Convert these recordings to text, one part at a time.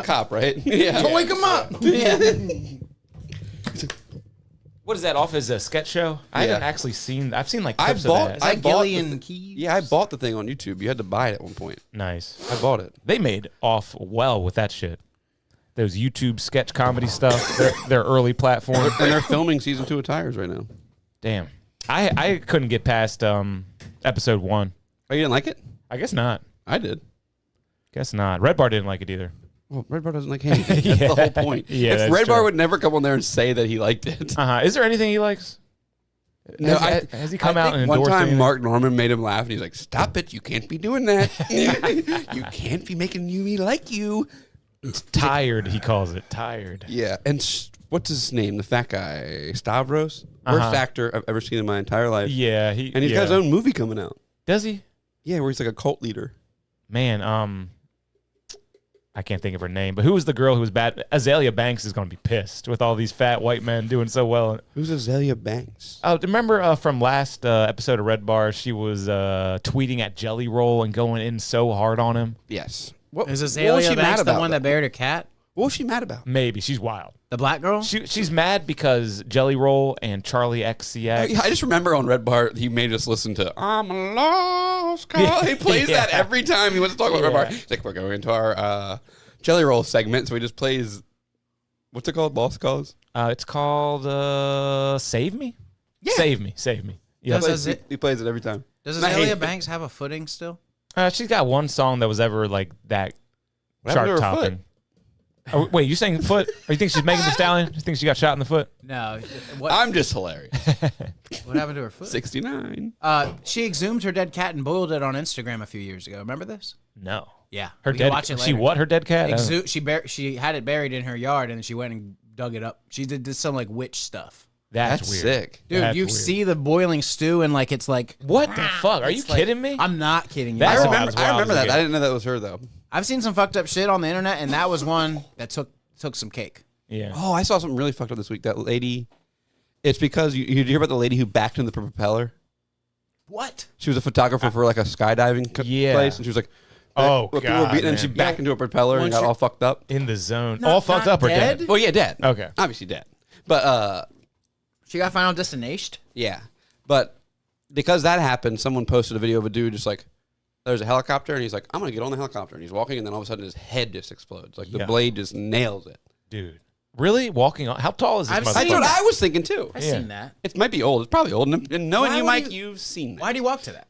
cop, right? Yeah. Don't wake him up. What is that off as a sketch show? I haven't actually seen. I've seen like clips of that. Is that Gillian Keys? Yeah, I bought the thing on YouTube. You had to buy it at one point. Nice. I bought it. They made off well with that shit. Those YouTube sketch comedy stuff. Their early platform. And they're filming season 2 of Tires right now. Damn. I couldn't get past episode 1. Oh, you didn't like it? I guess not. I did. Guess not. Red Bar didn't like it either. Well, Red Bar doesn't like anything. That's the whole point. Yeah, if that's Red Bar true. would never come on there and say that he liked it. Is there anything he likes? No, has he come I out think and one endorsed time anything? Mark Norman made him laugh, and he's like, "Stop it! You can't be doing that. You can't be making me like you." Tired, he calls it. Tired. Yeah, and what's his name? The fat guy, Stavros, worst actor I've ever seen in my entire life. Yeah, and he's got his own movie coming out. Does he? Yeah, where he's like a cult leader. Man, I can't think of her name, but who was the girl who was bad? Azalea Banks is going to be pissed with all these fat white men doing so well. Who's Azalea Banks? Oh, remember from last episode of Red Bar, she was tweeting at Jelly Roll and going in so hard on him. Yes. Is Azalea Banks the one that buried her cat? What was she mad about? Maybe. She's wild. The black girl? She's mad because Jelly Roll and Charlie XCX. I just remember on Red Bar, he made us listen to I'm a Lost Cause. He plays that every time he wants to talk about Red Bar. He's like, we're going into our Jelly Roll segment, so he just plays, what's it called? Lost Cause? It's called Save Me? Yeah. Save Me. Yeah. He plays it every time. Does Azalea Banks have a footing still? She's got one song that was ever like that What happened to her chart-topping. Oh, wait, you saying foot? Or you think she's Megan Thee Stallion? You think she got shot in the foot? No. I'm just hilarious. What happened to her foot? 69. She exhumed her dead cat and boiled it on Instagram a few years ago. Remember this? No. Yeah. Her We can dead. watch it She later. what? Her dead cat? She had it buried in her yard, and then she went and dug it up. She did some like witch stuff. That's weird. Sick. Dude, That's you weird. see the boiling stew, and like it's like what the fuck? Are you kidding me? I'm not kidding you. That's I wild. remember that. I didn't know that was her though. I've seen some fucked up shit on the internet, and that was one that took some cake. Yeah. Oh, I saw something really fucked up this week. That lady. It's because you hear about the lady who backed into the propeller. What? She was a photographer for like a skydiving place, and she was like, "Oh people god!" were beating, and she backed into a propeller and got all fucked up. In the zone, Not- all fucked not up or dead? Well, yeah, dead. Okay. Obviously dead. But She got Final Destination. yeah, but because that happened, someone posted a video of a dude just like, there's a helicopter, and he's like, I'm gonna get on the helicopter, and he's walking, and then all of a sudden his head just explodes, like the blade just nails it. Dude, really walking on? How tall is this? I've motherfucker? That's what I was thinking too. I've seen that. It might be old. It's probably old. And knowing Why you, would Mike, you- you've seen that. Why do you walk to that?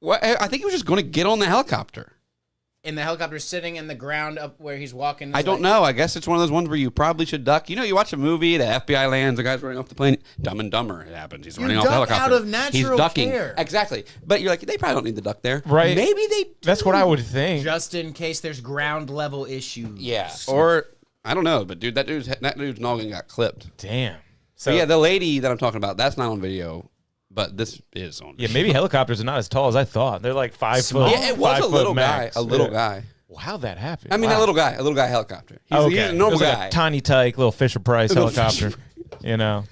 Well, I think he was just going to get on the helicopter. And the helicopter sitting in the ground up where he's walking. I don't know. I guess it's one of those ones where you probably should duck. You know, you watch a movie, the FBI lands, the guy's running off the plane. Dumb and Dumber, it happens. He's running off the duck helicopter. out of natural He's ducking. care. Exactly. But you're like, they probably don't need the duck there. Right. Maybe they do. That's what I would think. Just in case there's ground level issues. Yeah. Or, I don't know, but dude, that dude's noggin got clipped. Damn. So yeah, the lady that I'm talking about, that's not on video, but this is on video. Yeah, maybe helicopters are not as tall as I thought. They're like 5 foot. Yeah, it was 5 a foot little max. guy. A little Yeah. guy. Well, how'd that happen? I mean, Wow. a little guy helicopter. He's, Okay. he's a It normal was like guy. a tiny tyke, little Fisher Price Little helicopter. Fisher You know.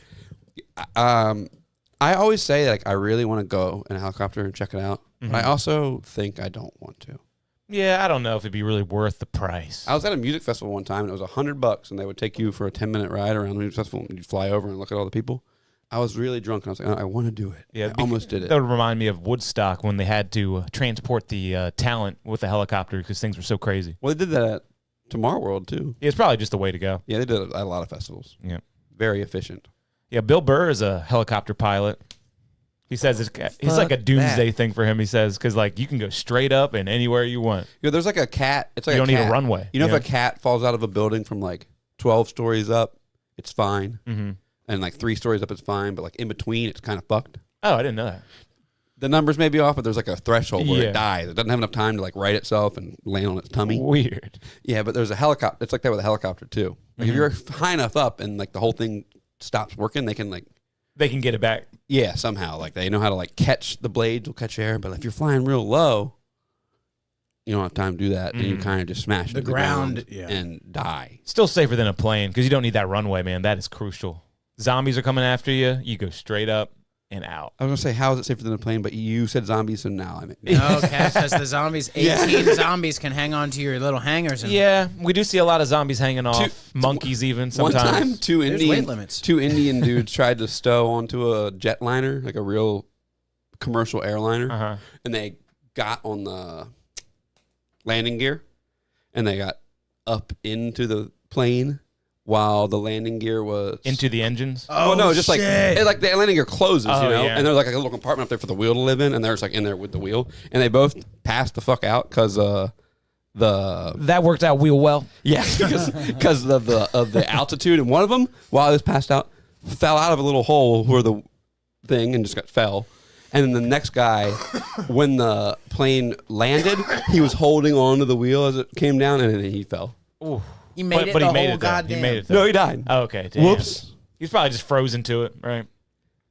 I always say like I really want to go in a helicopter and check it out. But I also think I don't want to. Yeah, I don't know if it'd be really worth the price. I was at a music festival one time and it was $100 and they would take you for a 10-minute ride around the music festival and you'd fly over and look at all the people. I was really drunk and I was like, I want to do it. Yeah, I almost did it. That would remind me of Woodstock when they had to transport the talent with the helicopter because things were so crazy. Well, they did that at Tomorrow World too. It's probably just the way to go. Yeah, they did it at a lot of festivals. Yeah. Very efficient. Yeah, Bill Burr is a helicopter pilot. He says it's like a doomsday thing for him, he says, because like you can go straight up and anywhere you want. You know, there's like a cat. It's like You don't cat. need a runway. You know, Yeah. if a cat falls out of a building from like 12 stories up, it's fine. Mm-hmm. And like 3 stories up, it's fine. But like in between, it's kind of fucked. Oh, I didn't know that. The numbers may be off, but there's like a threshold where Yeah. it dies. It doesn't have enough time to like right itself and land on its tummy. Weird. Yeah, but there's a helicopter. It's like that with a helicopter too. Like if you're high enough up and like the whole thing stops working, they can like, They can get it back. yeah, somehow like they know how to like catch the blades will catch air. But if you're flying real low, you don't have time to do that. And you kind of just smash The into ground, the ground and die. Still safer than a plane because you don't need that runway, man. That is crucial. Zombies are coming after you. You go straight up and out. I was gonna say, how is it safer than a plane? But you said zombies, so now I mean, No, Cash says the zombies, 18 zombies can hang on to your little hangers. And Yeah, we do see a lot of zombies hanging off. Monkeys even one sometimes. time two weight limits. Indian dudes tried to stow onto a jetliner, like a real commercial airliner, Uh-huh. and they got on the landing gear, and they got up into the plane while the landing gear was Into the engines. Oh no, just like the landing gear closes, Oh, you know, yeah. and there's like a little compartment up there for the wheel to live in, and they're just like in there with the wheel, and they both passed the fuck out because the That worked out real well. yeah because of the altitude, and one of them while he was passed out fell out of a little hole where the thing and just fell. And then the next guy, when the plane landed, he was holding on to the wheel as it came down, and then he fell. Ooh. He made it But the he made whole it, though. goddamn. He made it. No, Though. he died. Oh, okay. Damn. Whoops. He's probably just frozen to it, right?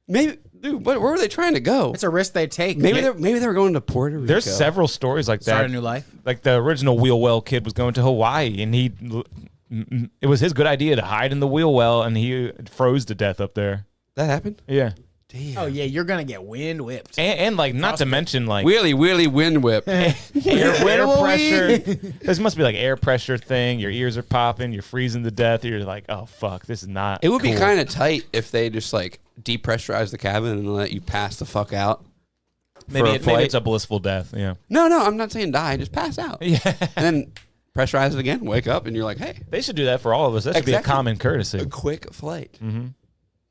Maybe, dude, where were they trying to go? It's a risk they take. Maybe they were going to Puerto Rico. There's several stories like Start that. a new life. Like the original wheel well kid was going to Hawaii, and it was his good idea to hide in the wheel well, and he froze to death up there. That happened. Yeah. Damn. Oh yeah, you're gonna get wind whipped. And like, not to mention like Wheelie wind whip. air Will pressure. This must be like air pressure thing. Your ears are popping. You're freezing to death. You're like, oh fuck, this is not. It would be cool. kind of tight if they just like depressurize the cabin and let you pass the fuck out. maybe, for a maybe flight. it's a blissful death. Yeah. No, I'm not saying die. Just pass out. Yeah. And then pressurize it again. Wake up and you're like, hey, They should do that for all of us. That should be a Exactly. common courtesy. a quick flight. Mm-hmm.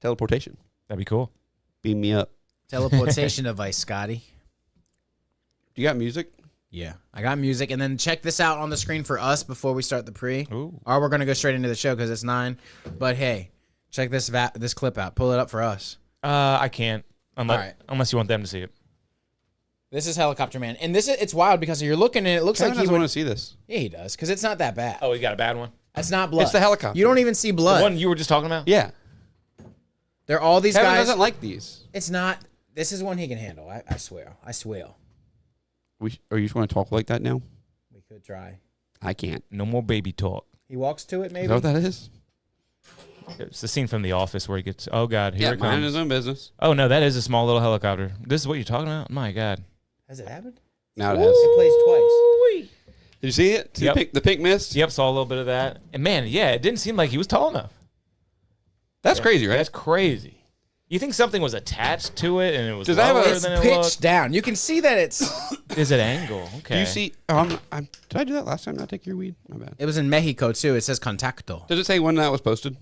Teleportation. That'd be cool. Beam me up. Teleportation device, Scotty. You got music? Yeah, I got music, and then check this out on the screen for us before we start the pre. Ooh. Or we're gonna go straight into the show because it's 9. But hey, check this this clip out. Pull it up for us. I can't unless All right. unless you want them to see it. This is Helicopter Man, and it's wild because you're looking and it looks Kevin like he doesn't would. want to see this. Yeah, he does because it's not that bad. Oh, you got a bad one. That's not blood. It's the helicopter. You don't even see The blood. one you were just talking about. Yeah. They're all these Kevin guys. doesn't like these. It's not. This is one he can handle. I swear. I swear. Or you just want to talk like that now? We could try. I can't. No more baby talk. He walks to it, Is maybe. that what that is? It's the scene from The Office where he gets. Oh God, here Yeah, it mind comes. his own business. Oh no, that is a small little helicopter. This is what you're talking about. My God. Has it happened? Now it has. It plays twice. Did you see it? See Yep. the pink mist? Yep, saw a little bit of that. And man, yeah, it didn't seem like he was tall enough. That's crazy, right? That's crazy. You think something was attached to it and it was Does that have lower a- It's than it pitched looked? down. You can see that it's. Is it angle? Okay. Do you see? Did I do that last time? Did I take your weed? My bad. It was in Mexico too. It says Contacto. Does it say when that was posted?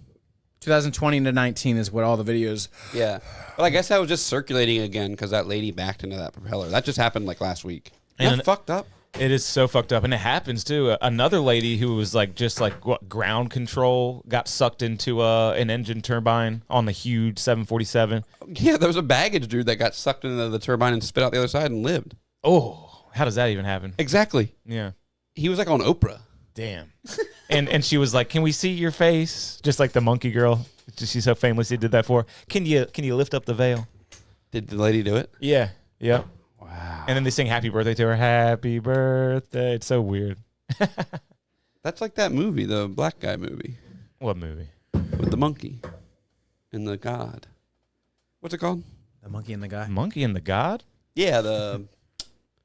2020 to 19 is what all the videos. Yeah. Well, I guess that was just circulating again because that lady backed into that propeller. That just happened like last week. And- That's fucked up. It is so fucked up, and it happens too. Another lady who was like just like ground control got sucked into an engine turbine on the huge 747. Yeah, there was a baggage dude that got sucked into the turbine and spit out the other side and lived. Oh, how does that even happen? Exactly. Yeah, He was like on Oprah. damn. and she was like, "Can we see your face?" Just like the monkey girl. She so famously did that for. Can you lift up the veil? Did the lady do it? Yeah. Yep. Wow. And then they sing happy birthday to her. Happy birthday. It's so weird. That's like that movie, the black guy movie What movie? with the monkey and the god. What's it called? The monkey and the guy. Monkey and the God? Yeah, the.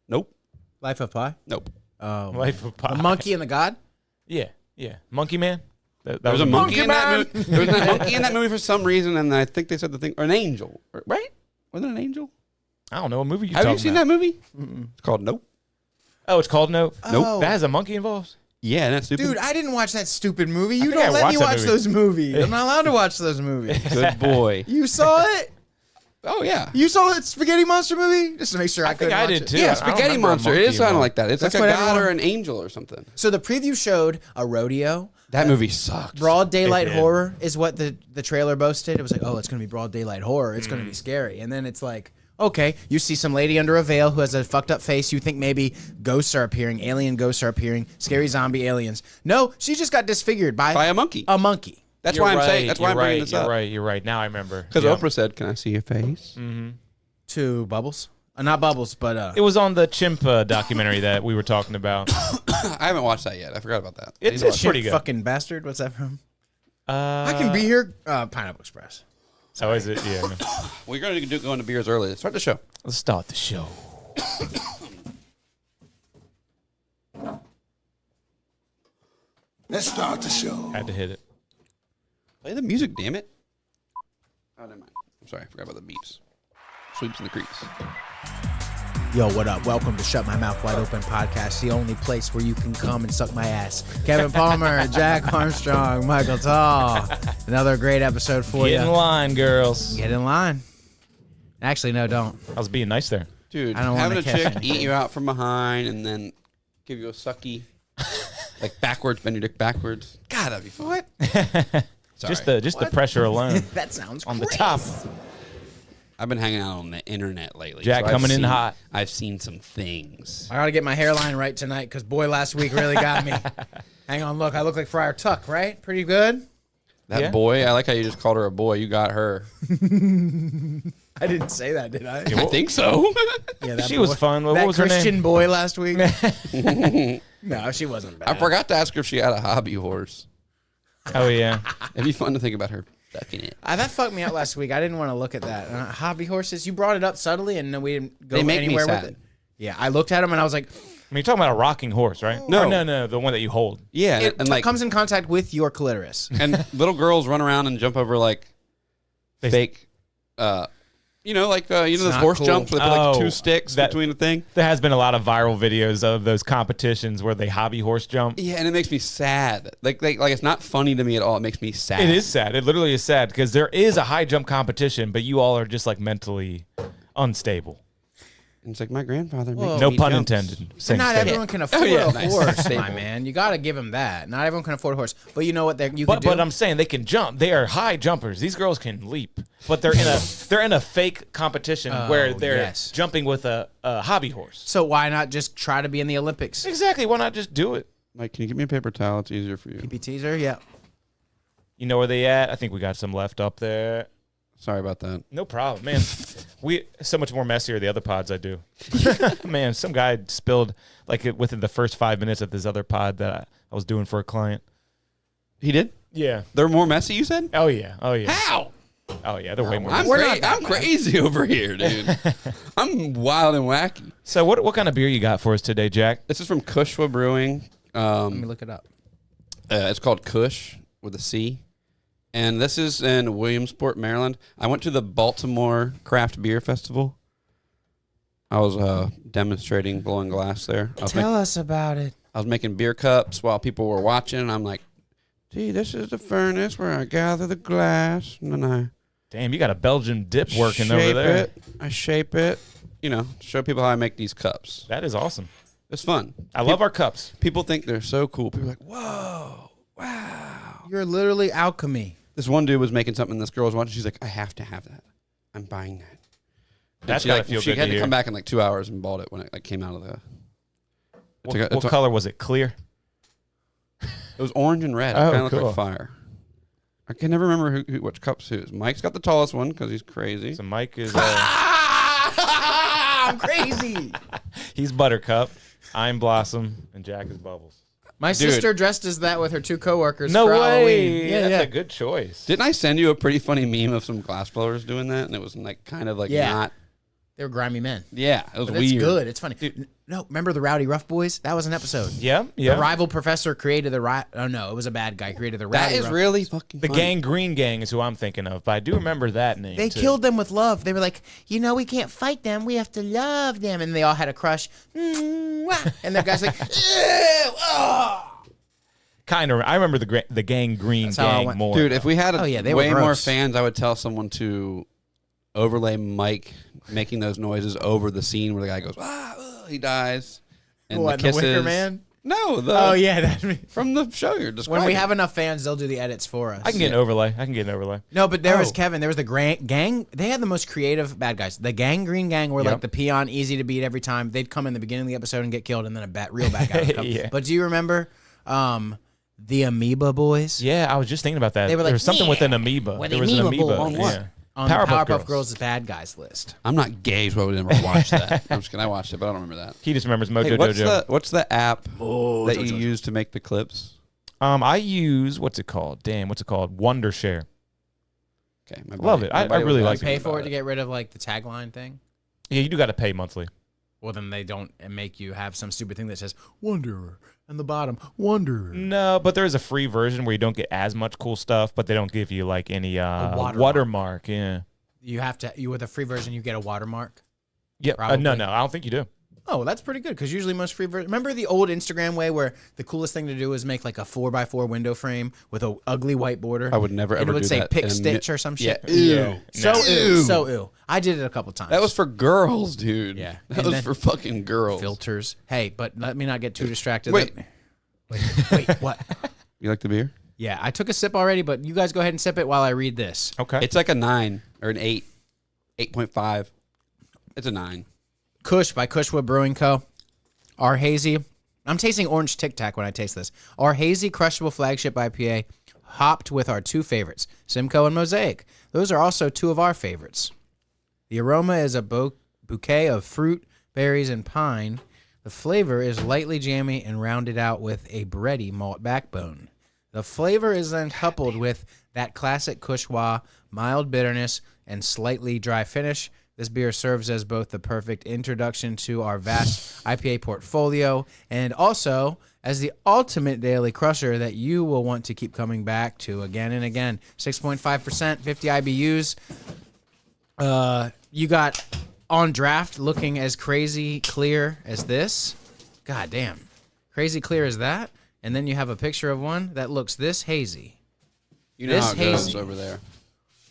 Nope. Life of Pi. Nope. Oh, Life of Pi. the monkey and the god. Yeah. Yeah. Monkey Man? That There was a monkey in that Man. movie. There was a monkey in that movie for some reason, and I think they said the thing, or an angel, right? Wasn't it an angel? I don't know what movie you're Have talking you seen about. that movie? It's called Nope. Oh, it's called Nope. Nope. That has a monkey involved? Yeah, that's stupid. Dude, I didn't watch that stupid movie. You think I don't let me watched that watch movie. those movies. I'm not allowed to watch those movies. Good boy. You saw it? Oh yeah. You saw that Spaghetti Monster movie? Just to make sure I think couldn't I watch did it. too. Yeah, I don't Spaghetti remember a Monster. It monkey is sounding involved. like that. It's That's like a what god everyone- or an angel or something. So the preview showed a rodeo. That movie sucked. Broad daylight It did. horror is what the trailer boasted. It was like, oh, it's going to be broad daylight horror. It's going to be scary. And then it's like, okay, you see some lady under a veil who has a fucked up face. You think maybe ghosts are appearing, alien ghosts are appearing, scary zombie aliens. No, she just got disfigured by By a monkey. a monkey. That's You're why I'm right, saying. That's why I'm you're bringing right, this up. You're right. Now I remember. Because Yeah. Oprah said, "Can I see your face?" To Bubbles. Not Bubbles, but It was on the chimp documentary that we were talking about. I haven't watched that yet. I forgot about that. It's pretty good. fucking bastard. What's that from? I I can be here. Pineapple Express. Oh, is it? Yeah. We're going to go into beers early. Let's start the show. Let's start the show. Let's start the show. Had to hit it. Play the music, damn it. Oh, never mind. I'm sorry. I forgot about the beeps. Sweeps and the creeps. Yo, what up? Welcome to Shut My Mouth Wide Open podcast, the only place where you can come and suck my ass. Kevin Palmer, Jack Armstrong, Michael Tall. Another great episode for you. Get in line, girls. Get in line. Actually, no, don't. I was being nice there. Dude, I don't having a wanna catch chick anything. eat you out from behind and then give you a sucky. Like backwards, bend your dick backwards. God, that'd be fun. What? Sorry. Just the pressure alone That sounds on the great. top. I've been hanging out on the internet lately. Jack I've coming in seen- hot. I've seen some things. I gotta get my hairline right tonight because boy, last week really got me. Hang on, look, I look like Friar Tuck, right? Pretty good. That Yeah. boy, I like how you just called her a boy. You got her. I didn't say that, did I? I think so. Yeah, that She was fun. What that was her Christian name? boy last week. No, she wasn't bad. I forgot to ask her if she had a hobby horse. Oh, yeah. It'd be fun to think about her ducking it. That fucked me out last week. I didn't want to look at that. Hobby horses. You brought it up subtly, and we didn't go They make me anywhere with sad. it. Yeah, I looked at him and I was like, I mean, you're talking about a rocking horse, right? No. Or no, the one that you hold. Yeah, it and like, comes in contact with your clitoris. and little girls run around and jump over like They- fake, like those not horse cool. jumps with like Oh, two sticks that- between the thing. There has been a lot of viral videos of those competitions where they hobby horse jump. Yeah, and it makes me sad. Like it's not funny to me at all. It makes me sad. It is sad. It literally is sad because there is a high jump competition, but you all are just like mentally unstable. And it's like my grandfather. Whoa. Makes No me pun jumps. intended. But Same not statement. everyone can afford yeah, a nice. horse, my Stable. man. You got to give them that. Not everyone can afford a horse. But you know what you can do? But I'm saying they can jump. They are high jumpers. These girls can leap, but they're in a fake competition where they're yes. jumping with a hobby horse. So why not just try to be in the Olympics? Exactly. Why not just do it? Mike, can you give me a paper towel? It's easier for you. PP teaser, yeah. You know where they at? I think we got some left up there. Sorry about that. No problem, man. We so much more messier the other pods I do. Man, some guy spilled within the first 5 minutes of this other pod that I was doing for a client. He did. Yeah. They're more messy. You said? Oh yeah. Oh yeah. How? Oh yeah. They're way more. I'm, messy. We're not that I'm crazy over here, dude. I'm wild and wacky. So what kind of beer you got for us today, Jack? This is from Kushwa Brewing. Let me look it up. It's called Kush with a C. And this is in Williamsport, Maryland. I went to the Baltimore Craft Beer Festival. I was demonstrating blowing glass there. Tell us about it. I was making beer cups while people were watching. And I'm like, gee, this is the furnace where I gather the glass. And then I Damn, you got a Belgian dip working shape over there. it. I shape it. Show people how I make these cups. That is awesome. It's fun. I love our cups. People think they're so cool. People are like, whoa, wow. You're literally alchemy. This one dude was making something. This girl was watching. She's like, I have to have that. I'm buying that. And That's she, gotta like, feel she good had to to hear. come back in like 2 hours and bought it when it came out of the. What color was it? Clear? It was orange and red. It Oh, kind of looked cool. like fire. I can never remember which cups whose. Mike's got the tallest one because he's crazy. So Mike is I'm crazy. he's Buttercup, I'm Blossom, and Jack is Bubbles. My Dude. sister dressed as that with her two coworkers No for way. Halloween. Yeah, That's yeah. a good choice. Didn't I send you a pretty funny meme of some glass blowers doing that? And it was like kind of like Yeah. not. They were grimy men. Yeah, it was But weird. it's good. It's funny. No, remember the Rowdy Rough Boys? That was an episode. Yeah. The rival professor created the oh no, it was a bad guy created the That Rowdy is Rough really fucking The funny. Gang Green Gang is who I'm thinking of, but I do remember that name. They too. killed them with love. They were like, we can't fight them. We have to love them. And they all had a crush. Mwah. And the guy's like, ew, oh. Kind of. I remember the Gang Green That's how I Gang went. more. Dude, if we had Oh, yeah, they were way more gross. fans, I would tell someone to overlay Mike making those noises over the scene where the guy goes, he dies. And What, the the kisses. Wicker Man? No, Oh, yeah. That's me. from the show you're When describing. we have enough fans, they'll do the edits for us. I can get an overlay. No, but there was Oh. Kevin. There was the gang. They had the most creative bad guys. The Green Gang were Yep. like the peon, easy to beat every time. They'd come in the beginning of the episode and get killed, and then real bad guy would come. Yeah. But do you remember the Amoeba Boys? Yeah, I was just thinking about that. They were like, there was something with yeah, an amoeba. we're There the was an amoeba amoeba. boys. Yeah. On what? On the Powerpuff Girls bad guys list. I'm not gay, so I would never watch that. I'm just kidding. I watched it, but I don't remember that. He just remembers Mojo Hey, Jojo. what's the app that you use to make the clips? I use what's it called? Wondershare. Okay, my Love buddy- it. my I buddy was really like asking Pay about for it to get rid of like the tagline thing. Yeah, you do got to pay monthly. Well, then they don't make you have some stupid thing that says Wanderer and the bottom Wanderer. No, but there is a free version where you don't get as much cool stuff, but they don't give you like any watermark. watermark. Yeah. You have to. You with a free version, you get a watermark. Yeah. No, Probably. no, I don't think you do. Oh, that's pretty good because usually most free versions. Remember the old Instagram way where the coolest thing to do is make like a 4x4 window frame with a ugly white border. I would never and ever it would do say that pick in a stitch mi- or some Yeah, shit. ew. So No. ew. So ew. I did it a couple times. That was for girls, dude. Yeah. that And was then- for fucking girls. filters. Hey, but let me not get too distracted. Wait. Wait, what? You like the beer? Yeah, I took a sip already, but you guys go ahead and sip it while I read this. Okay. It's like a 9 or an 8, 8.5. It's a 9. Kush by Cushwood Brewing Co. Our hazy. I'm tasting orange Tic Tac when I taste this. Our hazy crushable flagship IPA, hopped with our two favorites, Simcoe and Mosaic. Those are also two of our favorites. The aroma is a bouquet of fruit, berries, and pine. The flavor is lightly jammy and rounded out with a bready malt backbone. The flavor is then coupled with that classic Kushwa mild bitterness and slightly dry finish. This beer serves as both the perfect introduction to our vast IPA portfolio and also as the ultimate daily crusher that you will want to keep coming back to again and again. 6.5%, 50 IBUs. You got on draft looking as crazy clear as this. God damn. Crazy clear as that. And then you have a picture of one that looks this hazy. You know This how it goes hazy. over there.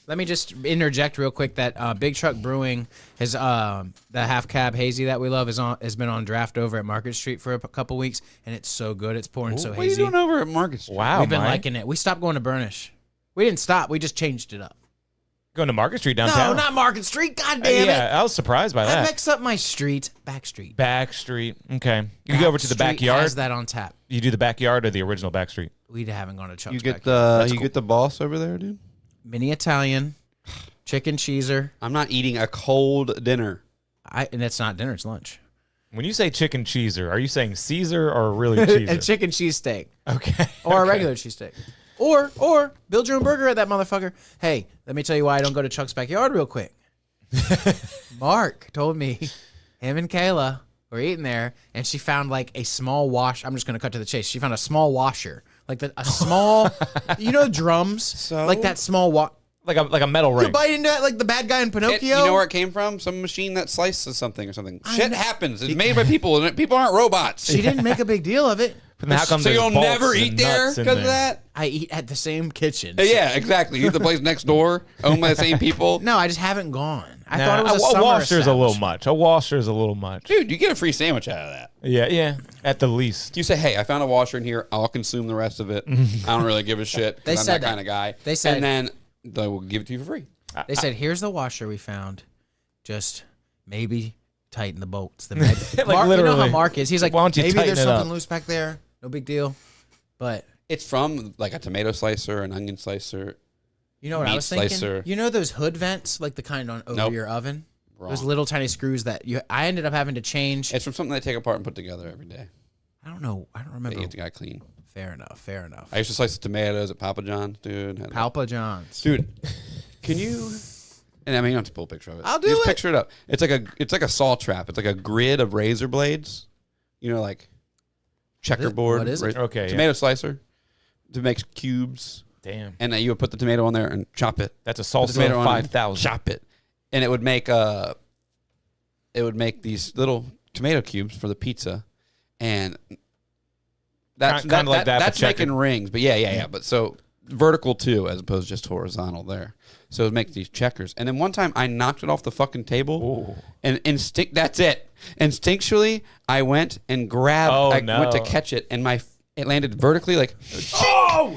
Let me just interject real quick that Big Truck Brewing has the half cab hazy that we love has been on draft over at Market Street for a couple weeks, and it's so good. It's pouring so What are you hazy. doing over at Market Street? Wow, We've been Mike. liking it. We stopped going to Burnish. We didn't stop. We just changed it up. Going to Market Street No, downtown. not Market Street. God damn yeah, it! I was surprised by I that. mix up my street. Back Street. Back Street. Okay. You go over to the Street backyard. Has that on tap. You do the backyard or the original Back Street? We haven't gone to Chuck's. You get Backyard. the get the boss over there, dude. Mini Italian, chicken cheeser. I'm not eating a cold dinner. And it's not dinner. It's lunch. When you say chicken cheeser, are you saying Caesar or really A cheeser? chicken cheesesteak. Okay. Or a regular cheesesteak. Or build your own burger at that motherfucker. Hey, let me tell you why I don't go to Chuck's Backyard real quick. Mark told me him and Kayla were eating there, and she found like a small wash. I'm just going to cut to the chase. She found a small washer. Like a small, you know, drums? So? Like that small Like a metal You ring. bite into it like the bad guy in Pinocchio? You know where it came from? Some machine that slices something or something. Shit know. happens. It's made by people, and people aren't robots. She didn't make a big deal of it. But then how come So there's you'll bolts never and eat there nuts in because of there? that? I eat at the same kitchen. Yeah, exactly. You eat the place next door, owned by the same people. No, I just haven't gone. I Nah, thought it was a summer washer's a little establishment. much. A washer's a little much. Dude, you get a free sandwich out of that. Yeah, at the least. You say, hey, I found a washer in here. I'll consume the rest of it. I don't really give a shit. 'Cause They I'm said that that. kind of guy. They said- and then they will give it to you for free. They said, "Here's the washer we found. Just maybe tighten the bolts." The Mark, you know how literally. Mark is. He's like, Why don't you maybe tighten there's it something up? loose back there. No big deal. But It's from like a tomato slicer, an onion slicer. you know what I Meat was thinking? slicer. You know those hood vents, like the kind on over Nope. your oven. Those Wrong. little tiny screws that I ended up having to change. It's from something they take apart and put together every day. I don't know. I don't They remember. get the guy clean. Fair enough. Fair enough. I used to slice the tomatoes at Papa John's, dude. Palpa John's. Dude, can you? And I mean, you don't have to pull a picture of it. I'll do Just it. picture it up. It's like a saw trap. It's like a grid of razor blades. You know, like checkerboard. What is it? Okay, yeah. Tomato slicer to make cubes, Damn. and then you would put the tomato on there and chop it. That's a Put the tomato salsa on and 5000. Chop it, and it would make these little tomato cubes for the pizza, and that's Kinda like that, but that's making checkered. rings. But yeah. But so vertical too, as opposed to just horizontal there. So it would make these checkers. And then one time I knocked it off the fucking table, and that's it. Instinctually, I went and grabbed. Oh, I no. went to catch it, and it landed vertically, like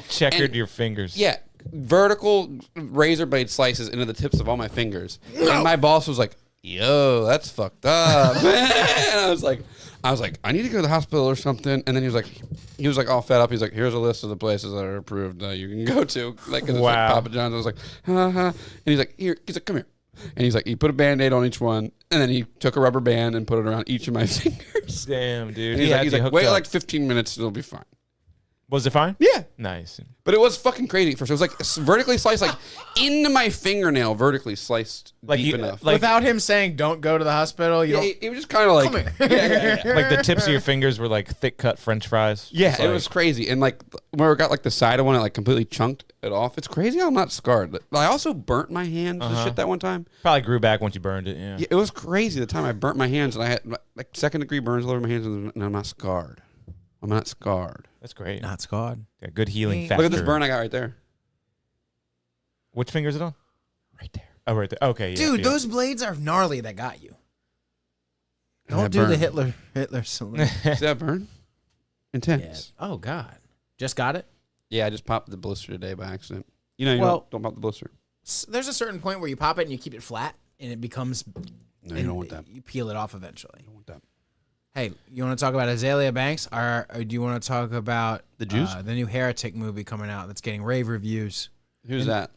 Checkered And- your fingers. yeah, vertical razor blade slices into the tips of all my fingers. And my boss was like, "Yo, that's fucked up." And I was like, I need to go to the hospital or something. And then he was like all fed up. He's like, "Here's a list of the places that are approved that you can go to." Like, 'cause it's like Wow. Papa John's. I was like, and he's like, "Here," he's like, "Come here." And he's like, he put a Band-Aid on each one, and then he took a rubber band and put it around each of my fingers. Damn, dude. And He he's had like, you hooked wait up. like 15 minutes, it'll be fine. Was it fine? Yeah. Nice. But it was fucking crazy at first. It was like vertically sliced, like into my fingernail, vertically sliced Like deep you- enough. like- Without him saying, "Don't go to the hospital," you yeah, don't. it was just kind of like, Like the tips of your fingers were like thick cut French fries. yeah, Just it like- was crazy. And like where it got like the side of one, it like completely chunked it off. It's crazy how I'm not scarred. But I also burnt my hands and shit that one time. probably grew back once you burned it. Yeah. Yeah, it was crazy the time I burnt my hands and I had like 2nd-degree burns all over my hands and I'm not scarred. I'm not scarred. That's great. Not scarred. Yeah, good healing Look factor. Look at this burn I got right there. Which finger is it on? Right there. Oh, right there. Okay, yeah. Dude, yeah. those blades are gnarly that got you. And Don't that do the burn. Hitler salute. See that burn? Yeah. Intense. Oh God. Just got it. Yeah, I just popped the blister today by accident. You know, you Well- don't pop the blister. There's a certain point where you pop it and you keep it flat, and it becomes. No, you don't want that. You peel it off eventually. You don't want that. Hey, you want to talk about Azalea Banks, or do you want to talk about The Jews? the new Heretic movie coming out that's getting rave reviews? Who's that?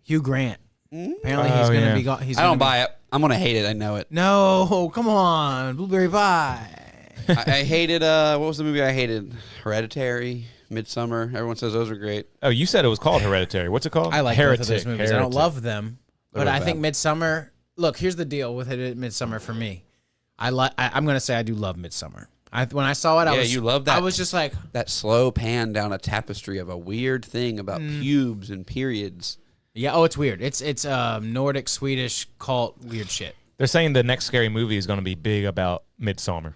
Hugh Grant. Apparently, he's Oh, gonna yeah. be. He's I gonna don't be- buy it. I'm gonna hate it. I know it. No, come on, Blueberry Pie. I hated. What was the movie I hated? Hereditary, Midsummer. Everyone says those are great. Oh, you said it was called Hereditary. What's it called? I like Heretic. both of those movies. I don't Heretic. love them, but They're I both think bad. Midsummer. Look, here's the deal with it. Midsummer for me, I'm gonna say I do love Midsummer. When I saw it, I Yeah, was you love that. I was just like, That slow pan down a tapestry of a weird thing about pubes and periods. yeah. Oh, it's weird. It's Nordic Swedish cult weird shit. They're saying the next scary movie is going to be big about Midsummer.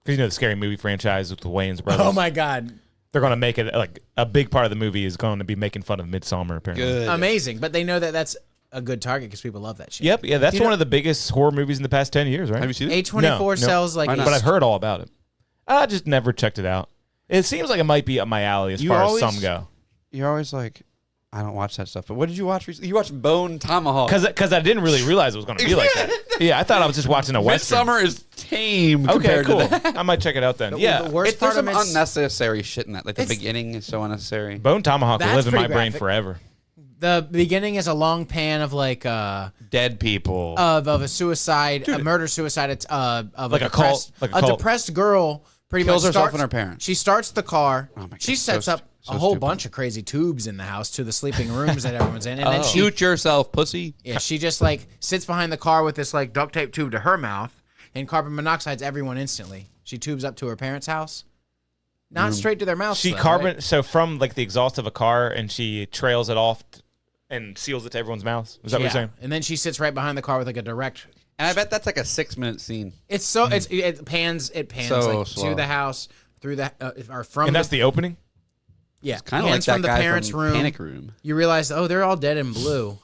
Because you know the scary movie franchise with the Wayans brothers. Oh my god, They're going to make it like a big part of the movie is going to be making fun of Midsummer. Apparently. Good. amazing! But they know that that's a good target because people love that shit. Yep. Yeah, that's You know- one of the biggest horror movies in the past 10 years, right? Have you seen it? A24 No. sells like. Why not? But I've heard all about it. I just never checked it out. It seems like it might be up my alley as You far always- as some go. You're always like, I don't watch that stuff. But what did you watch recently? You watched Bone Tomahawk. Because I didn't really realize it was going to be like that. Yeah, I thought I was just watching a Western. Midsummer is tame Okay, compared cool. to that. I might check it out then. Yeah. The worst There's part some of it. unnecessary shit in that. Like the It's- beginning is so unnecessary. Bone Tomahawk will That's live in my pretty brain graphic. forever. The beginning is a long pan of like Dead people. of a suicide, a murder suicide. It's of Like a cult, depressed, like a cult. depressed girl. Pretty Kills much herself starts- and her parents. She starts the car. Oh my God, she sets so up so a whole stupid. bunch of crazy tubes in the house to the sleeping rooms that everyone's in, and then she Shoot yourself, pussy. she just like sits behind the car with this like duct tape tube to her mouth, and carbon monoxides everyone instantly. She tubes up to her parents' house, not straight to their mouth. She though, carbon right? so from like the exhaust of a car, and she trails it off and seals it to everyone's mouth. Is that what you're saying? And then she sits right behind the car with like a direct. And I bet that's like a 6-minute scene. It's so it pans So like slow. to the house through the or from And the, that's the opening. yeah Kind of like pans that from the guy parents' from room. Panic Room. You realize, oh, they're all dead in blue.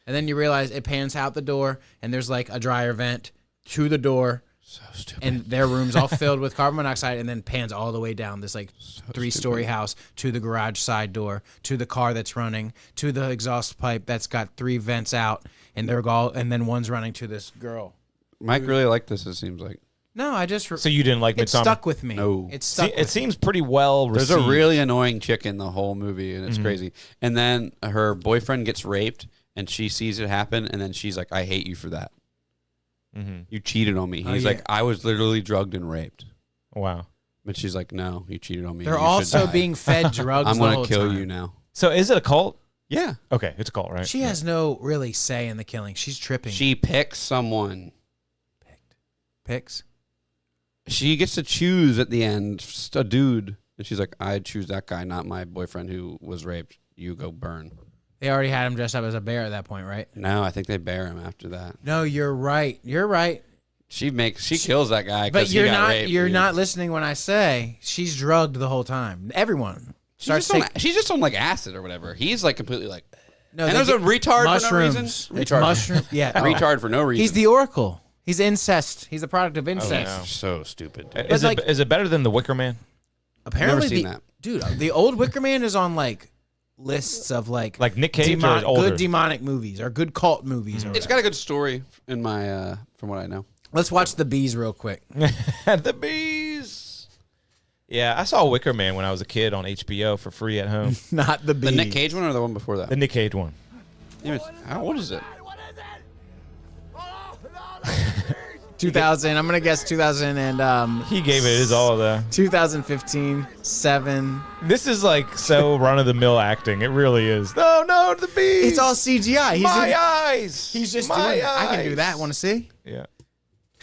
And then you realize it pans out the door, and there's like a dryer vent to the door, So stupid. and their room's all filled with carbon monoxide, and then pans all the way down this like 3-story house to the garage side door, to the car that's running, to the exhaust pipe that's got 3 vents out, and they're all, and then one's running to this girl. Mike really liked this, it seems like. No, I just So you didn't like it Midsummer? stuck with me. No. It stuck. It seems pretty well There's received. a really annoying chick in the whole movie, and it's crazy. And then her boyfriend gets raped, and she sees it happen, and then she's like, I hate you for that. You cheated on me. He's yeah. like, I was literally drugged and raped. Wow. But she's like, no, you cheated on me. They're You should also die. being fed drugs. I'm going going to to kill you now. So is it a cult? Yeah. Okay, it's a cult, right? She has no really say in the killing. She's tripping. She picks someone. picks. She gets to choose at the end, just a dude. And she's like, I choose that guy, not my boyfriend who was raped. You go burn. They already had him dressed up as a bear at that point, right? No, I think they bear him after that. No, you're right. You're right. She kills that guy But because he you're got not. raped. You're dude. not listening when I say she's drugged the whole time. Everyone She's starts just, on, taking. she's just on like acid or whatever. He's like completely like, No, and they there's a get retard mushrooms. for no reason. It's Retard. mushroom. Yeah, Retard for no reason. He's the Oracle. He's incest. He's a product of incest. no. so stupid. Is like- it better than the Wicker Man? Apparently, Never seen the, that. dude, the old Wicker Man is on like lists of like Like Nick Cage or older? good demonic movies or good cult movies. Or It's got a good story in my from what I know. Let's watch the bees real quick. The bees. Yeah, I saw Wicker Man when I was a kid on HBO for free at home. Not the The bees. Nick Cage one or the one before that? The Nick Cage one. How old is it? 2000. I'm gonna guess 2000 and He gave it his all though. 2015, 7. This is like so run of the mill acting. It really is. No, the bees. It's all CGI. eyes. He's just my doing it. eyes. I can do that. Want to see? Yeah.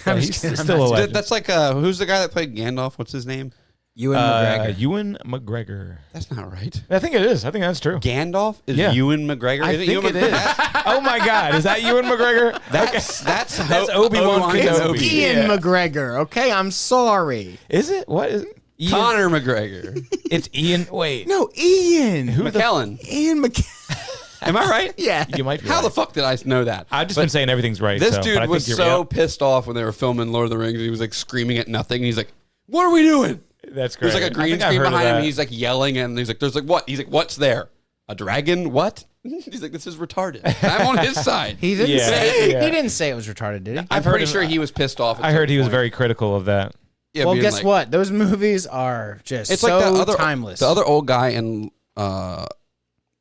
I'm He's just kidding. I'm still not- a legend. That's like who's the guy that played Gandalf? What's his name? Ewan McGregor. Ewan McGregor. That's not right. I think it is. I think that's true. Gandalf is Yeah. Ewan McGregor. I Is think Ewan it is. McGregor? Oh my God, is that Ewan McGregor? That's Obi-Wan Kenobi. It's Ian Yeah. McGregor. Okay, I'm sorry. Is it? What is it? Ian? Connor McGregor. It's Ian. Wait. No, Ian. McKellen. Ian McKellen. Am I right? Yeah. You might be How right. the fuck did I know that? I've just But been saying everything's right. This so, but I dude think was you're- so yeah, pissed off when they were filming Lord of the Rings. He was like screaming at nothing. And he's like, "What are we doing?" that's great. There's like a I green think I've screen heard of behind him. that. And he's like yelling, and he's like, "There's like what?" He's like, "What's there? A dragon? What?" He's like, "This is retarded." I'm on his side. He didn't Yeah, say yeah. he didn't say it was retarded, did he? I'm pretty sure he was pissed off. At I some heard he was point. very critical of that. Yeah, Well, being guess like- what? Those movies are just It's so like the other timeless. The other old guy in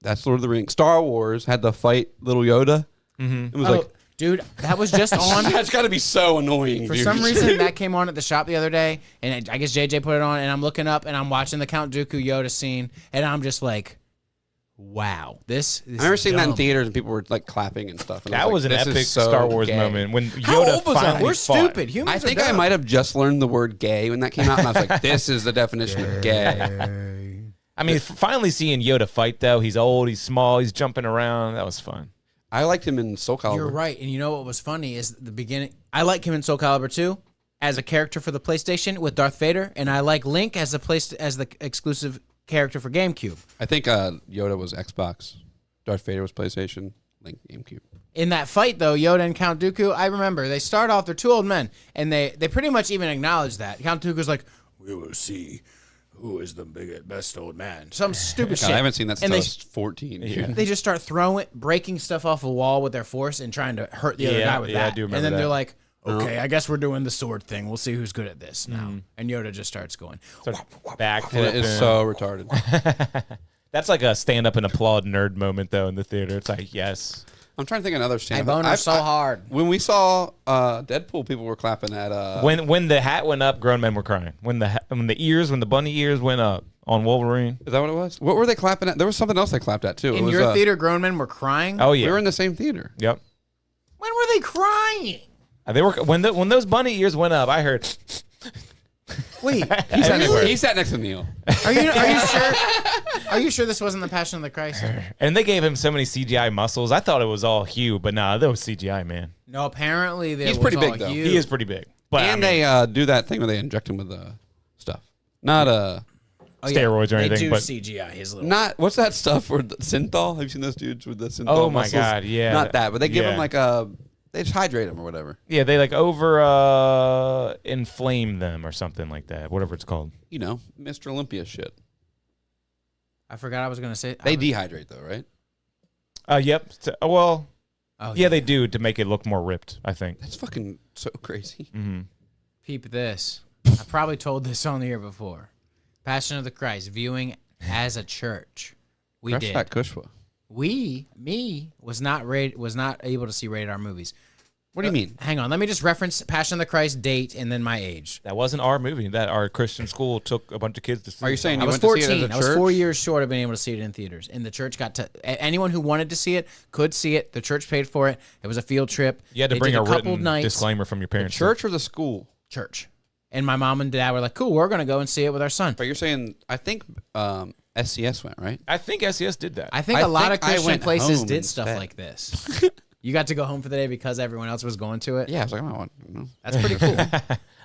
that's Lord of the Rings. Star Wars had to fight little Yoda. Mm-hmm. It was Oh, like dude, that was just on. that's got to be so annoying. For dude. some reason, that came on at the shop the other day, and I guess JJ put it on, and I'm looking up, and I'm watching the Count Dooku Yoda scene, and I'm just like, wow, this is I remember seeing that in dumb. theaters and people were like clapping and stuff. And I That was an like, this epic is so Star Wars gay. moment when How Yoda old was that? finally We're fought. stupid. Humans I think are I dumb. might have just learned the word gay when that came out, and I was like, "This is the definition of gay." I mean, finally seeing Yoda fight though. He's old. He's small. He's jumping around. That was fun. I liked him in Soul Calibur. You're right, and you know what was funny is the beginning. I like him in Soul Calibur 2 as a character for the PlayStation with Darth Vader, and I like Link as the exclusive character for GameCube. I think Yoda was Xbox, Darth Vader was PlayStation, Link GameCube. In that fight, though, Yoda and Count Dooku, I remember they start off. They're two old men, and they pretty much even acknowledge that Count Dooku's like, "We will see who is the best old man." Some stupid shit. God, I haven't seen that since And I they- was 14. Dude. They just start breaking stuff off a wall with their force and trying to hurt the other Yeah, guy with yeah, I that. do remember and then that. they're like, "Okay, I guess we're doing the sword thing. We'll see who's good at this now." And Yoda just starts going. Backflip. And it is so retarded. That's like a stand up and applaud nerd moment though in the theater. It's like yes. I'm trying to think of another I stand. boner so hard. When we saw Deadpool, people were clapping at. When the hat went up, grown men were crying. When the bunny ears went up on Wolverine. Is that what it was? What were they clapping at? There was something else they clapped at too. It In was, your theater, grown men were crying. Oh yeah. We were in the same theater. Yep. When were they crying? They were when those bunny ears went up. I heard. Wait, He sat next to Neil. are you sure? Are you sure this wasn't the Passion of the Christ? And they gave him so many CGI muscles. I thought it was all Hugh, but nah, that was CGI, man. No, apparently there He's was pretty all big, though. Hugh. He is pretty big. But And they do that thing where they inject him with stuff. Not Oh, yeah. steroids or They anything, do but- CGI his little. not what's that stuff for the synthol? Have you seen those dudes with the synthol? Oh my muscles? God, yeah. Not that, but they give Yeah. him like they just hydrate him or whatever. yeah, they like over inflame them or something like that. Whatever it's called. You know, Mr. Olympia shit. I forgot I was gonna say. They dehydrate though, right? Yep. Well, Oh yeah, they do to make it look more ripped, I think. That's fucking so crazy. Peep this. I probably told this on the air before. Passion of the Christ viewing as a church. We Crush did. that Kushwa. Me was not able to see rated R movies. What do you mean? Hang on, let me just reference Passion of the Christ date and then my age. That wasn't our movie. That our Christian school took a bunch of kids to see. Are you saying I you was went to see it 14. at a I was church? 4 years short of being able to see it in theaters. And the church got to anyone who wanted to see it could see it. The church paid for it. It was a field trip. You had to They bring did a couple written nights. disclaimer from your parents. Church or the school? Church. And my mom and dad were like, "Cool, we're gonna go and see it with our son." But you're saying I think SCS went, right? I think SES did that. I think I a lot think of I Christian went places home did stuff instead. like this. You got to go home for the day because everyone else was going to it. Yeah, I was like, I don't know. That's pretty cool.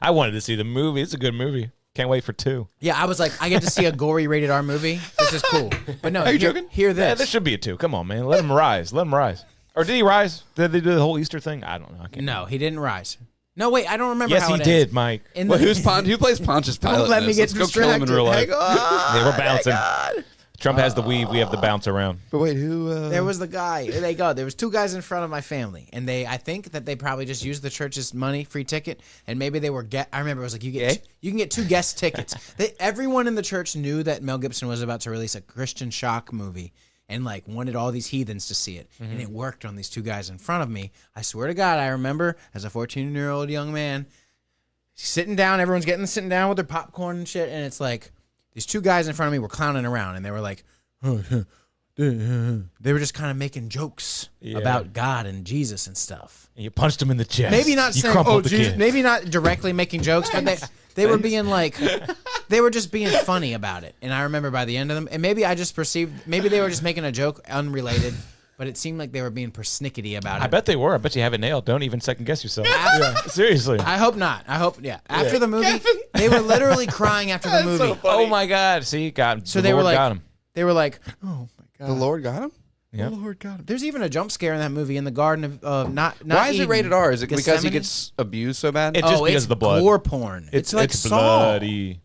I wanted to see the movie. It's a good movie. Can't wait for 2. Yeah, I was like, I get to see a gory rated R movie. This is cool. But no, Are you joking? Hear Yeah, this. there should be a 2. Come on, man. Let him rise. Let him rise. Or did he rise? Did they do the whole Easter thing? I don't know. I can't No, he didn't rise. No, wait, I don't remember Yes, how he it did, ends. Mike. In Well, the- who plays Pontius Pilate? Don't let in me this? get Let's go kill him in distracted. real life. Hang on. They were bouncing. God. Trump has the weave. We have the bounce around. But wait, who? There was the guy. There they go. There was 2 guys in front of my family, and I think that they probably just used the church's money, free ticket, and maybe they were I remember it was like you can get 2 guest tickets. Everyone in the church knew that Mel Gibson was about to release a Christian shock movie, and like wanted all these heathens to see it. And it worked on these two guys in front of me. I swear to God, I remember as a 14-year-old young man sitting down, everyone's sitting down with their popcorn and shit, and it's like these two guys in front of me were clowning around, and they were like, they were just kind of making jokes about God and Jesus and stuff. And you punched him in the chest. Maybe not you saying, crumpled oh, the Jesus, kid. maybe not directly making jokes, but they were being like, they were just being funny about it. And I remember by the end of them, and maybe I just perceived, maybe they were just making a joke unrelated, but it seemed like they were being persnickety about it. I bet they were. I bet you have it nailed. Don't even second guess yourself. Yeah, seriously. I hope not. I hope, yeah. After the movie, they were literally crying after the movie. so funny. Oh my God! See, got him. So The they were Lord like, got him. oh my God. The Lord got him? Yeah. The Lord got him. There's even a jump scare in that movie in the Garden of not. Why is it Eden, rated R? Is it because he Gethsemane? gets abused so bad? It's just because it's of the blood. gore porn. It's like it's Saw. bloody.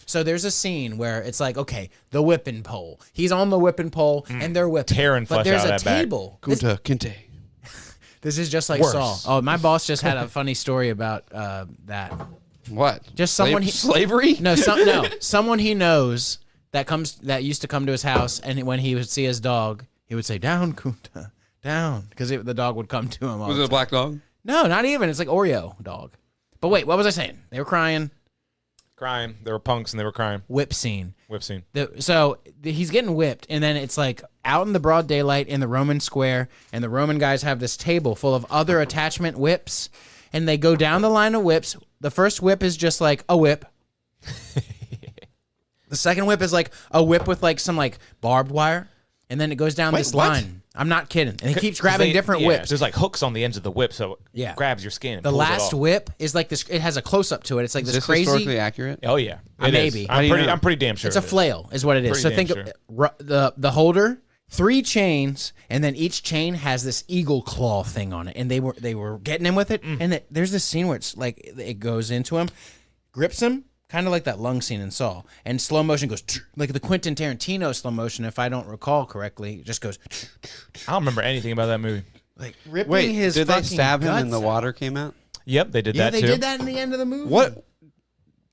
So there's a scene where it's like, okay, the whipping pole. He's on the whipping pole, and they're whipping. Tearing but flesh there's out a of that back. table. Kunta Kinte. This is just like Worse. Saw. Oh, my boss just had a funny story about that. What? Just someone slavery? No, someone he knows that used to come to his house, and when he would see his dog, he would say, "Down, Kunta, down," because the dog would come to him. All Was the it a black dog? No, not even. It's like Oreo dog. But wait, what was I saying? They were crying. Crying. They were punks and they were crying. Whip scene. Whip scene. He's getting whipped, and then it's like out in the broad daylight in the Roman square, and the Roman guys have this table full of other attachment whips, and they go down the line of whips. The first whip is just like a whip. The second whip is like a whip with like some like barbed wire, and then it goes down this what? line. I'm not kidding. And he keeps grabbing different whips. There's like hooks on the ends of the whip, so it grabs your skin. And The pulls it last off. whip is like this. It has a close up to it. It's like Is this this crazy. historically accurate? Oh yeah, It is. Maybe. I'm pretty damn sure. It's a it is. flail, is what it is. Pretty So damn think sure. of the holder, 3 chains, and then each chain has this eagle claw thing on it, and they were getting him with it. And there's this scene where it's like it goes into him, grips him, kind of like that lung scene in Saw, and slow motion goes like the Quentin Tarantino slow motion, if I don't recall correctly. It just goes I don't remember anything about that movie. like ripping Wait, his. did they fucking stab him guts and the out. water came out? Yep, they did Yeah, that they too. did that in the end of the movie. What?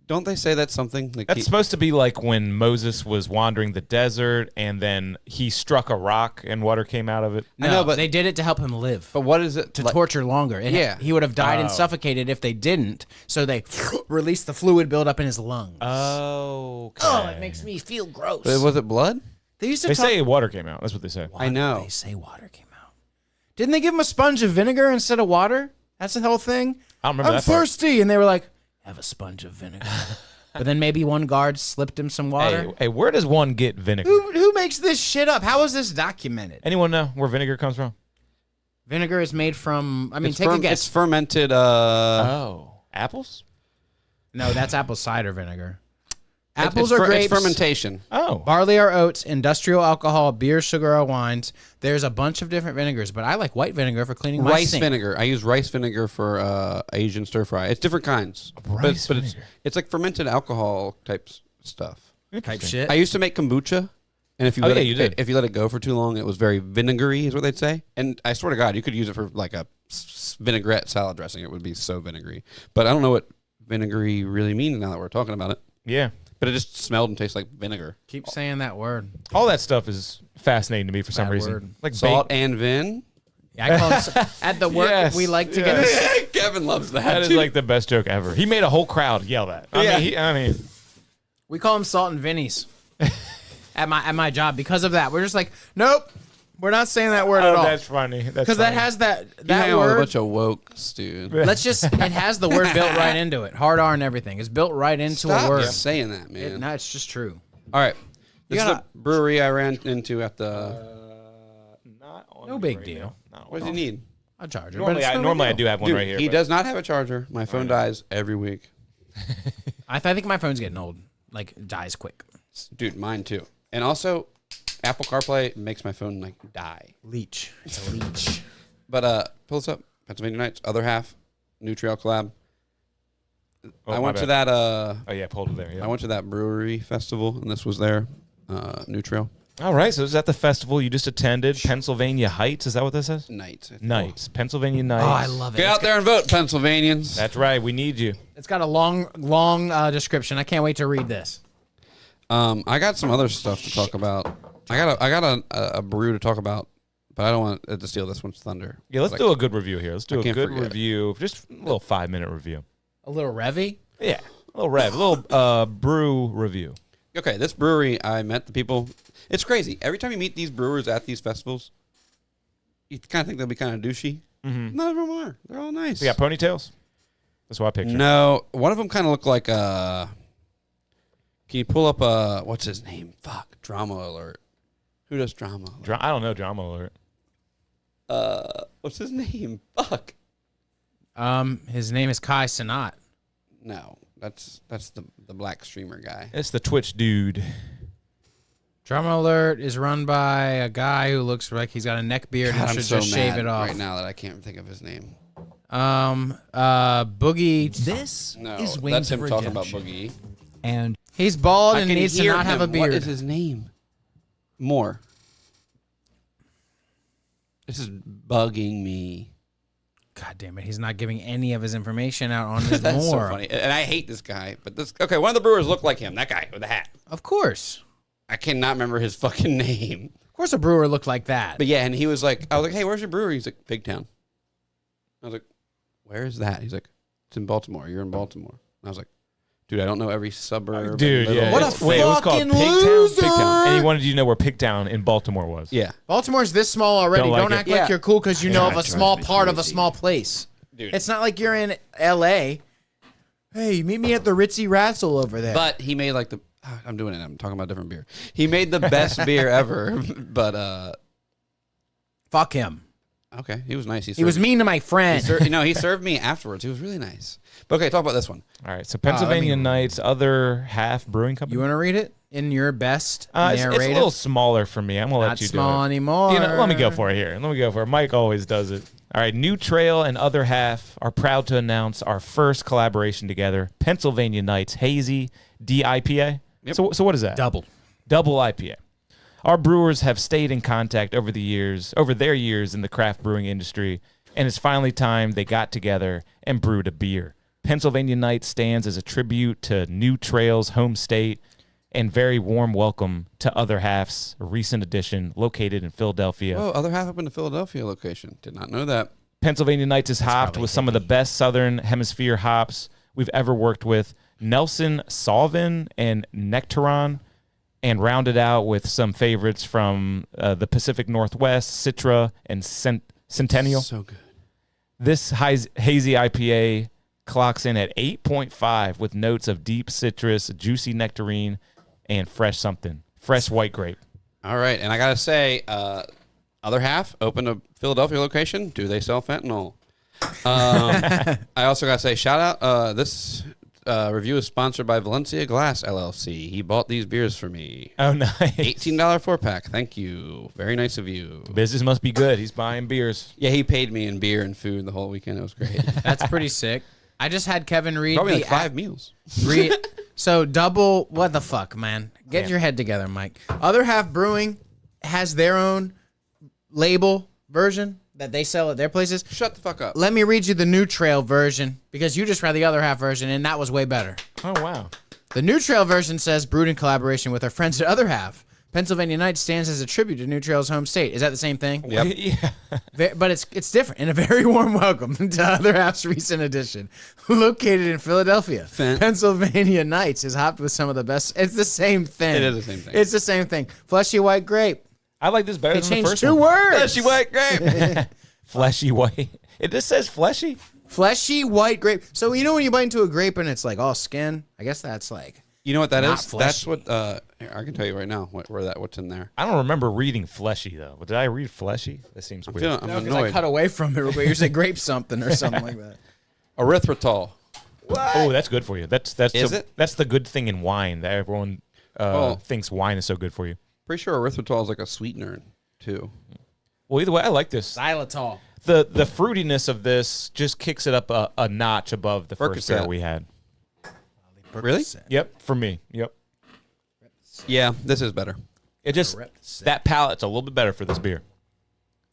Don't they say that's something? Like That's supposed to be like when Moses was wandering the desert, and then he struck a rock and water came out of it. No, I know, but- they did it to help him live. but what is it? To like- torture longer. And Yeah. he would have died and Oh. suffocated if they didn't. So they released the fluid buildup in his lungs. Oh, Oh, it makes me feel gross. But was it blood? They used to They talk, say water came out. That's what they say. Why I know. did They say water came out. Didn't they give him a sponge of vinegar instead of water? That's the whole thing. I don't remember I'm that part. thirsty, and they were like, "Have a sponge of vinegar." But then maybe one guard slipped him some water. Hey, where does one get vinegar? Who makes this shit up? How is this documented? Anyone know where vinegar comes from? Vinegar is made from. I mean, take a It's guess. fermented. Oh, apples? No, that's apple cider vinegar. It's Apples or grapes. It's fermentation. Oh, Barley or oats, industrial alcohol, beer, sugar, or wines. There's a bunch of different vinegars, but I like white vinegar for cleaning my Rice sink. vinegar. I use rice vinegar for Asian stir fry. It's different kinds. Rice but vinegar. it's like fermented alcohol type stuff. Type shit. I used to make kombucha, and if you Oh, let yeah, it, you did. if you let it go for too long, it was very vinegary, is what they'd say. And I swear to God, you could use it for like a vinaigrette salad dressing. It would be so vinegary. But I don't know what vinegary really means now that we're talking about it. yeah. But it just smelled and tastes like vinegar. Keep saying that word. All that stuff is fascinating to me for some That reason. word. Like Salt and vin. I call it at the work. Yes, We like to yes. get. Kevin loves that. that is too. like the best joke ever. He made a whole crowd yell that. I mean, We call them salt and vinnies at my job because of that. We're just like, nope, we're not saying that word at all that's funny. because that has You hang that out with a word. bunch of wokes, dude. Let's just. It has the word built right into it. Hard R and everything. It's built right into Stop a word. saying that, man. No, it's just true. All right. This is gotta- the brewery I ran into at the. not on No me big right deal. now. No, What does he need? A charger. Normally, I do have one Dude, right here. he but- does not have a charger. My phone dies every week. I think my phone's getting old. Like dies quick. Dude, mine too. And also, Apple CarPlay makes my phone like die. Leech. It's a leech. But pull this up. Pennsylvania Nights, other half, Nutriel collab. Oh, I my went to bad. that. Oh yeah, pulled it there. Yeah. I went to that brewery festival, and this was there. Nutriel All right, so is that the festival you just attended? Pennsylvania Heights, is that what this says? Nights. Nights, Pennsylvania Nights. Oh, I love it. Get out there and vote, Pennsylvanians. That's right. We need you. It's got a long description. I can't wait to read this. I got some other stuff to talk about. I got a brew to talk about, but I don't want it to steal this one's thunder. Yeah, let's do a good review here. Let's do I a can't good forget it. review. Just a little 5-minute review. A little revy. Yeah, a little rev, a little brew review. Okay, this brewery, I met the people. It's crazy. Every time you meet these brewers at these festivals, you kind of think they'll be kind of douchey. Mm-hmm. None of them are. They're all nice. They got ponytails. That's what I picture. No, one of them kind of looked like Can you pull up what's his name? Fuck, Drama Alert. Who does Drama Alert? I don't know. Drama alert. What's his name? Fuck. His name is Kai Sanat. No, that's the black streamer guy. It's the Twitch dude. Drama Alert is run by a guy who looks like he's got a neck beard God, and I'm should so just mad shave it off. right now that I can't think of his name. Boogie. This No, is that's Wings him of talking about Redemption. Boogie. And He's bald I and can needs to hear not have a him. beard. What is his name? Moore. This is bugging me. God damn it! He's not giving any of his information out on his That's so more. funny. And I hate this guy. But this okay, one of the brewers looked like him. That guy with the hat. Of course, I cannot remember his fucking name. of course, a brewer looked like that. But yeah, and he was like, I was like, hey, where's your brewery? He's like, Pigtown. I was like, where is that? He's like, it's in Baltimore. You're in Baltimore. And I was like, dude, I don't know every suburb. Dude, and little- yeah. What a It was called fucking Pigtown. loser! Pigtown. And he wanted you to know where Pigtown in Baltimore was. Yeah. Baltimore's this small already. Don't Don't, like it. act Yeah. like you're cool because you know of a drives small me part of a crazy. small place. Dude. It's not like you're in L.A. Hey, meet me at the Ritzy Razzle over there. But he made like I'm doing it. I'm talking about different beer. He made the best beer ever. But Fuck him. okay, he was nice. He was mean to my friend. He served me afterwards. He was really nice. But okay, talk about this one. All right. So Pennsylvania let me- Knights, other half brewing company. You want to read it in your best It's narrative? a little smaller for me. I'm gonna Not let you small do it. anymore. You know, let me go for it here. Let me go for it. Mike always does it. All right. New Trail and Other Half are proud to announce our first collaboration together. Pennsylvania Knights Hazy DIPA. Yep. So what is that? Double. Double IPA. Our brewers have stayed in contact over their years in the craft brewing industry, and it's finally time they got together and brewed a beer. Pennsylvania Knights stands as a tribute to New Trail's home state and very warm welcome to Other Half's recent addition located in Philadelphia. Oh, other half up in the Philadelphia location. Did not know that. Pennsylvania Knights is hopped with some of the best Southern Hemisphere hops we've ever worked with. Nelson Sauvin and Nectaron, and rounded out with some favorites from the Pacific Northwest, Citra and Centennial. So good. This hazy IPA clocks in at 8.5 with notes of deep citrus, juicy nectarine, and fresh white grape. All right, and I gotta say, other half opened a Philadelphia location. Do they sell fentanyl? I also gotta say, shout out. This review is sponsored by Valencia Glass LLC. He bought these beers for me. Oh, nice. $18 4-pack. Thank you. Very nice of you. Business must be good. He's buying beers. Yeah, he paid me in beer and food the whole weekend. It was great. That's pretty sick. I just had Kevin read Probably the like 5 meals. So double, what the fuck, man? Get your head together, Mike. Other Half Brewing has their own label version that they sell at their places. Shut the fuck up. Let me read you the New Trail version because you just read the Other Half version and that was way better. Oh, wow. The New Trail version says brewed in collaboration with our friends at Other Half. Pennsylvania Knights stands as a tribute to New Trail's home state. Is that the same thing? Yep. Yeah. But it's different. And a very warm welcome to Other Half's recent edition. Located in Philadelphia, Pennsylvania Knights is hopped with some of the best. It's the same thing. It is the same thing. It's the same thing. Fleshy white grape. I like this better They than the changed first 2 one. words. Fleshy white grape. Fleshy white. It just says fleshy. Fleshy white grape. So you know when you bite into a grape and it's like all skin? I guess that's like You know what that Not is? fleshy. That's what here, I can tell you right now what's in there. I don't remember reading fleshy though. Did I read fleshy? That seems weird. I'm because I annoyed. cut away from it real quick. You said grape something or something like that. Erythritol. Oh, that's good for you. That's Is it? That's the good thing in wine that everyone thinks wine is so good for you. Pretty sure erythritol is like a sweetener too. Well, either way, I like this. Xylitol. The fruitiness of this just kicks it up a notch above the first Percocet. beer we had. Really? Yep, for me. Yep. Yeah, this is better. It just that palate's a little bit better for this beer.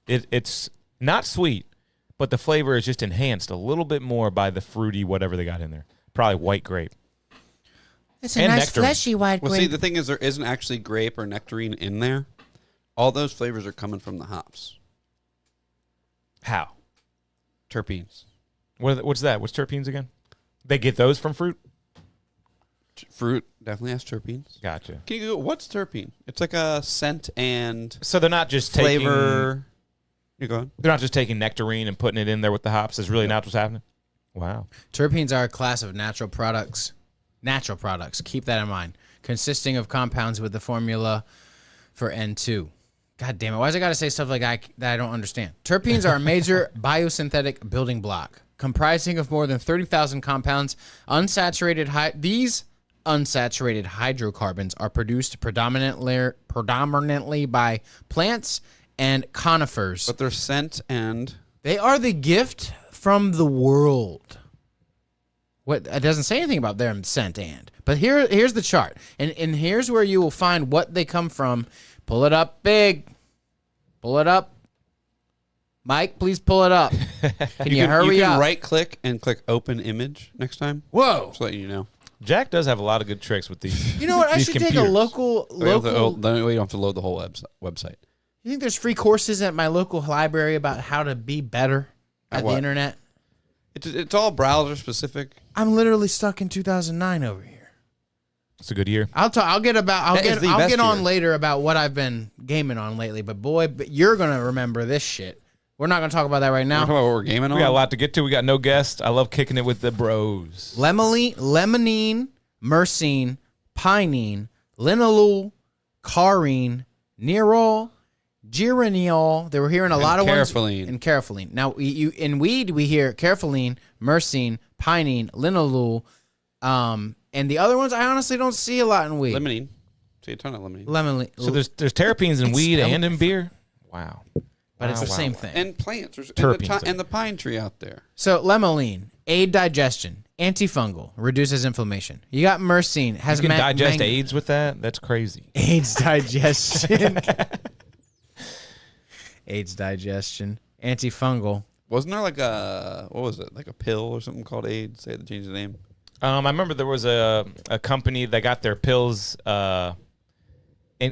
It's not sweet, but the flavor is just enhanced a little bit more by the fruity whatever they got in there. Probably white grape. It's a And nice nectarine. fleshy white Well, see, the thing is, there isn't actually grape or nectarine in there. all those flavors are coming from the hops. How? Terpenes. What's that? What's terpenes again? They get those from fruit? Fruit definitely has terpenes. Gotcha. Can you Google what's terpene? It's like a scent and So they're not just flavor. You go on. They're not just taking nectarine and putting it in there with the hops. That's really not what's happening. Wow. Terpenes are a class of natural products. Natural products. Keep that in mind. Consisting of compounds with the formula for N2. God damn it. Why's I got to say stuff like that I don't understand? Terpenes are a major biosynthetic building block comprising of more than 30,000 compounds. These unsaturated hydrocarbons are produced predominantly by plants and conifers. But they're scent and They are the gift from the world. What it doesn't say anything about their scent and. But here's the chart. And here's where you will find what they come from. Pull it up big. Pull it up. Mike, please pull it up. Can you hurry you can up? right click and click open image next time. Whoa. Just letting you know. Jack does have a lot of good tricks with these. You know what? I these should take a computers. local. Then you don't have to load the whole website. You think there's free courses at my local library about how to be better at the what? internet? It's all browser specific. I'm literally stuck in 2009 over here. It's a good year. I'll get best on year. later about what I've been gaming on lately. But boy, you're gonna remember this shit. We're not gonna talk about that right We're now. talking about what we're gaming on. We got a lot to get to. We got no guest. I love kicking it with the bros. Lemonine, myrcene, pinene, linalool, carine, nerol, geraniol. They were hearing a lot of carafilline. ones. And carafilline. Now, in weed, we hear carafilline, myrcene, pinene, linalool, and the other ones I honestly don't see a lot in weed. Limonene. See a ton of limonene. Lemonine. So there's terpenes in It's weed spelled and in beer. Wow. but it's the Wow, same wow. thing. And plants. There's Terpenes. and the pine tree out there. So lemoline, aid digestion, antifungal, reduces inflammation. You got myrcene, has You can digest mang- AIDS with that? That's crazy. AIDS digestion. AIDS digestion. Antifungal. Wasn't there like what was it? Like a pill or something called AIDS? They had to change the name. I remember there was a company that got their pills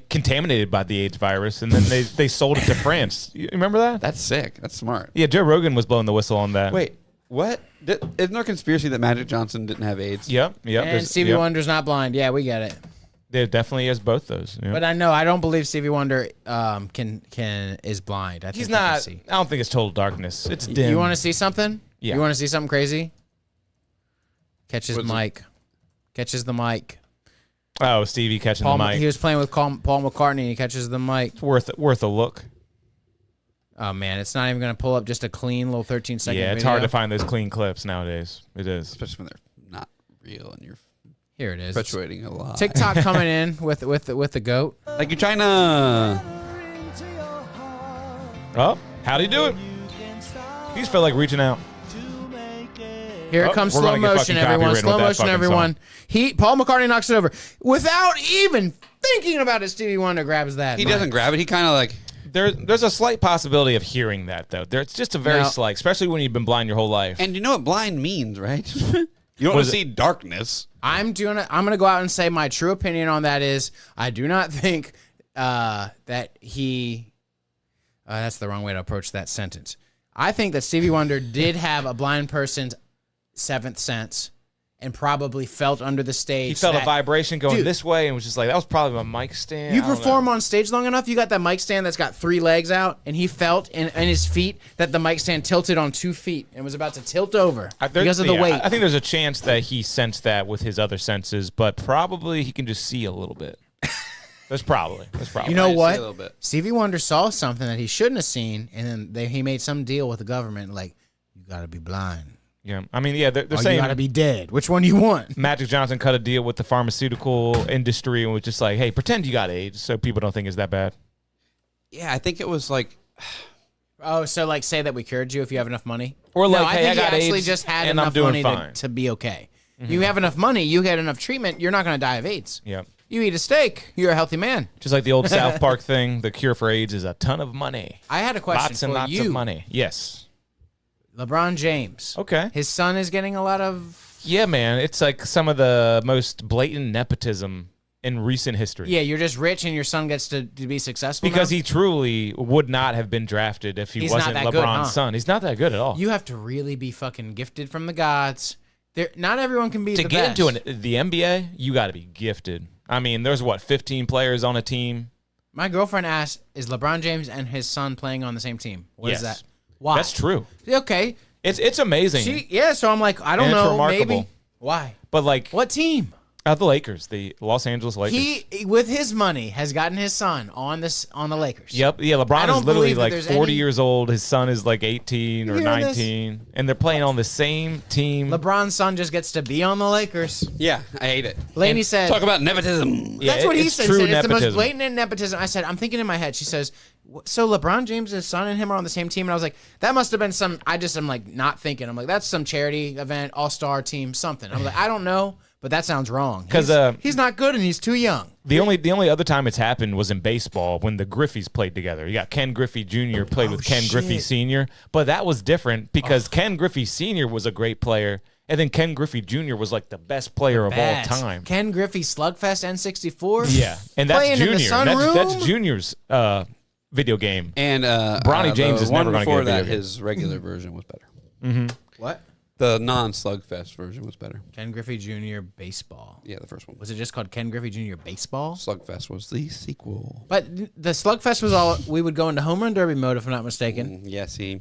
contaminated by the AIDS virus, and then they sold it to France. You remember that? That's sick. That's smart. Yeah, Joe Rogan was blowing the whistle on that. Wait, what? Isn't there a conspiracy that Magic Johnson didn't have AIDS? Yep. And there's- Stevie yep. Wonder's not blind. Yeah, we get it. There definitely is both those. Yep. But I don't believe Stevie Wonder is blind. I think He's he can not. see. I don't think it's total darkness. It's dim. You want to see something? Yeah. You want to see something crazy? Catches What's it? mic. Catches the mic. Oh, Stevie catching the mic. He was playing with Paul McCartney and he catches the mic. It's worth a look. Oh man, it's not even gonna pull up just a clean little 13-second Yeah, video. it's hard to find those clean clips nowadays. It is. Especially when they're not real and you're Here it is. perpetuating a lie. TikTok coming in with the goat. Like you're trying to. Oh, how'd he do it? He just felt like reaching out. Here Oh, it comes, we're slow gonna get motion, fucking everyone. copyrighted Slow with that motion, fucking everyone. Paul McCartney knocks it over without even thinking about it. Stevie Wonder grabs that. He mic. doesn't grab it. He kind of like. There's a slight possibility of hearing that though. There's just a very No. slight, especially when you've been blind your whole life. And you know what blind means, right? You don't What want is to it? see darkness. I'm gonna go out and say my true opinion on that is I do not think that he. That's the wrong way to approach that sentence. I think that Stevie Wonder did have a blind person's seventh sense and probably felt under the stage. he felt a that- vibration going Dude. this way and was just like, that was probably my mic stand. You I don't perform know. on stage long enough, you got that mic stand that's got 3 legs out, and he felt in his feet that the mic stand tilted on 2 feet and was about to tilt over because of the Yeah, weight. I think there's a chance that he sensed that with his other senses, but probably he can just see a little bit. That's probably. You know I see what? a little bit. Stevie Wonder saw something that he shouldn't have seen, and then he made some deal with the government, like, you got to be blind. Yeah, I mean, yeah, they're Or you saying got to be dead. Which one do you want? Magic Johnson cut a deal with the pharmaceutical industry and was just like, hey, pretend you got AIDS so people don't think it's that bad. Yeah, I think it was like. Oh, so like say that we cured you if you have enough money? Or like, no, I hey, think I got he actually AIDS just had and I'm enough doing money fine. to be okay. You have enough money, you get enough treatment, you're not going to die of AIDS. Yeah. You eat a steak, you're a healthy man. Just like the old South Park thing, the cure for AIDS is a ton of money. I had a question Lots for and lots you. of money. Yes. LeBron James. Okay. His son is getting a lot of. Yeah, man. It's like some of the most blatant nepotism in recent history. Yeah, you're just rich and your son gets to be successful Because now? he truly would not have been drafted if he He's not wasn't that LeBron's good, huh? son. He's not that good at all. You have to really be fucking gifted from the gods. Not everyone can be To the get best. into the NBA, you got to be gifted. I mean, there's 15 players on a team. My girlfriend asked, "Is LeBron James and his son playing on the same team?" What is Yes. that? Why? That's true. Okay. It's amazing. So I'm like, I don't And it's know. remarkable. Maybe. Why? But like What team? the Lakers, the Los Angeles Lakers. He, with his money, has gotten his son on the Lakers. Yep. Yeah, I LeBron don't is literally believe that like there's 40 any- years old. His son is like 18 or You hear this? 19. And they're playing on the same team. LeBron's son just gets to be on the Lakers. Yeah, I hate it. Laney And said, Talk about nepotism. Yeah, that's what he it's said. true He said, it's the most nepotism. blatant nepotism. I said, I'm thinking in my head. She says, so LeBron James' son and him are on the same team? And I was like, that must have been some, I'm like not thinking. I'm like, that's some charity event, all-star team, something. I'm like, I don't know, but that sounds wrong. 'Cause, he's not good and he's too young. The only other time it's happened was in baseball when the Griffeys played together. You got Ken Griffey Jr. played with Ken Griffey shit. Sr., but that was different because Ken Griffey Sr. was a great player, and then Ken Griffey Jr. was like the best player of all Bad. time. Ken Griffey Slugfest N64. Yeah, and that's Playing in the Junior. sunroom? That's Junior's video game. And Bronny James the is one never gonna before get a video that. game. His regular version was better. What? The non-Slugfest version was better. Ken Griffey Jr. Baseball. Yeah, the first one. Was it just called Ken Griffey Jr. Baseball? Slugfest was the sequel. But the Slugfest was all we would go into home run derby mode, if I'm not mistaken. Yeah, see,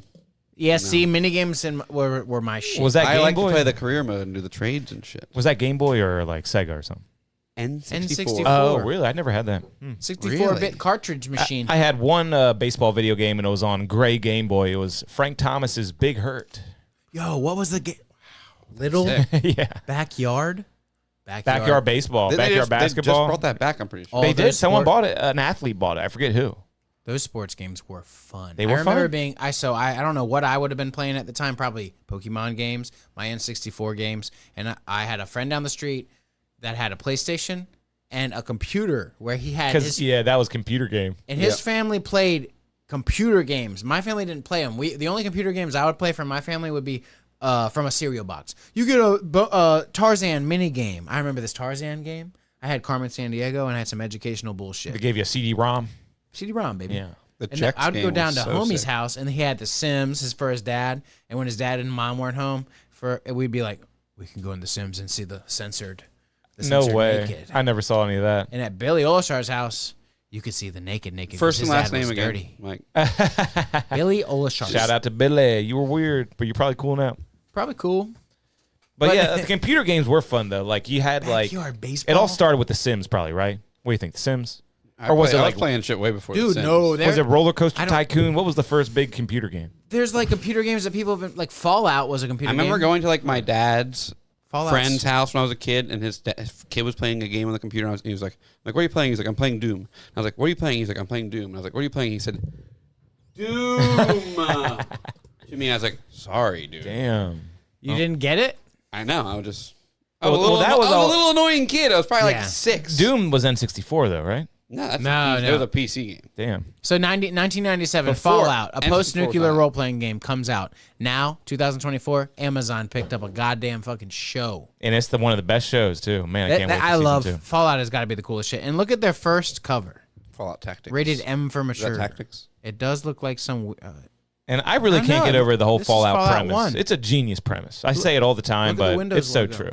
ESC minigames were my shit. Was that I Game like Boy? to play the career mode and do the trades and shit. Was that Game Boy or like Sega or something? N64. N64. Oh, really? I never had that. 64-bit Really? cartridge machine? I had one baseball video game, and it was on gray Game Boy. It was Frank Thomas's Big Hurt. Yo, what was the game? Little Sick. Yeah, backyard backyard baseball, They backyard just basketball. brought that back, I'm pretty sure. Oh, They did. those Someone sport- bought it. An athlete bought it. I forget who. Those sports games were fun. They were I remember fun? being I don't know what I would have been playing at the time. Probably Pokemon games, my N64 games, and I had a friend down the street that had a PlayStation and a computer where he had Because his that was computer game. and his family played computer games. My family didn't play them. The only computer games I would play from my family would be from a cereal box. You get a Tarzan mini game. I remember this Tarzan game. I had Carmen Sandiego and I had some educational They bullshit. gave you a CD-ROM. CD-ROM, baby. Yeah. The And Chex I'd game go down was to so homie's sick. house, and he had The Sims for his dad. And when his dad and mom weren't home, we'd be like, we can go in The Sims and see the censored No way. naked. I never saw any of that. And at Billy Olishar's house, you could see the naked. 'Cause First his and last dad was name again. dirty. Mike. Billy Olishar. Shout out to Billy. You were weird, but you're probably cool now. Probably cool. But, But- yeah, the computer games were fun though. Like you had Backyard baseball. it all started with The Sims, probably, right? What do you think, The Sims? I Or was play- it I like- was playing shit way before Dude, The Sims. no. Was it Roller Coaster I don't- Tycoon? What was the first big computer game? There's like computer games that people have been like Fallout was a computer I remember game. going to like my dad's Fallout's- friend's house when I was a kid, and his kid was playing a game on the computer. And he was like, "What are you playing?" He's like, "I'm playing Doom." And I was like, "What are you playing?" He's like, "I'm playing Doom." And I was like, "What are you playing?" He said, "Doom." To me, I was like, "Sorry, dude." Damn. You didn't get it? I know. I was just. Well, I was, that I was was all- a little annoying kid. I was probably Yeah. like 6. Doom was N64 though, right? No, that's No, It no. was a PC game. Damn. So 1997, Before Fallout, a N64 post-nuclear was out. role-playing game, comes out. Now, 2024, Amazon picked up a goddamn fucking show. And it's one of the best shows too. Man, I can't wait. For I season love 2. Fallout. Has got to be the coolest shit. And look at their first cover, Fallout Tactics. rated M for Is that mature. Tactics? It does look like some. And I really I can't know. get over the whole This is Fallout, Fallout premise. 1. It's a genius premise. I say it all the time, Look at the but Windows it's so logo. true.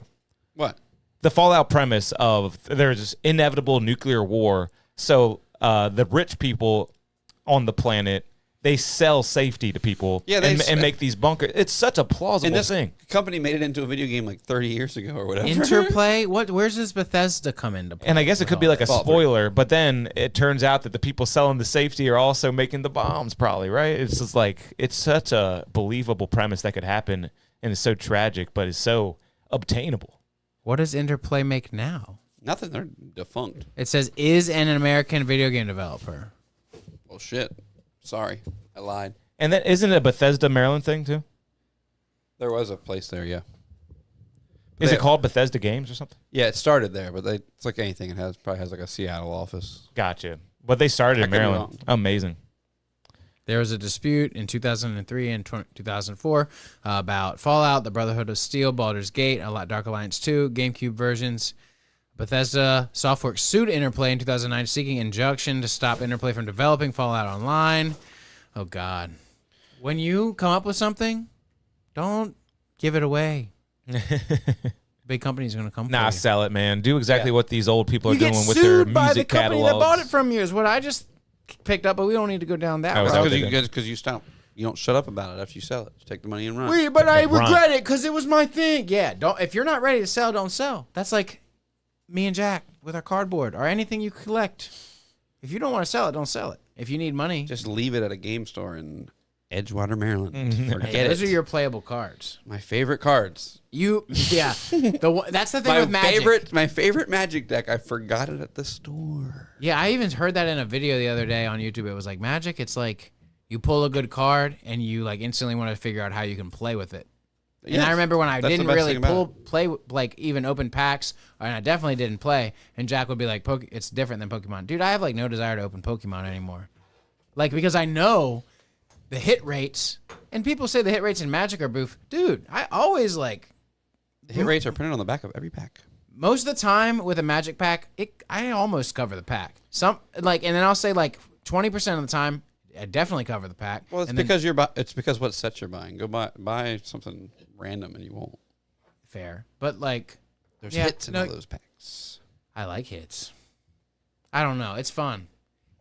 What? The Fallout premise of there's this inevitable nuclear war, so the rich people on the planet they sell safety to people Yeah, they and make these bunkers. It's such a plausible And this thing. company made it into a video game like 30 years ago or whatever. Interplay. Where's this Bethesda come into play? And I guess it could be like a Fallout. spoiler, but then it turns out that the people selling the safety are also making the bombs, probably, right? It's just like, it's such a believable premise that could happen, and it's so tragic, but it's so obtainable. What does Interplay make now? Nothing. They're defunct. It says is an American video game developer. Well, shit. Sorry. I lied. And then isn't it a Bethesda, Maryland thing, too? There was a place there, yeah. Is They- it called Bethesda Games or something? Yeah, it started there, but it's like anything. It probably has like a Seattle office. Gotcha. But they started I in could be Maryland. wrong. Amazing. There was a dispute in 2003 and 2004 about Fallout, the Brotherhood of Steel, Baldur's Gate, Dark Alliance 2, GameCube versions. Bethesda Softworks sued Interplay in 2009, seeking injunction to stop Interplay from developing Fallout Online. Oh, God. When you come up with something, don't give it away. Big company's going to come for you. Sell it, man. Do exactly what these old people are You doing get with their sued music by the company catalogs. that bought it from you is what I just picked up, but we don't need to go down that Oh, is route. that Because you stop. You don't shut up about it after you sell it. Just take the money and run. But I Run. regret it because it was my thing. Yeah, don't. If you're not ready to sell, don't sell. That's like me and Jack with our cardboard or anything you collect. If you don't want to sell it, don't sell it. If you need money, Just leave it at a game store in Edgewater, Maryland. Forget hey, those it. are your playable cards. My favorite cards. That's the thing My with Magic. my favorite Magic deck. I forgot it at the store. Yeah, I even heard that in a video the other day on YouTube. It was like Magic. It's like you pull a good card and you like instantly want to figure out how you can play with it. And Yes, I remember when I that's the didn't best really thing about it. play like even open packs, and I definitely didn't play. And Jack would be like, "It's different than Pokemon, dude. I have like no desire to open Pokemon anymore, like because I know the hit rates, and people say the hit rates in Magic are boof, dude. I always like The hit rates are printed on the back of every pack. most of the time with a Magic pack, I almost cover the pack. And then I'll say like 20% of the time, I definitely cover the pack. Well, it's and then- because it's because what sets you're buying. Go buy something random and you won't. fair, but like There's Yeah, hits in no- all those packs. I like hits. I don't know. It's fun.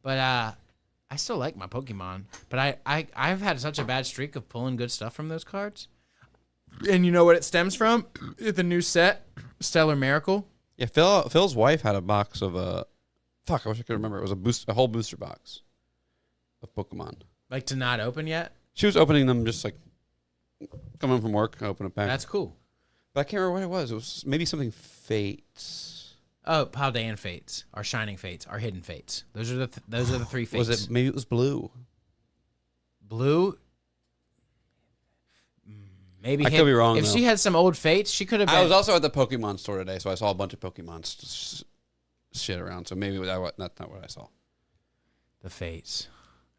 But I still like my Pokemon. But I've had such a bad streak of pulling good stuff from those cards. And you know what it stems from? The new set, Stellar Miracle. Yeah, Phil's wife had a box of fuck, I wish I could remember. It was a whole booster box of Pokemon. Like to not open yet? She was opening them just like coming from work, open a pack. That's cool. But I can't remember what it was. It was maybe something Fates. Oh, Paldean Fates, our Shining Fates, our Hidden Fates. Those are the three Fates. Was it maybe it was blue? Blue? Maybe I could be wrong, If though. she had some old Fates, she could have been. I was also at the Pokemon store today, so I saw a bunch of Pokemon shit around. So maybe that's not what I saw. the Fates.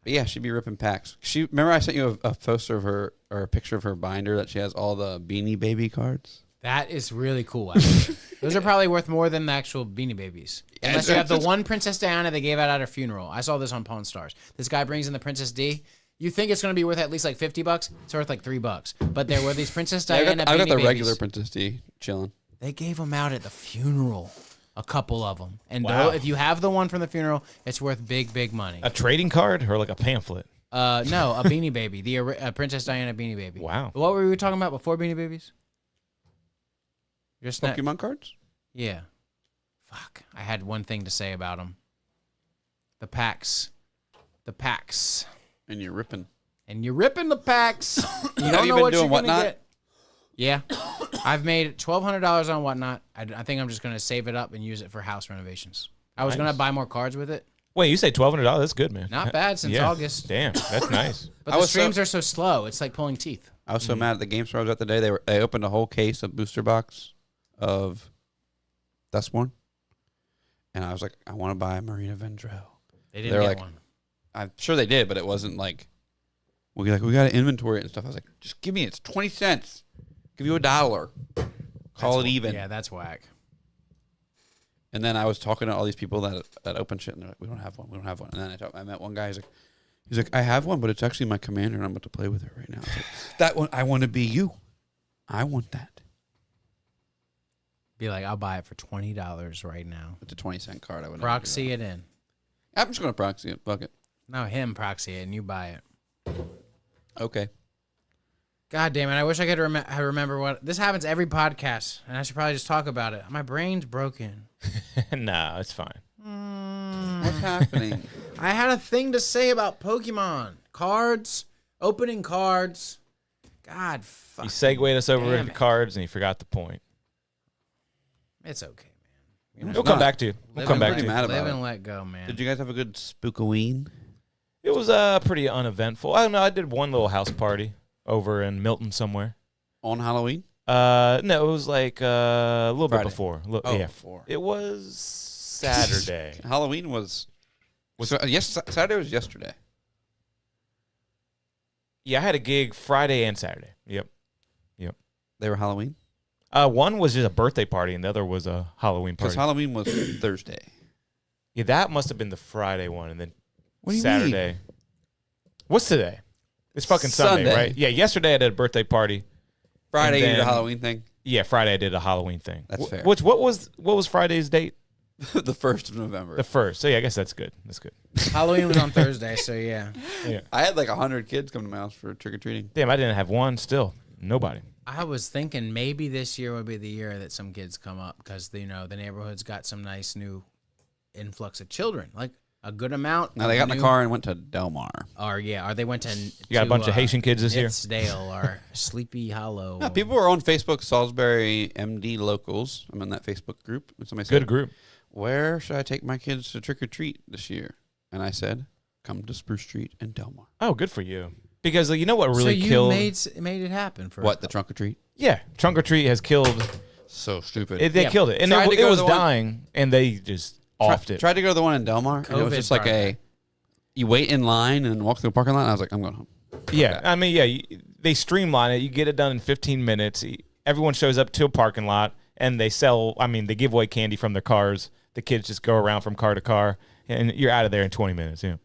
But yeah, she'd be ripping packs. Remember I sent you a poster of her or a picture of her binder that she has all the Beanie Baby cards. That is really cool. Actually. Those are probably worth more than the actual Beanie Babies. Unless you have the one Princess Diana they gave out at her funeral. I saw this on Pawn Stars. This guy brings in the Princess D. You think it's going to be worth at least like $50? It's worth like $3. But there were these Princess Diana I got Beanie the Babies. regular Princess D chilling. They gave them out at the funeral. A couple of them. And Wow. if you have the one from the funeral, it's worth big, big money. A trading card or like a pamphlet? No, a Beanie Baby. The Princess Diana Beanie Baby. Wow. What were we talking about before Beanie Babies? Just not, Pokemon cards? yeah. Fuck. I had one thing to say about them. The packs. The packs. And you're ripping. And you're ripping the packs. You Have don't you know been what doing you're gonna Whatnot? get. Yeah. I've made $1,200 on Whatnot. I think I'm just going to save it up and use it for house renovations. I was Nice. going to buy more cards with it. Wait, you say $1,200? That's good, man. Not bad since Yeah. August. Damn, that's nice. But I the was so- streams are so slow. It's like pulling teeth. I was so mad at the game store I was at the day. They opened a whole case of booster box of Duskborn. And I was like, I want to buy a Marina Vendrell. They didn't They're get like- one. I'm sure they did, but it wasn't like we got to inventory it and stuff. I was like, just give me it. It's 20 cents. Give you $1. Call it even. Yeah, that's whack. And then I was talking to all these people that open shit, and they're like, we don't have one. We don't have one. And then I met one guy. He's like, I have one, but it's actually my commander, and I'm about to play with it right now. I was like, that one, I want to be you. I want that. Be like, I'll buy it for $20 right now. It's a 20-cent card. I would Proxy it in. I'm just going to proxy it. Fuck it. No, him proxy it and you buy it. Okay. God damn it. I wish I could remember what. This happens every podcast, and I should probably just talk about it. My brain's broken. No, it's fine. What's happening? I had a thing to say about Pokemon. Cards. Opening cards. God, fuck. You segued us over damn into it. cards, and you forgot the point. It's okay, man. We'll come back to you. We'll come back to pretty you. mad about Live it. and let go, man. Did you guys have a good Spookoween? It was pretty uneventful. I don't know. I did one little house party over in Milton somewhere. On Halloween? No, it was like a little Friday. bit before. Oh, Yeah, before. it was Saturday. Halloween was yes, Saturday was yesterday. Yeah, I had a gig Friday and Saturday. Yep. They were Halloween? One was just a birthday party, and the other was a Halloween Because party. Halloween was Thursday. Yeah, that must have been the Friday one, and then What do you Saturday. mean? What's today? It's fucking Sunday, Sunday. right? Yeah, yesterday I did a birthday party. Friday, And you did a then- Halloween thing. Yeah, Friday I did a Halloween thing. That's fair. What was Friday's date? The 1st of November. The 1st. So yeah, I guess that's good. That's good. Halloween was on Thursday, so yeah. Yeah. I had like 100 kids come to my house for trick or treating. Damn, I didn't have one. Still, nobody. I was thinking maybe this year would be the year that some kids come up because the neighborhood's got some nice new influx of children, like a good amount. Now they got in the car and went to Del Mar. Or they went to. You got a bunch of Haitian kids this year? Nitsdale or Sleepy Hollow. Yeah, people were on Facebook, Salisbury MD Locals. I'm in that Facebook group. And somebody said, Good group. where should I take my kids to trick or treat this year? And I said, come to Spruce Street and Del Mar. Oh, good for you. Because you know what really so you killed? made it happen for What, the trunk or treat? Yeah, trunk or treat has killed. So stupid. They Yeah. killed it, and Tried to it go to was the one- dying, and they just offed it. Tried to go to the one in Del Mar, and it was COVID just like part. you wait in line and walk through the parking lot, and I was like, I'm going home. Yeah, I mean, yeah, they streamline it. You get it done in 15 minutes. Everyone shows up to a parking lot, and they sell. I mean, they give away candy from their cars. The kids just go around from car to car, and you're out of there in 20 minutes. Yeah.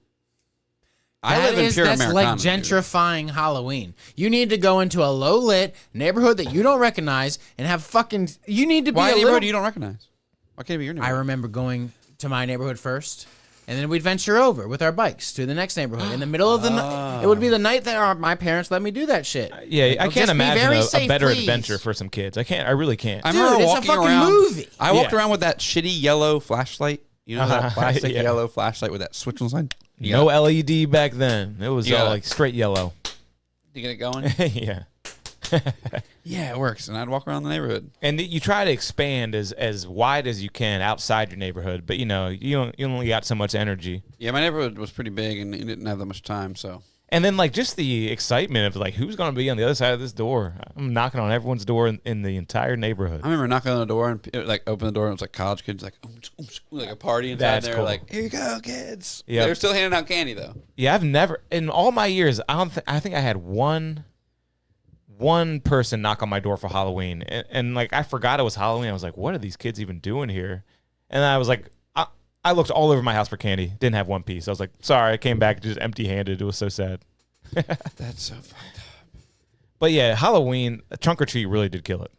I live in pure that's Americana. like dude. gentrifying Halloween. You need to go into a low lit neighborhood that you don't recognize and have fucking. You need to be Why a neighborhood little. you don't recognize? Why can't it be your I neighborhood? remember going to my neighborhood first, and then we'd venture over with our bikes to the next neighborhood. In the middle of the night, it would be the night that my parents let me do that shit. Yeah, I Just can't be imagine very a safe, better please. adventure for some kids. I really can't. I remember Dude, it's a walking fucking around. movie. I walked Yeah. around with that shitty yellow flashlight. You know that plastic Yeah. yellow flashlight with that switch on the side? You No got LED back then. It was You all gotta- like straight yellow. it? You get it going? Yeah. Yeah, it works. And I'd walk around the neighborhood. And you try to expand as wide as you can outside your neighborhood, but you only got so much energy. Yeah, my neighborhood was pretty big, and you didn't have that much time, so. And then like just the excitement of like who's going to be on the other side of this door. I'm knocking on everyone's door in the entire neighborhood. I remember knocking on the door and open the door and it was like college kids like like a party inside That's there cool. like here you go kids. Yep. They're still handing out candy though. Yeah, I've never in all my years. I think I had one person knock on my door for Halloween, and like I forgot it was Halloween. I was like, what are these kids even doing here? And I was like, I looked all over my house for candy. Didn't have one piece. I was like, sorry. I came back just empty-handed. It was so sad. That's so fucked up. But yeah, Halloween trunk or treat really did kill it.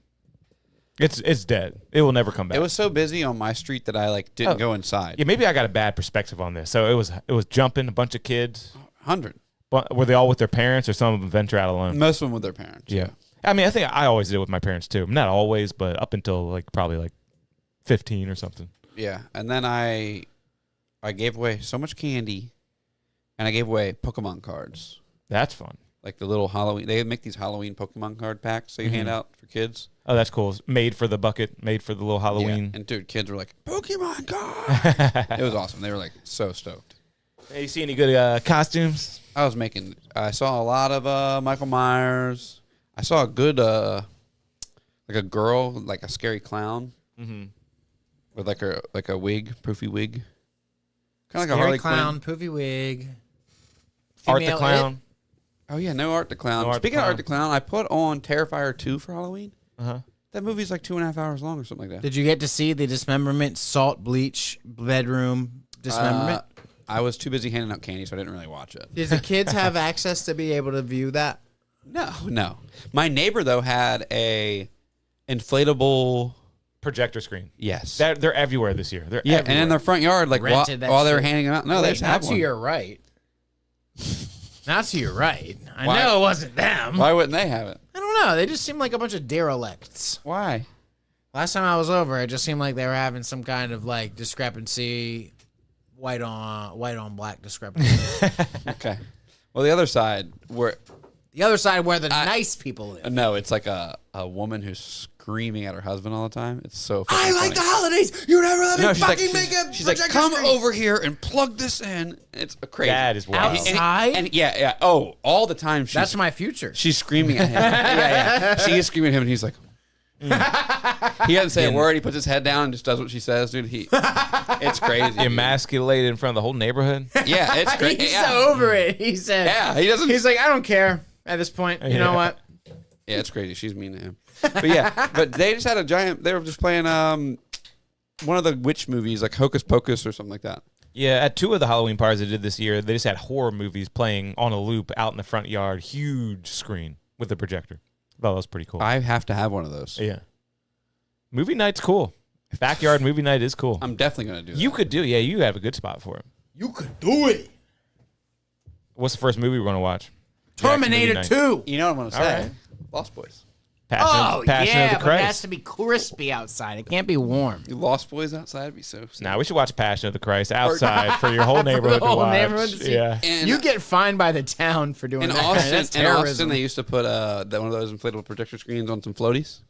It's dead. It will never come back. It was so busy on my street that I like didn't Oh. go inside. Yeah, maybe I got a bad perspective on this. So it was jumping a bunch of kids. 100. But were they all with their parents or some of them venture out alone? Most of them with their parents. Yeah. I mean, I think I always did it with my parents too. Not always, but up until like probably like 15 or something. Yeah. And then I gave away so much candy and I gave away Pokemon cards. That's fun. Like the little Halloween. They make these Halloween Pokemon card packs that you hand out for kids. Oh, that's cool. Made for the bucket, made for the little Halloween. Yeah. And dude, kids were like, Pokemon card. It was awesome. They were like so stoked. Hey, you see any good costumes? I saw a lot of Michael Myers. I saw a good, like a girl, like a scary clown with like a wig, poofy wig. Kind of like a Harley clown, Quinn. poofy wig. Art the Female Clown. Oh yeah, no Art the Clown. No Art the Speaking of Clown. Art the Clown, I put on Terrifier 2 for Halloween. Uh-huh. That movie's like 2.5 hours long or something like that. Did you get to see the dismemberment, salt, bleach, bedroom dismemberment? I was too busy handing out candy, so I didn't really watch it. Does the kids have access to be able to view that? No. My neighbor though had a inflatable. Projector screen. Yes. They're everywhere this year. They're Yeah, everywhere. and in their front yard, like Rented that while they were shit. handing them out. No, they Wait, just not have to one. your right. Not to your right. I Why? know it wasn't them. Why wouldn't they have it? I don't know. They just seem like a bunch of derelicts. Why? Last time I was over, it just seemed like they were having some kind of like discrepancy, white on black discrepancy. Okay. Well, the other side, where The other side where the nice people live. no, it's like a woman who's screaming at her husband all the time. It's so. I fucking like funny. the holidays. You never let me No, she's like, fucking make a she's like, projector come screen." over here and plug this in. It's a crazy. That is wild. Outside? And yeah. Oh, all the time. That's my future. She's screaming at him. yeah. She is screaming at him, and he's like, he doesn't say a word. He puts his head down and just does what she says, dude. It's crazy. dude. Emasculated in front of the whole neighborhood. Yeah, it's great. He's yeah. so over it. He said. Yeah, he doesn't. He's like, I don't care at this point. You know what? Yeah, it's crazy. She's mean to him. But yeah, but they just had a giant. They were just playing one of the witch movies, like Hocus Pocus or something like that. Yeah, at 2 of the Halloween parties they did this year, they just had horror movies playing on a loop out in the front yard, huge screen with a projector. I thought that was pretty cool. I have to have one of those. Yeah. Movie night's cool. Backyard movie night is cool. I'm definitely gonna do. You could do, yeah. You have a good spot for it. You could do it. What's the first movie we're gonna watch? Terminator Jackson movie night. 2. You know what I'm gonna say? All right. Lost Boys. Passion of But it the has Christ. to be crispy outside. It can't be warm. You Lost Boys outside would be so. Sick. Nah, we should watch Passion of the Christ outside for your whole neighborhood whole to watch. neighborhood to see. Yeah. And You get fined by the town for doing in that. Austin, That's in terrorism. Austin, they used to put one of those inflatable projector screens on some floaties,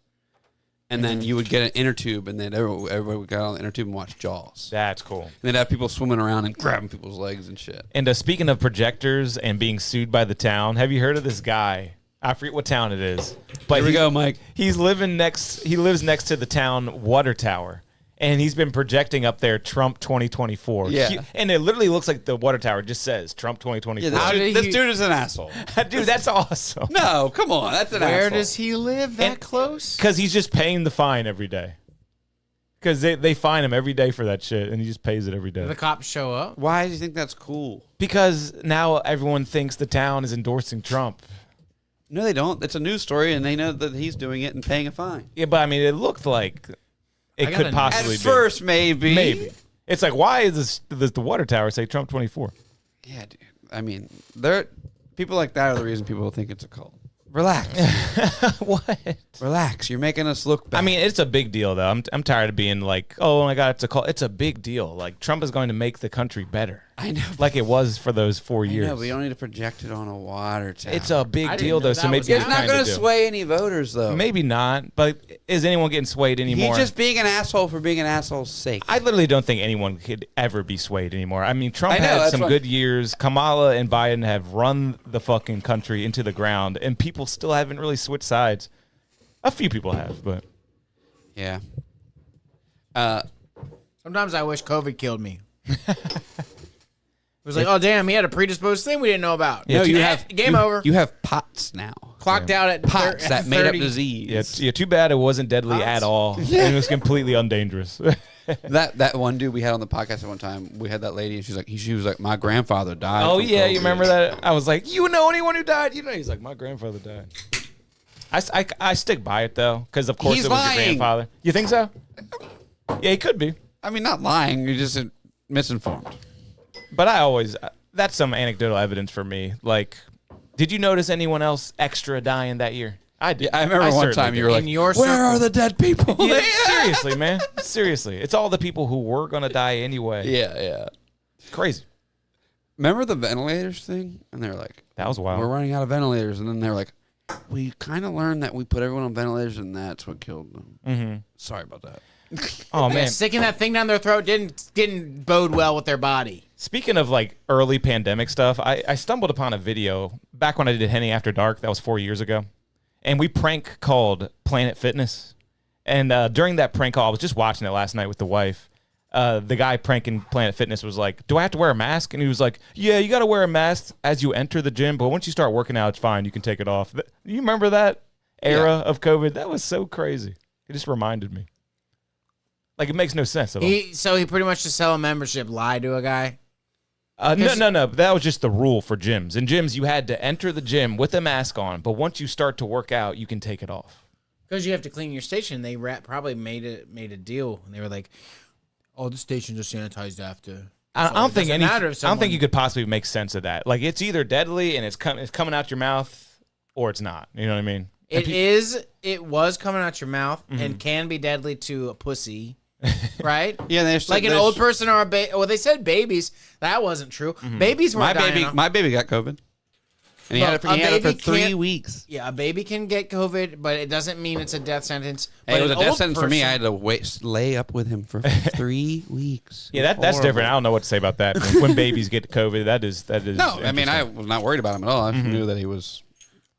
and then you would get an inner tube, and then everybody would go on the inner tube and watch Jaws. That's cool. And they'd have people swimming around and grabbing people's legs and shit. And speaking of projectors and being sued by the town, have you heard of this guy? I forget what town it is. But Here we go, Mike. He lives next to the town water tower. And he's been projecting up there Trump 2024. Yeah. And it literally looks like the water tower just says Trump 2024. Yeah, How did this he- dude is an asshole. Dude, that's awesome. No, come on, that's an Where asshole. does he live that close? Because he's just paying the fine every day. Because they fine him every day for that shit, and he just pays it every day. The cops show up. Why do you think that's cool? Because now everyone thinks the town is endorsing Trump. No, they don't. It's a news story, and they know that he's doing it and paying a fine. Yeah, but I mean, it looked like it I could gotta- possibly At be. first, maybe. Maybe. It's like, why is this, does the water tower say Trump 24? Yeah, dude. I mean, people like that are the reason people think it's a cult. Relax. What? Relax. You're making us look bad. I mean, it's a big deal, though. I'm tired of being like, oh my God, it's a cult. It's a big deal. Like, Trump is going to make the country better. I know. Like it was for those 4 years. No, we don't need to project it on a water tower. It's a big I didn't deal, know though. that So maybe was you It's not kinda going to do. sway any voters, though. Maybe not. But is anyone getting swayed anymore? He's just being an asshole for being an asshole's sake. I literally don't think anyone could ever be swayed anymore. I mean, Trump I know, had that's some what- good years. Kamala and Biden have run the fucking country into the ground, and people still haven't really switched sides. A few people have, but Yeah. Sometimes I wish COVID killed me. It was like, oh damn, he had a predisposed thing we didn't know about. Yeah, No, you Eh, have game you- over. You have POTS now. Clocked out at POTS, that made up 30. disease. yeah, too bad it wasn't deadly at all. And it was completely undangerous. That one dude we had on the podcast at one time, we had that lady, and she was like, my grandfather died. Oh from yeah, COVID. you remember that? I was like, you know anyone who died? You know, he's like, my grandfather died. I stick by it though, because of course He's it was lying. your grandfather. You think so? Yeah, he could be. I mean, not lying. You're just misinformed. But that's some anecdotal evidence for me. Like, did you notice anyone else extra dying that year? I did. Yeah, I remember one certainly time you did. were like, In your where circle? are the dead people? Yeah, seriously, man. Seriously. It's all the people who were going to die anyway. yeah. Crazy. Remember the ventilators thing? And they're like, That was wild. we're running out of ventilators. And then they're like, we kind of learned that we put everyone on ventilators, and that's what killed them. Mm-hmm. Sorry about that. Oh, Man, man. sticking that thing down their throat didn't bode well with their body. Speaking of like early pandemic stuff, I stumbled upon a video back when I did Henny After Dark. That was 4 years ago. And we prank called Planet Fitness. And during that prank call, I was just watching it last night with the wife. The guy pranking Planet Fitness was like, do I have to wear a mask? And he was like, yeah, you got to wear a mask as you enter the gym. But once you start working out, it's fine. You can take it off. You remember that era of COVID? That was so crazy. It just reminded me. Like, it makes no sense at all. So he pretty much to sell a membership lied to a guy. No. That was just the rule for gyms. In gyms, you had to enter the gym with a mask on, but once you start to work out, you can take it off. Because you have to clean your station. They probably made a deal, and they were like, "Oh, the stations are sanitized after." I don't think doesn't matter if I don't think someone- you could possibly make sense of that. Like, it's either deadly and it's coming out your mouth, or it's not. You know what I mean? It was coming out your mouth and can be deadly to a pussy, right? Yeah, there's Like an old person or a baby. Well, they said babies. That wasn't true. Babies My weren't dying. my baby got COVID, and he had it for, A he had it for baby 3 can't- weeks. Yeah, a baby can get COVID, but it doesn't mean it's a death sentence. Hey, But it was a an death old sentence for me. I person- had to lay up with him for 3 weeks. Yeah, that's Horrible. different. I don't know what to say about that. When babies get COVID, that is. No, I mean I was not worried about him at all. I just knew that he was.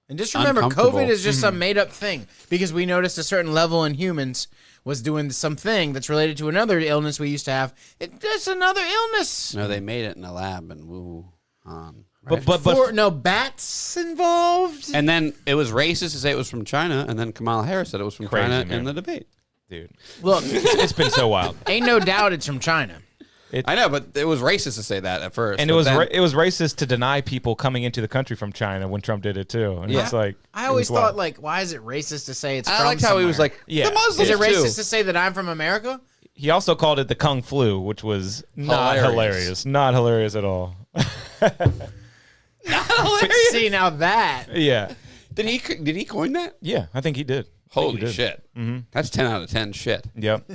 And just remember, uncomfortable. COVID is just some made up thing because we noticed a certain level in humans was doing something that's related to another illness we used to have. It's another illness. No, they made it in a lab in Wuhan. No bats involved. And then it was racist to say it was from China, and then Kamala Harris said it was from Crazy, China man. in the debate. dude, Look, it's been so wild. ain't no doubt it's from China. I know, but it was racist to say that at first. And but it was racist to deny people coming into the country from China when Trump did it too. And Yeah. it's like I always it was wild. thought, like, why is it racist to say it's I from liked how he was somewhere? like, Yeah. the Muslims Is it too. racist to say that I'm from America? He also called it the Kung Flu, which was not Hilarious. Not hilarious at all. See, now that. Yeah. Did he coin that? Yeah, I think he did. Holy shit! That's 10 out of 10 shit. Yep.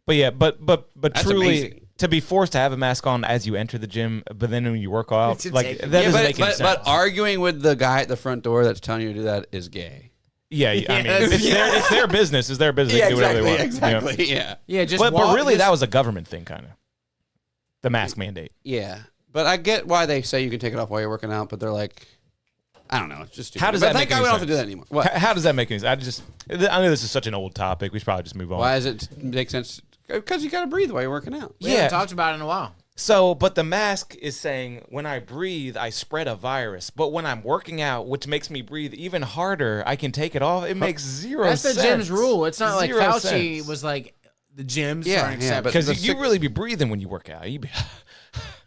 But yeah, but That's truly, amazing. to be forced to have a mask on as you enter the gym, but then when you work out, It's like insane. that Yeah, doesn't make any but sense. arguing with the guy at the front door that's telling you to do that is gay. Yeah, I mean, Yes. it's their business. It's their business. They can do whatever they want. exactly. Yeah. Yeah, just But walk, really, just- that was a government thing, kind of. The mask mandate. Yeah. But I get why they say you can take it off while you're working out, but they're like, I don't know. It's just stupid. How does But that thank make God we any don't have to do that sense? anymore. What? How does that make any sense? I know this is such an old topic. We should probably just move on. Why does it make sense? Because you got to breathe while you're working out. We haven't talked about it in a while. So, but the mask is saying when I breathe, I spread a virus. But when I'm working out, which makes me breathe even harder, I can take it off. It makes zero That's sense. the gym's rule. It's not like Zero Fauci sense. was like, the gyms Yeah, are yeah, accepted. but- Because the you sick- really be breathing when you work out. You be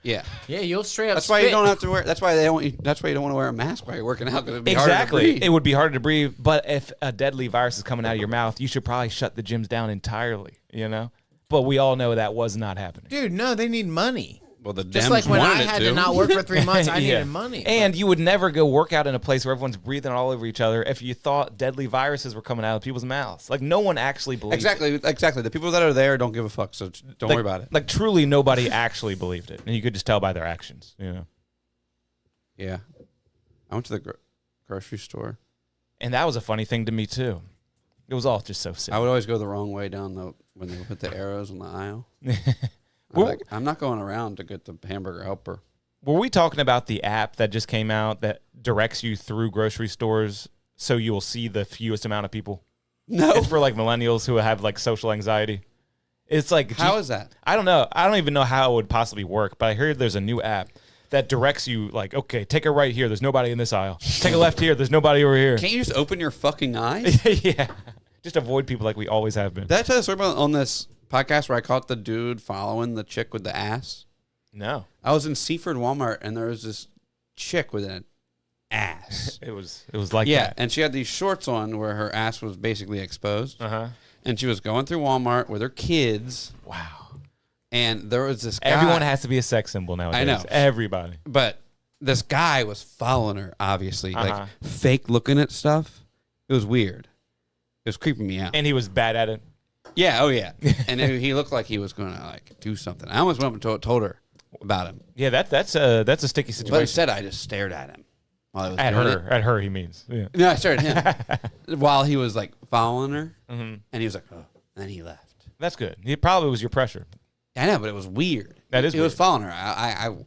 Yeah. Yeah, you'll straight up That's why you spit. don't have to wear. That's why they don't. That's why you don't want to wear a mask while you're working out because it'd be harder to exactly. breathe. It would be harder to breathe. But if a deadly virus is coming out of your mouth, you should probably shut the gyms down entirely. You know. But we all know that was not happening. Dude, no, they need money. Well, the Just Dems like when I wanted it had to not work for 3 months, I Yeah. needed money. And you would never go work out in a place where everyone's breathing all over each other if you thought deadly viruses were coming out of people's mouths. Like no one actually believed it. Exactly. The people that are there don't give a fuck, so don't worry about it. Like truly nobody actually believed it. And you could just tell by their actions, you know. Yeah. I went to the grocery store. And that was a funny thing to me too. It was all just so I silly. would always go the wrong way down when they would put the arrows in the aisle. Well- I'm not going around to get the hamburger helper. Were we talking about the app that just came out that directs you through grocery stores so you will see the fewest amount of people? No. It's for like millennials who have like social anxiety. It's like How is that? I don't know. I don't even know how it would possibly work, but I heard there's a new app that directs you like, okay, take a right here. There's nobody in this aisle. Take a left here. There's nobody over here. Can't you just open your fucking eyes? Yeah. Just avoid people like we always have been. Did I tell you a story about on this podcast where I caught the dude following the chick with the ass? No. I was in Seaford Walmart and there was this chick with an ass. It was like Yeah, that. and she had these shorts on where her ass was basically exposed. Uh-huh. And she was going through Walmart with her kids, Wow. and there was this guy. Everyone has to be a sex symbol nowadays. I know. Everybody. But this guy was following her, obviously, Uh-huh. like fake looking at stuff. It was weird. It was creeping me out. And he was bad at it. Yeah, oh yeah. And he looked like he was going to like do something. I almost went up and told her about him, Yeah, that's a sticky but situation. instead I just stared at him while I was At doing her. At her, he means. Yeah. it. No, I stared at him while he was like following her, Mhm. and he was like, "Oh," and then he left. That's good. It probably was your pressure. I know, but it was weird. That is He was weird. following her.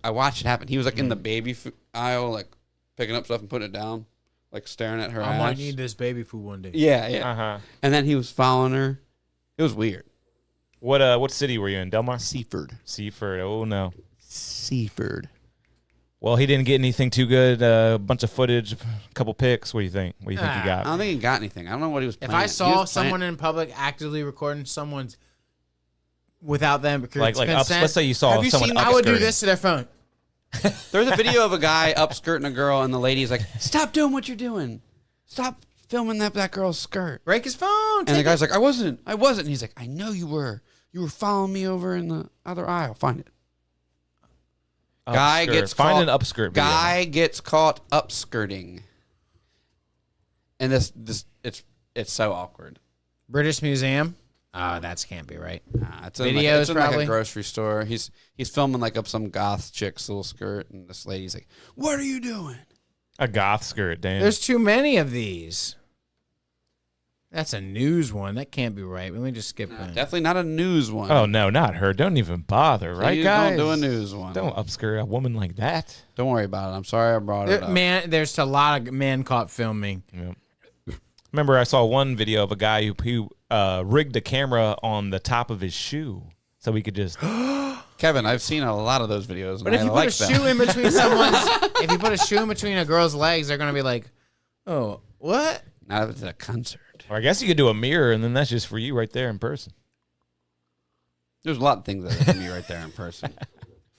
I watched it happen. He was like in the baby aisle, like picking up stuff and putting it down, like staring at her I ass. might need this baby food one day. Yeah, yeah. Uh-huh. And then he was following her. It was weird. What city were you in? Delmar? Seaford. Seaford. Oh no. Seaford. Well, he didn't get anything too good. A bunch of footage, a couple pics. What do you think? What do you think he I got? don't think he got anything. I don't know what he was If playing. I saw someone in public actively recording someone's without them Like consent, let's say you saw Have you someone seen- I would do upskirting. this to their phone. There's a video of a guy upskirting a girl, and the lady's like, "Stop doing what you're doing. Stop filming that girl's skirt." Break his phone. And the guy's like, I wasn't. And he's like, "I know you were. You were following me over in the other aisle. Find it." Guy Upskirt. gets Find caught, an upskirt video. Guy gets caught upskirting. And this it's so awkward. British Museum. That can't be right. It's in, Videos, it's in like probably? a grocery store. He's filming like up some goth chick's little skirt, and this lady's like, "What are you doing?" A goth skirt, damn. There's too many of these. That's a news one. That can't be right. Let me just skip that. Definitely not a news one. Oh no, not her. Don't even bother, right, Please guys? don't do a news one. Don't upskirt a woman like that. Don't worry about it. I'm sorry I brought it up. There's a lot of men caught filming. Yep. Remember, I saw one video of a guy who rigged a camera on the top of his shoe so he could just Kevin, I've seen a lot of those videos. But if you put a shoe in between if you put a shoe in between a girl's legs, they're gonna be like, "Oh, what?" Not if it's at a concert. Or I guess you could do a mirror, and then that's just for you right there in person. There's a lot of things that are for me right there in person.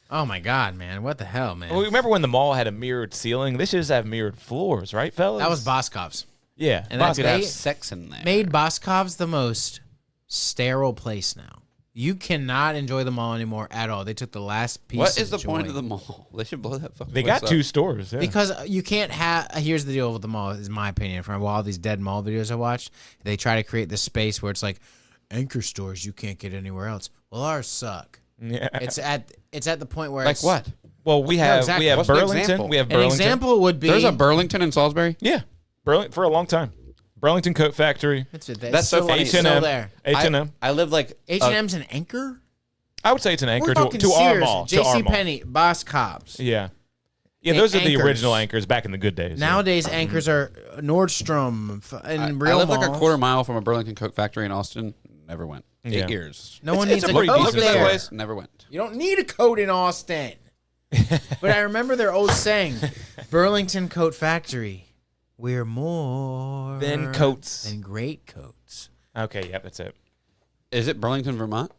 Oh my God, man! What the hell, man? Well, remember when the mall had a mirrored ceiling? They should just have mirrored floors, right, fellas? That was Boscov's. Yeah. And You that's could have made, sex in there. made Boscov's the most sterile place now. You cannot enjoy the mall anymore at all. They took the last piece. What is the of point joy. of the mall? They should blow that fucking They place got up. 2 stores. Yeah. Because you can't have. Here's the deal with the mall, is my opinion. From all these dead mall videos I watched, they try to create this space where it's like anchor stores you can't get anywhere else. Well, ours suck. Yeah. It's at the point where Like it's, what? Well, we have exactly. we have What's an Burlington. example? We have An Burlington. example would be There's a Burlington in Salisbury? Yeah, for a long time. Burlington Coat Factory. That's That's so funny. It's still there. H&M. I live like H&M's an anchor. I would say it's an anchor We're to, talking to our Sears, mall. To our J.C. mall. Penney, Boscov's. Yeah. Yeah, A- those are the anchors. original anchors back in the good days. Nowadays, anchors are Nordstrom and I real live like a malls. quarter mile from a Burlington Coat Factory in Austin. Never went. Yeah. 8 years. No one It's needs a a pretty coat decent Looked at that there. place. Never went. You don't need a coat in Austin. But I remember their old saying, Burlington Coat Factory, we're more Than coats. than great coats. Okay, yep, that's it. Is it Burlington, Vermont?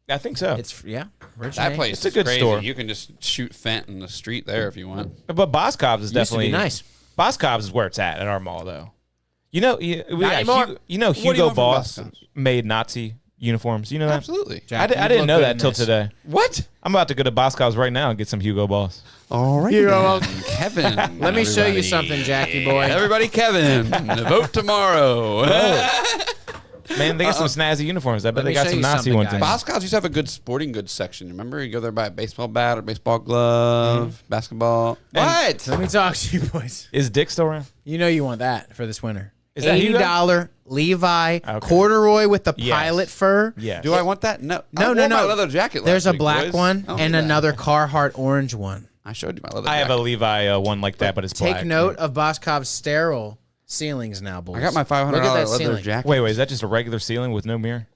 I think so. It's That originating. place It's a is good crazy. store. You can just shoot Fent in the street there if you want. But Boscov's is Used to be definitely nice. Boscov's is where it's at our mall, though. You know, anymore. Hugo do you want Hugo from Boss Boscov's? made Nazi uniforms. You know that? Absolutely. Jack, I you didn't look know good that in till this. today. What? I'm about to go to Boscov's right now and get some Hugo Boss. All right, Hugo. then. Kevin. Let me show you everybody. something, Jackie boy. Everybody, Kevin. Vote tomorrow. Man, they got some snazzy uniforms. I bet Let they me got show some you Nazi something, ones. guys. in. Boscov's used to have a good sporting goods section. Remember? You go there, buy a baseball bat or baseball glove, basketball. What? Let me talk to you, boys. Is Dick still around? You know you want that for this winter. Is that Hugo? $80 Levi Okay. corduroy with the Yes. pilot fur. Yeah. Do I want that? No. No, I no, wore my no. leather jacket. There's last a week, black boys. one I don't and need that. another Carhartt orange one. I showed you my leather. I have a jacket. Levi one like that, but it's black. Take note of Boscov's sterile ceilings now, boys. I got my $500 Look at that leather ceiling. jacket. Wait, is that just a regular ceiling with no mirror?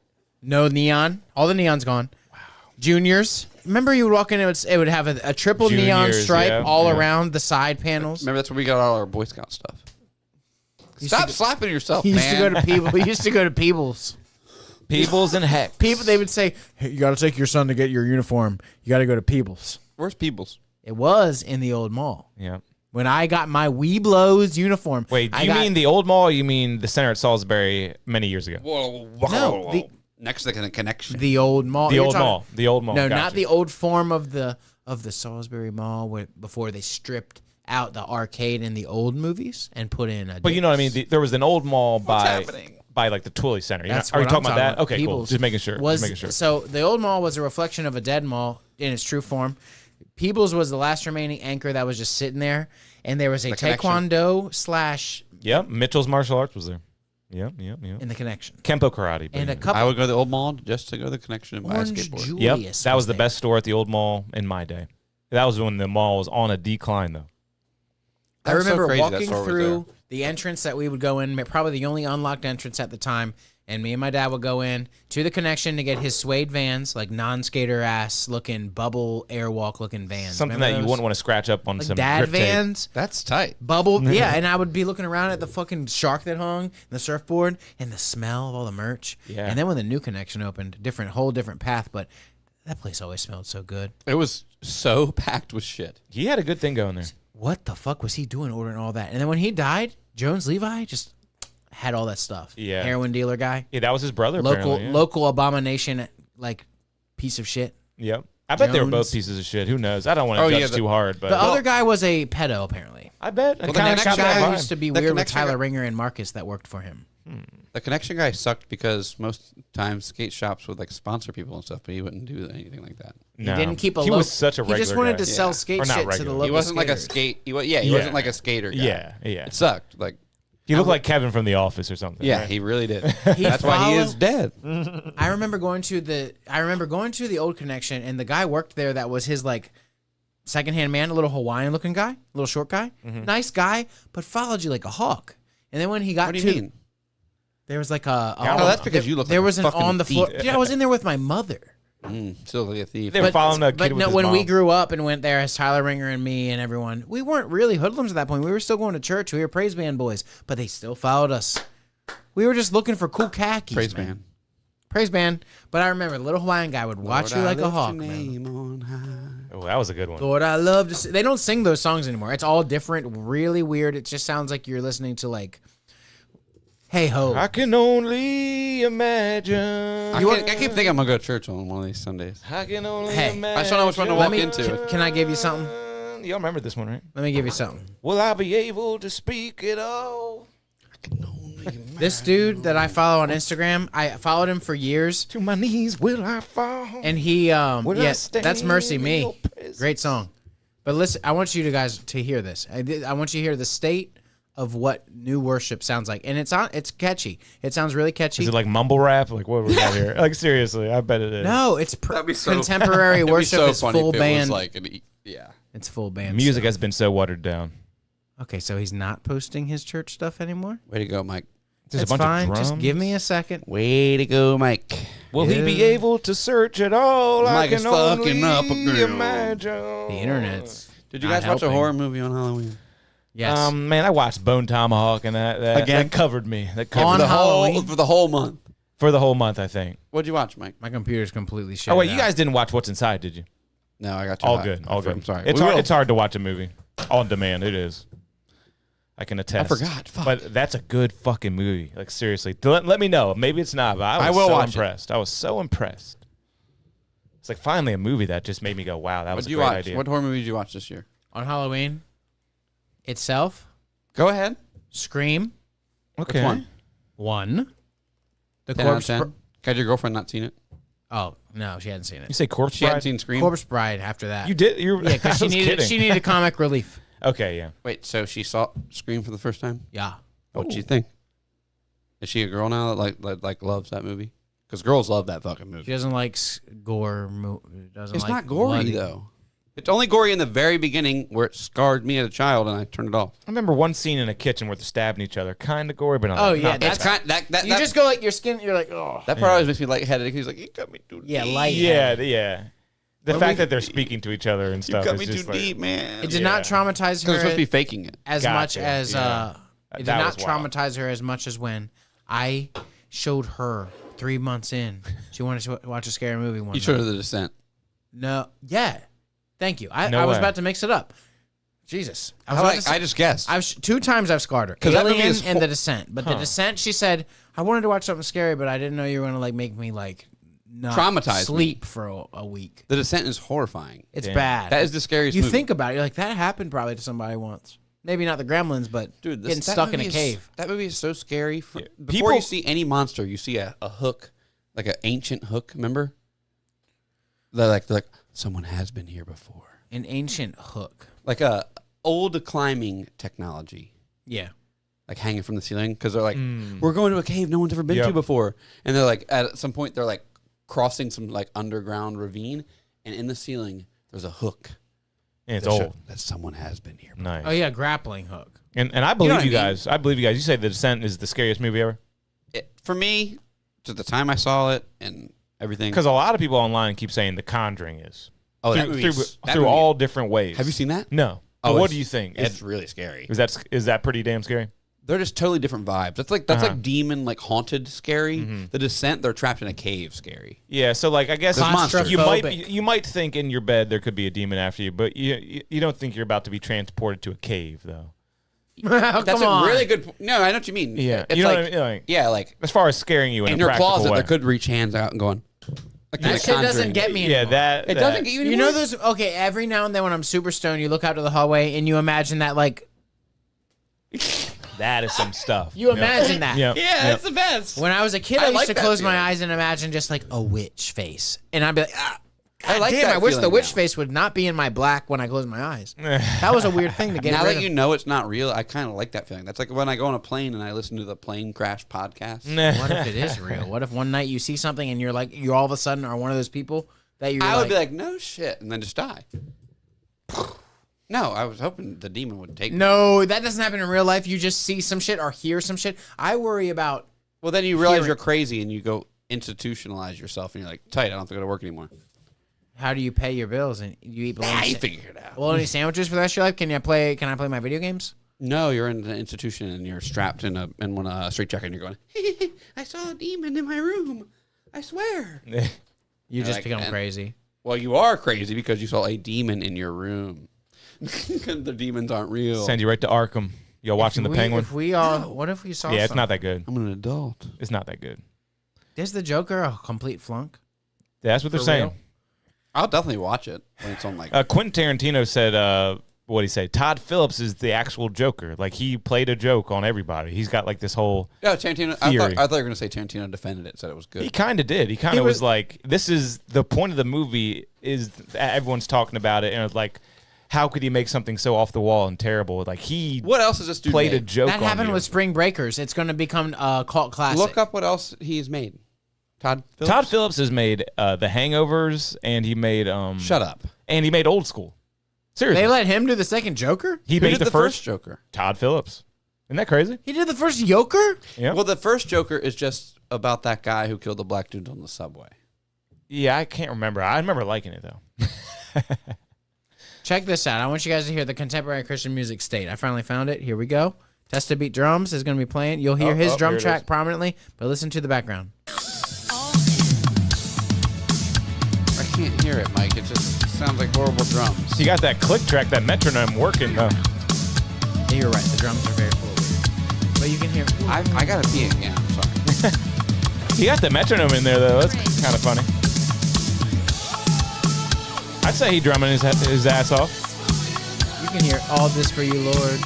No neon. All the neon's gone. Wow. Juniors. Remember you would walk in, it would have a triple neon Juniors, stripe yeah, all yeah. around the side panels. Remember, that's where we got all our Boy Scout stuff. Stop slapping yourself, He used man. to go to People. He used to go to Peebles. Peebles and Heck. People, they would say, hey, you got to take your son to get your uniform. You got to go to Peebles. Where's Peebles? It was in the old mall. Yeah. When I got my Weeblos uniform. Wait, do I you got- mean the old mall or you mean the center at Salisbury many years ago? Whoa, No, the- next to the connection. the old mall? The You're old talking- mall. The old mall. No, Gotcha. not the old form of the Salisbury Mall where before they stripped out the arcade in the old movies and put in a. But you know what I mean? There was an old mall by happening? like the Twilly Center. You That's know, are you what talking I'm about that? Okay, cool. Peebles Just making sure. Was, Just making sure. So the old mall was a reflection of a dead mall in its true form. Peebles was the last remaining anchor that was just sitting there, and there was a The connection. taekwondo slash Yep, Mitchell's Martial Arts was there. Yep. in the connection, Kempo Karate. and a baby. couple I would go to the old mall just to go to the connection and buy a Orange skateboard. Julius. Yep, that was the there. best store at the old mall in my day. That was when the mall was on a decline, though. I That was so remember crazy that walking store was through the entrance that we would go in, probably the only unlocked entrance at the time, and me and my dad would go in to the connection to get his suede Vans, like non-skater ass looking bubble airwalk looking Vans. Something Remember that you those? wouldn't want to scratch up on like some dad grip tape. Vans. That's tight. Bubble, yeah, and I would be looking around at the fucking shark that hung, and the surfboard, and the smell of all the merch. Yeah. And then when the new connection opened, whole different path, but that place always smelled so good. It was so packed with shit. He had a good thing going there. What the fuck was he doing ordering all that? And then when he died, Jones Levi just had all that stuff. Yeah. Heroin dealer guy. Yeah, that was his brother. Local apparently, yeah. local abomination, like piece of shit. Yep. I bet they were both Jones. pieces of shit. Who knows? I don't want to Oh, judge yeah, too hard, but The other guy was a pedo, apparently. I bet. Well, I the kind of next got guy that Guy vibe. used to be The weird with connection Tyler guy- Ringer and Marcus that worked for him. The connection guy sucked because most times skate shops would like sponsor people and stuff, but he wouldn't do anything like that. No. He didn't keep a He low. was such a regular He just wanted guy. to sell Yeah. skate Or not shit to the regular. local He wasn't like a skaters. skate. He wasn't Yeah. like a skater guy. Yeah, yeah. It sucked. Like, He looked like Kevin from The Office or something. yeah, right? he really did. That's why he is dead. I remember going to the old connection, and the guy worked there that was his like secondhand man, a little Hawaiian looking guy, a little short guy, nice guy, but followed you like a hawk. And then when he got What do to, you mean? there was like a Oh, that's because you look there like was a an fucking on the floor. thief. Yeah, I was in there with my mother. Still like a thief. They were following a kid But with no, his when we mom. grew up and went there as Tyler Ringer and me and everyone, we weren't really hoodlums at that point. We were still going to church. We were praise band boys, but they still followed us. We were just looking for cool khakis. Praise man. band. Praise band. But I remember the little Hawaiian guy would watch you like a hawk, man. Name on high. Oh, that was a good one. Lord, I love to see. They don't sing those songs anymore. It's all different, really weird. It just sounds like you're listening to like, Hey Ho. I can only imagine. I keep thinking I'm gonna go to church on one of these Sundays. I can only Hey, imagine. I just don't know which one to walk into. Can I give you something? Y'all remember this one, right? Let me give you something. Will I be able to speak it all? This dude that I follow on Instagram, I followed him for years, To my knees will I fall? and he, Will I yes, stand that's Mercy in Me. your presence? Great song. But listen, I want you guys to hear this. I want you to hear the state of what new worship sounds like, and it's catchy. It sounds really catchy. Is it like mumble rap? Like what we got here? Like seriously, I bet it is. No, it's That'd be so contemporary it'd be worship so is funny full if it band. was like yeah. It's full band. Music stuff. has been so watered down. Okay, so he's not posting his church stuff anymore. Way to go, Mike. There's It's a bunch fine. of drums. Just give me a second. Way to go, Mike. Will he be Yeah. able to search it all? I Mike can is fucking only up again. imagine. The internet's. Did you not guys watch a helping. horror movie on Halloween? Yes. Man, I watched Bone Tomahawk, and that Again? covered me. That On covered Halloween? For the whole month. for the whole month, I think. What'd you watch, Mike? My computer's completely shut. Oh wait, you guys didn't watch What's Inside, did you? No, I got too All hot. good, all good. I'm sorry. It's We hard, will. it's hard to watch a movie on demand. It is. I can attest. forgot. Fuck. But that's a good fucking movie. Like seriously, let me know. Maybe it's not, but I was will so watch it. impressed. I was so impressed. It's like finally a movie that just made me go, "Wow, that was What'd a you great watch? idea." What horror movie did you watch this year? On Halloween itself, Go ahead. Scream Okay. Which one? 1. The 10 out of Corpse. 10. Had your girlfriend not seen it? Oh no, she hadn't seen You it. say Corpse She Bride? hadn't seen Scream? Corpse Bride after that. You did. You Yeah, because I was kidding. she needed comic relief. Okay, yeah. Wait, so she saw Scream for the first time? Yeah. What'd you think? Is she a girl now that like loves that movie? Because girls love that fucking She movie. doesn't like gore. Doesn't It's like not gory bloody. though. It's only gory in the very beginning where it scarred me as a child and I turned it off. I remember one scene in a kitchen where they're stabbing each other, kind of gory, but not. Oh, yeah, not that's that bad. That You just go like your skin. You're like, oh. that part always makes me lightheaded. He's like, you cut me too Yeah, deep. light. Yeah. The When fact we- that they're speaking to each other and You stuff cut is me just too like, deep, man. It did not traumatize Because we're her supposed to be faking it. as Gotcha, much as yeah. it did That not was wild. traumatize her as much as when I showed her 3 months in. She wanted to watch a scary movie one You night. showed her The Descent. No, yeah. Thank you. I No was way. about to mix it up. Jesus, I was about to say- I just guessed. I've 2 times I've scarred her. 'Cause that movie Alien is and The Descent. But The Huh. Descent, she said, I wanted to watch something scary, but I didn't know you were gonna like make me like not Traumatize sleep for a week. The Descent is horrifying. It's Damn. bad. That is the scariest You movie. think about it, you're like that happened probably to somebody once. Maybe not the Gremlins, but Dude, getting that stuck in a movie is- cave. That movie is so scary. Before People- you see any monster, you see a hook, like an ancient hook. Remember? They're like someone has been here before. An ancient hook. Like a old climbing technology, Yeah. like hanging from the ceiling. Because they're like, we're going to a cave no one's ever been Yep. to before, and they're like, at some point, they're like crossing some like underground ravine, and in the ceiling there's a hook. and it's that show- old. that someone has been here. Nice. Oh yeah, grappling hook. And I believe what I you mean? guys. I believe you guys. You say The Descent is the scariest movie ever? For me, to the time I saw it and everything. Because a lot of people online keep saying The Conjuring is. Oh, that through movie's- that through movie- all different ways. Have you seen that? No. Oh, But what it's- do you think? It's really scary. Is that pretty damn scary? They're just totally different vibes. That's like demon, like haunted scary. The Descent, they're trapped in a cave scary. Yeah, so like I guess There's monsters. you might think in your bed there could be a demon after you, but you don't think you're about to be transported to a cave though. Come That's on. a really good. No, I know what you mean. Yeah, it's you know like, what I mean? Like, yeah, like as far as scaring you in in a your practical closet, way. there could reach hands out and going. Like in That The shit doesn't Conjuring. get me yeah, anymore. that It doesn't get you anymore. You know those? Okay, every now and then when I'm super stoned, you look out to the hallway and you imagine that like that is some stuff. you imagine that. Yeah, Yeah, it's the best. When I was a kid, I I used like to that close my feeling. eyes and imagine just like a witch face, and I'd be like, ah. I like damn, that I wish the feeling witch now. face would not be in my black when I close my eyes. That was a weird thing to get Now rid that of. you know it's not real, I kind of like that feeling. That's like when I go on a plane and I listen to the plane crash podcast. What if it is real? What if one night you see something and you're like, you all of a sudden are one of those people that you're I like, would be like, no shit, and then just die. No, I was hoping the demon would take me. no, that doesn't happen in real life. You just see some shit or hear some shit. I worry about Well, then you realize Hearing. you're crazy and you go institutionalize yourself, and you're like, tight, I don't have to go to work anymore. How do you pay your bills and you eat bologna? You figure it out. Bologna sandwiches for the rest of your life? Can I play my video games? No, you're in an institution and you're strapped in one straitjacket and you're going, I saw a demon in my room. I swear. You just like, become crazy. Well, you are crazy because you saw a demon in your room. The demons aren't real. Send you right to Arkham. Y'all watching The Penguin? If we all, what if we saw? Yeah, it's something? not that good. I'm an adult. It's not that good. Is the Joker a complete flunk? That's what they're For saying. real? I'll definitely watch it when it's on like. Quentin Tarantino said, what did he say? Todd Phillips is the actual Joker. Like, he played a joke on everybody. He's got like this whole. Yeah, Tarantino. Theory. I thought you were going to say Tarantino defended it, said it was good. He kind of did. He kind of was like, this is the point of the movie. Is everyone's talking about it, and it's like, how could he make something so off the wall and terrible? Like, he What else has this dude played a made? joke. That on happened you. with Spring Breakers. It's going to become a cult classic. Look up what else he's made. Todd Phillips? Todd Phillips has made The Hangovers, and he made Shut up. and he made Old School. Seriously, They let him do the second Joker? he Who made did the, the first Joker? Todd Phillips. Isn't that crazy? He did the first Joker? Yeah. Well, the first Joker is just about that guy who killed the black dude on the subway. Yeah, I can't remember. I remember liking it though. Check this out. I want you guys to hear the contemporary Christian music state. I finally found it. Here we go. Test to Beat Drums is going to be playing. You'll hear his drum here it track is. prominently, but listen to the background. I can't hear it, Mike. It just sounds like horrible drums. You got that click track, that metronome working though. Yeah, you're right. The drums are very full. But you can hear. I got to pee again. I'm sorry. You got the metronome in there though. That's kind of funny. I'd say he drumming his ass off. You can hear all this for you, Lord.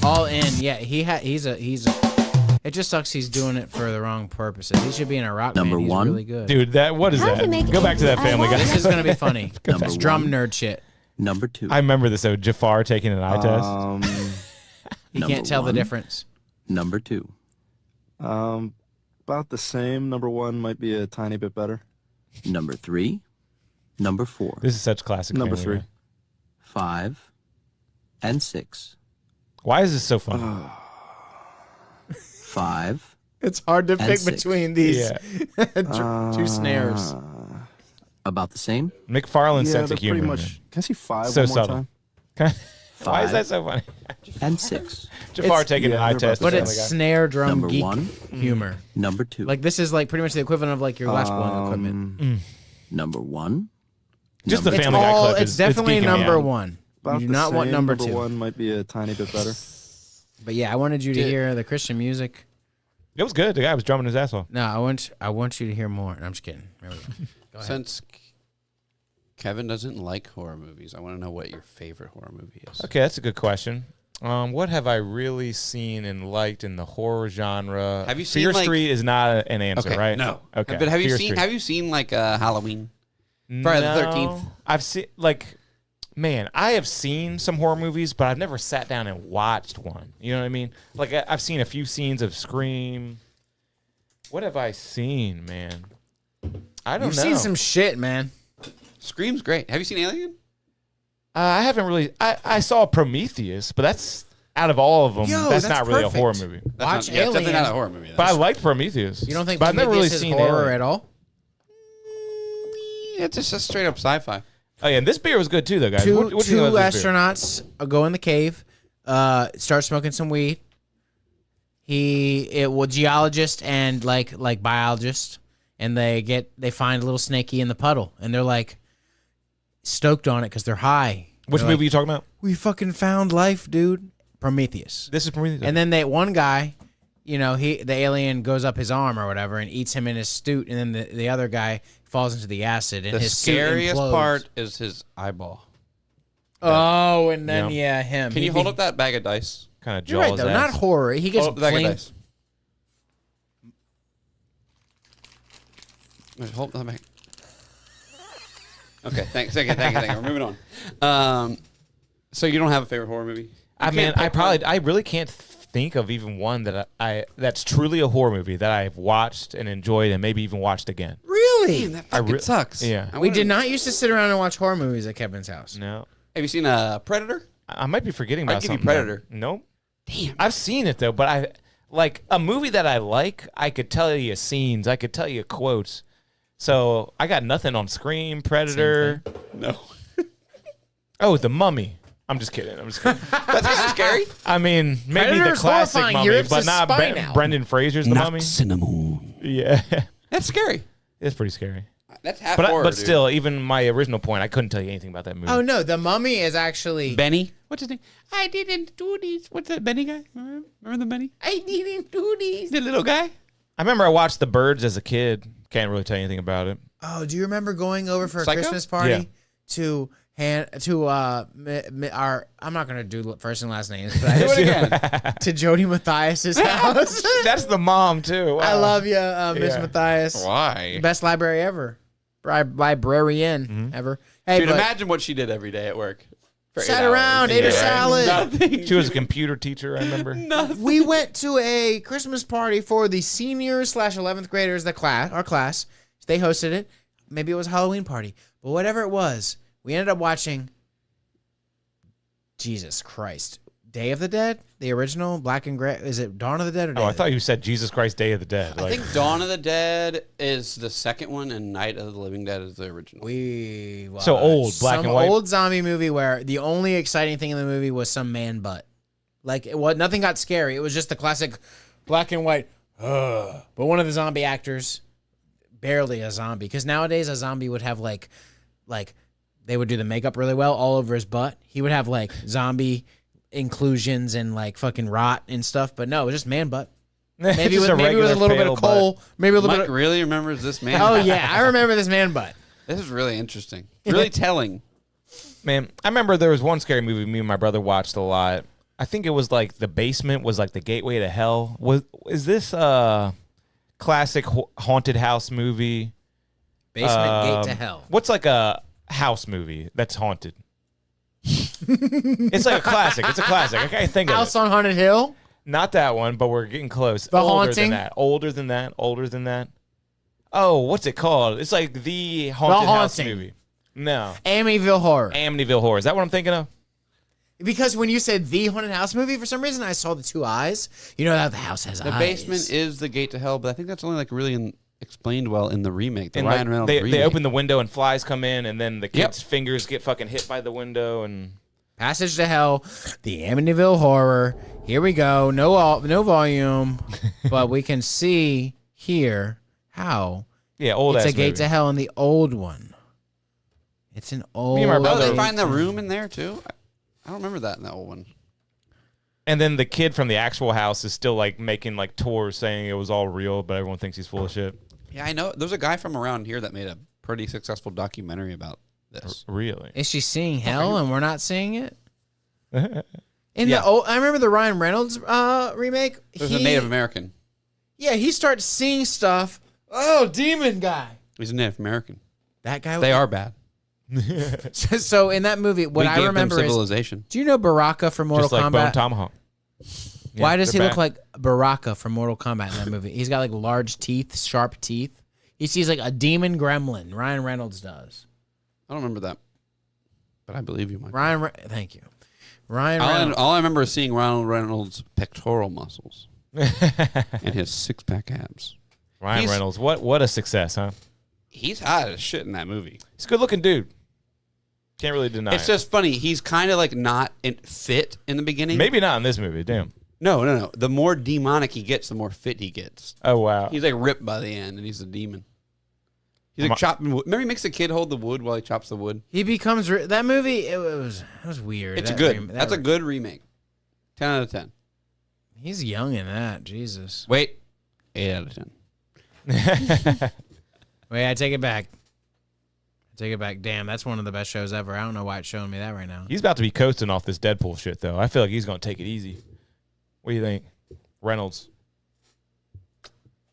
All in. Yeah, he's a. It just sucks he's doing it for the wrong purposes. He should be in a rock Number band. He's one. really good. Dude, what is How that? to make Go back to that anything Family I Guy. This is gonna be funny. Number It's drum one. nerd shit. Number 2. I remember this though. Jafar taking an eye test. He Number can't tell the one. difference. Number 2. About the same. Number 1 might be a tiny bit better. Number 3. Number 4. This is such classic. Number Family 3. Guy. 5. And 6. Why is this so funny? 5. It's hard to And pick 6. between these Yeah. two snares. About the same. McFarlane's Yeah, sense they're of humor. pretty man. much. Can I see 5 So one more subtle. time? Why is 5 that so funny? and 6. Jafar taking an yeah, eye they're test. about But the with it's Family Guy. snare drum Number geek 1. humor. Number 2. Like this is like pretty much the equivalent of like your Lash Blowing equipment. Number 1. Just the Number Family Guy All, clip. it's is- definitely geeking me number out. one. About You do the not want same. number Number two. 1 might be a tiny bit better. But yeah, I wanted you to hear the Christian music. It was good. The guy was drumming his ass off. No, I want you to hear more. No, I'm just kidding. There we go. Go ahead. Since Kevin doesn't like horror movies, I want to know what your favorite horror movie is. Okay, that's a good question. What have I really seen and liked in the horror genre? Have you seen, Fear like- Street is not an answer, Okay, right? no. Okay. But have you Fear seen Street. Have you seen like Halloween? Friday the 13th? I've seen man, I have seen some horror movies, but I've never sat down and watched one. You know what I mean? Like I've seen a few scenes of Scream. What have I seen, man? I don't You've know. seen some shit, man. Scream's great. Have you seen Alien? I haven't really. I saw Prometheus, but that's out of all of them. Yo, that's that's not really perfect. a horror movie. That's Watch not, yeah, it's definitely Alien. not a horror movie. But I liked Prometheus. You don't think But I've never really Prometheus is seen horror Alien. at all? It's just a straight up sci-fi. Oh yeah, and this beer was good too, though, guys. Two What do you think about this beer? astronauts go in the cave, start smoking some weed. Geologist and like biologist, and they find a little snaky in the puddle, and they're like stoked on it because they're high. Which They're movie like, are you talking about? We fucking found life, dude. Prometheus. This is Prometheus. And then one guy, the alien goes up his arm or whatever and eats him in his suit, and then the other guy falls into the acid and The his scariest suit implodes. part is his eyeball. Oh, and then Yeah. him. Can you hold up that bag of dice? kind of You're right jaws though, ass. not horror. He gets Hold up the bag of flamed. dice. Wait, hold that back. Okay, thanks. Thank you. We're moving on. So you don't have a favorite horror movie? I mean, I really can't think of even one that I that's truly a horror movie that I've watched and enjoyed and maybe even watched again. Really? That fucking sucks. Yeah. I We wanna- did not used to sit around and watch horror movies at Kevin's house. No, Have you seen Predator? I might be forgetting about I'd give you something. Predator. Nope. Damn. I've seen it though, but like a movie that I like, I could tell you scenes, I could tell you quotes. So I got nothing on Scream, Predator. No. Oh, The Mummy. I'm just kidding. That's kind of scary. I mean, maybe Predator's the classic horrifying. He Mummy, rips but his not spine out. Brendan Fraser's The Mummy. Cinnamon. Yeah, That's scary. it's pretty scary. That's half But horror, but dude. still, even my original point, I couldn't tell you anything about that movie. Oh no, the Mummy is actually. Benny. What's his name? I didn't do this. What's that Benny guy? Remember the Benny? I didn't do this. The little guy. I remember I watched The Birds as a kid. Can't really tell you anything about it. Oh, do you remember going over for a Psycho? Christmas party Yeah. to our? I'm not gonna do first and last names, but I Do it again. to Jody Matthias's house. That's the mom too. I Wow. love you, Miss Yeah. Matthias. Why? Best library ever. Librarian ever. Hey, Dude, but imagine what she did every day at work. For 8 sat hours. around, ate a salad. Nothing. She was a computer teacher. I remember. We went to a Christmas party for the seniors / 11th graders, our class. They hosted it. Maybe it was a Halloween party, but whatever it was, we ended up watching. Jesus Christ, Day of the Dead, the original black and gray. Is it Dawn of the Dead or Day Oh, I of the thought you said Jesus Christ, Day of the Dead. I think Dawn of the Dead is the second one, and Night of the Living Dead is the original. We So old, watched black some and white? old zombie movie where the only exciting thing in the movie was some man butt. Like nothing got scary. It was just the classic black and white. But one of the zombie actors, barely a zombie, because nowadays a zombie would have like they would do the makeup really well all over his butt. He would have like zombie inclusions and like fucking rot and stuff. But no, it was just man butt. Maybe Just with a maybe with a regular little bit pale of coal. Maybe a little Mike bit. really remembers this man. Oh yeah, I remember this man butt. This is really interesting. Really telling. Man, I remember there was one scary movie me and my brother watched a lot. I think it was like The Basement was like the gateway to hell. Is this a classic haunted house movie? Basement gate to hell. What's like a house movie that's haunted? It's like a classic. It's a classic. I can't think of House it. on Haunted Hill. Not that one, but we're getting close. The older Haunting? than that. Older than that. Older than that. Oh, what's it called? It's like the haunted house Haunting. movie. No. Amityville Horror. Amityville Horror. Is that what I'm thinking of? Because when you said the haunted house movie, for some reason I saw the two eyes. You know how the house has The eyes. basement is the gate to hell, but I think that's only like really explained well in the remake, the And Ryan like, Reynolds they remake. open the window and flies come in, and then the kids' fingers get fucking hit by the window, and Passage to Hell, the Amityville Horror. Here we go. No volume, but we can see here how yeah, old it's ass a gate movie. to hell in the old one. It's an old. and my Oh, brother- they find the room in there too? I don't remember that in the old one. And then the kid from the actual house is still like making like tours saying it was all real, but everyone thinks he's full of shit. Yeah, I know. There's a guy from around here that made a pretty successful documentary about this. Really? Is she seeing hell and we're not seeing it? In Yeah. the old, I remember the Ryan Reynolds remake. There's a Native American. Yeah, he starts seeing stuff. Oh, demon guy. He's a Native American. That guy. They are bad. So in that movie, what we I gave remember them is, civilization. do you know Baraka from Mortal Just like Bone Kombat? Tomahawk. Why Yeah, does he they're look like Baraka from Mortal Kombat in that movie? He's got like large teeth, sharp teeth. He sees like a demon gremlin. Ryan Reynolds does. I don't remember that, but I believe you, Mike. Thank you. Ryan Reynolds. All I remember is seeing Ryan Reynolds' pectoral muscles and his six-pack abs. Ryan He's- Reynolds. What a success, huh? He's hot as shit in that movie. He's a good looking dude. Can't really deny It's it. just funny. He's kind of like not fit in the beginning. Maybe not in this movie. Damn. No. The more demonic he gets, the more fit he gets. Oh wow. He's like ripped by the end, and he's a demon. He's like Am I- chopping wood. Remember, he makes the kid hold the wood while he chops the wood. He becomes that movie. It was weird. It's That good. rem- that That's a re- good remake. 10 out of 10. He's young in that. Jesus. Wait, 8 out of 10. Wait, I take it back. Damn, that's one of the best shows ever. I don't know why it's showing me that right now. He's about to be coasting off this Deadpool shit though. I feel like he's gonna take it easy. What do you think, Reynolds?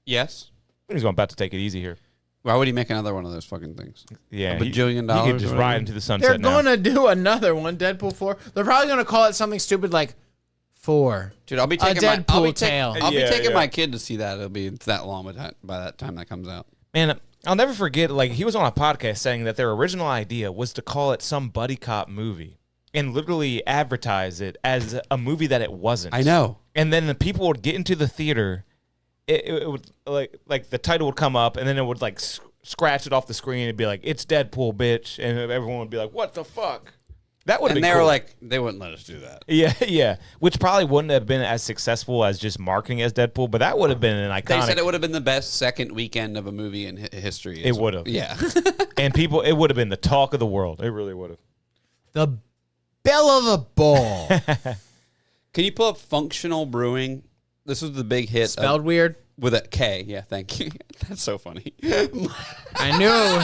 Yes. He's about to take it easy here. Why would he make another one of those fucking things? Yeah, A bajillion He dollars could just or ride whatever? into the sunset They're now. going to do another one, Deadpool 4. They're probably going to call it something stupid like 4. Dude, I'll be A taking my Deadpool tale. I'll be Yeah, taking yeah. my kid to see that. It'll be that long by that time that comes out. Man, I'll never forget, like, he was on a podcast saying that their original idea was to call it some buddy cop movie and literally advertise it as a movie that it wasn't. I know. and then the people would get into the theater. It would like the title would come up, and then it would like scratch it off the screen and be like, "It's Deadpool, bitch," and everyone would be like, "What the fuck?" That would. And they were like, they wouldn't let us do that. Yeah, which probably wouldn't have been as successful as just marketing as Deadpool, but that would have been an iconic. They said it would have been the best second weekend of a movie in history. It would have. Yeah. And it would have been the talk of the world. It really would have. The belle of the ball. Can you pull up Functional Brewing? This was the big hit. Spelled weird. With a K. Yeah, thank you. That's so funny. I knew.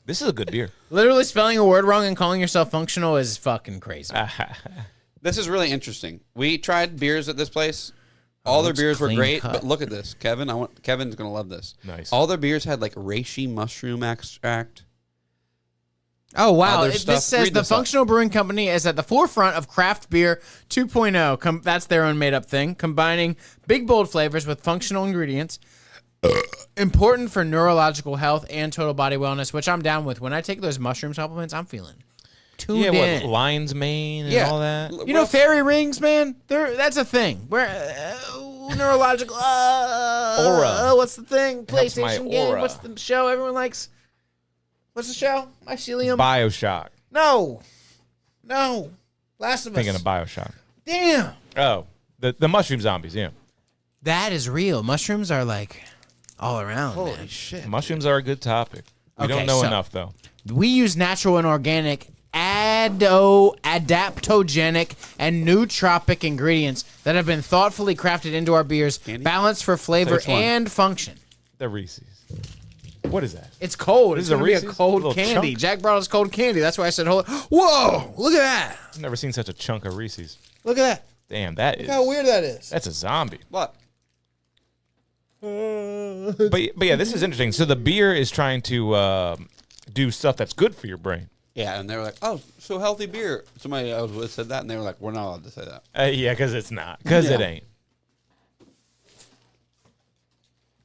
This is a good beer. Literally spelling a word wrong and calling yourself functional is fucking crazy. This is really interesting. We tried beers at this place. All their looks beers were clean great, cut. but look at this, Kevin. Kevin's gonna love this. Nice. All their beers had like reishi mushroom extract. Oh, wow. Other This stuff. says Read the this up. Functional Brewing Company is at the forefront of craft beer 2.0. That's their own made-up thing, combining big, bold flavors with functional ingredients. Important for neurological health and total body wellness, which I'm down with. When I take those mushroom supplements, I'm feeling tuned Yeah, in. what lion's mane and all that. You know, fairy rings, man. That's a thing. Where neurological Aura. what's the thing? Helps my PlayStation game. aura. What's the show everyone likes? What's the show? Mycelium. BioShock. No. Last of Us. Thinking of BioShock. Damn. Oh, the mushroom zombies. Yeah, That is real. Mushrooms are like all around. man. shit. mushrooms are a good topic. We Okay, don't know so- enough though. We use natural and organic adaptogenic and nootropic ingredients that have been thoughtfully crafted into our beers, balanced for flavor Which one? and function. The Reese's. What is that? It's cold. This It's is a going to be a Reese's? cold Little candy. chunk? Jack brought us cold candy. That's why I said, hold whoa, look at that. I've never seen such a chunk of Reese's. Look at that. Damn, that is. Look how weird that is. That's a zombie. What? But yeah, this is interesting. So the beer is trying to do stuff that's good for your brain. Yeah, and they were like, "Oh, so healthy beer." Somebody else said that, and they were like, "We're not allowed to say that." Yeah, because it's not. Because it Yeah. ain't.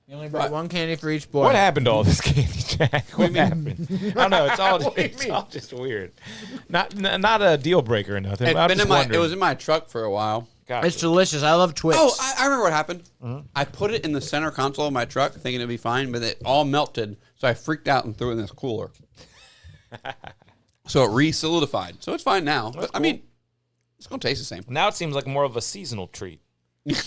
You only brought one candy for each boy. What happened to all this candy, Jack? What happened? I don't know. It's all just weird. Not a deal breaker or nothing. It's I'm been just in my. wondering. It was in my truck for a while. Gotcha. It's delicious. I love Twix. Oh, I remember what happened. I put it in the center console of my truck, thinking it'd be fine, but it all melted. So I freaked out and threw it in this cooler. So it re-solidified. So it's fine now. But, I mean, it's gonna taste the same. Now it seems like more of a seasonal treat,